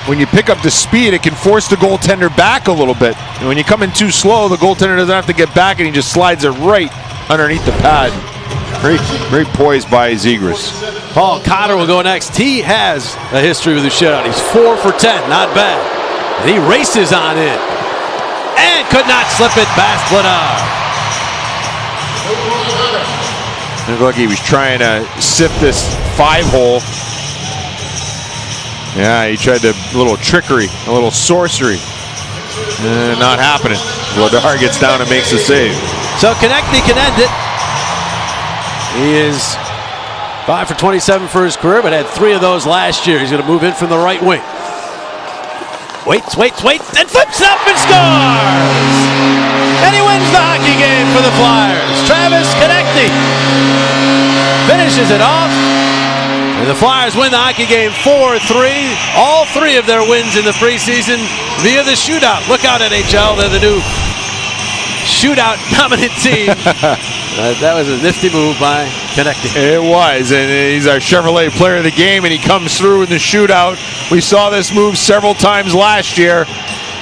when you pick up the speed, it can force the goaltender back a little bit. And when you come in too slow, the goaltender doesn't have to get back, and he just slides it right underneath the pad. Very poised by Zegras. Paul Cotter will go next. He has a history with the shutout. He's 4 for 10, not bad. And he races on in. And could not slip it past Vladar. Looked like he was trying to sift this 5-hole. Yeah, he tried a little trickery, a little sorcery. Not happening. Vladar gets down and makes the save. So Konechny can end it. He is 5 for 27 for his career, but had 3 of those last year. He's going to move in from the right wing. Waits, and flips it up and scores! And he wins the hockey game for the Flyers. Travis Konechny finishes it off. And the Flyers win the hockey game 4-3. All 3 of their wins in the preseason via the shootout. Look out, NHL. They're the new shootout dominant team. That was a nifty move by Konechny. It was, and he's our Chevrolet player of the game, and he comes through in the shootout. We saw this move several times last year.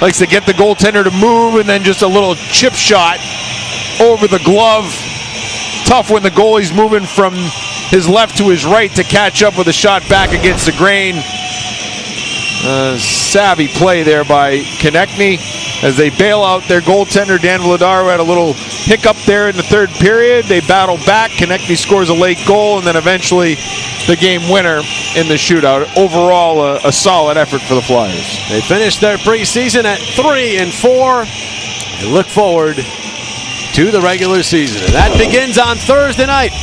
Likes to get the goaltender to move, and then just a little chip shot over the glove. Tough when the goalie's moving from his left to his right to catch up with a shot back against the grain. Savvy play there by Konechny as they bail out their goaltender, Dan Vladar, who had a little hiccup there in the third period. They battle back. Konechny scores a late goal, and then eventually the game winner in the shootout. Overall, a solid effort for the Flyers. They finished their preseason at 3-4 and look forward to the regular season. And that begins on Thursday night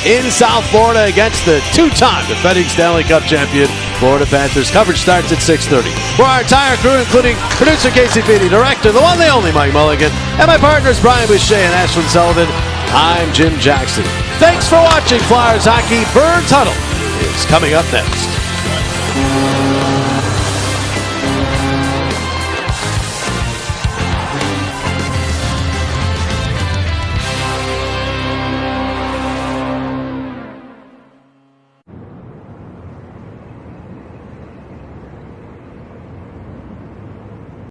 in South Florida against the 2-time defending Stanley Cup champion Florida Panthers. Coverage starts at 6:30. For our entire crew, including producer Casey Feedy, director, the one, the only Mike Mulligan, and my partners Brian Boucher and Ashwin Sullivan, I'm Jim Jackson. Thanks for watching Flyers Hockey. Birds Huddle is coming up next.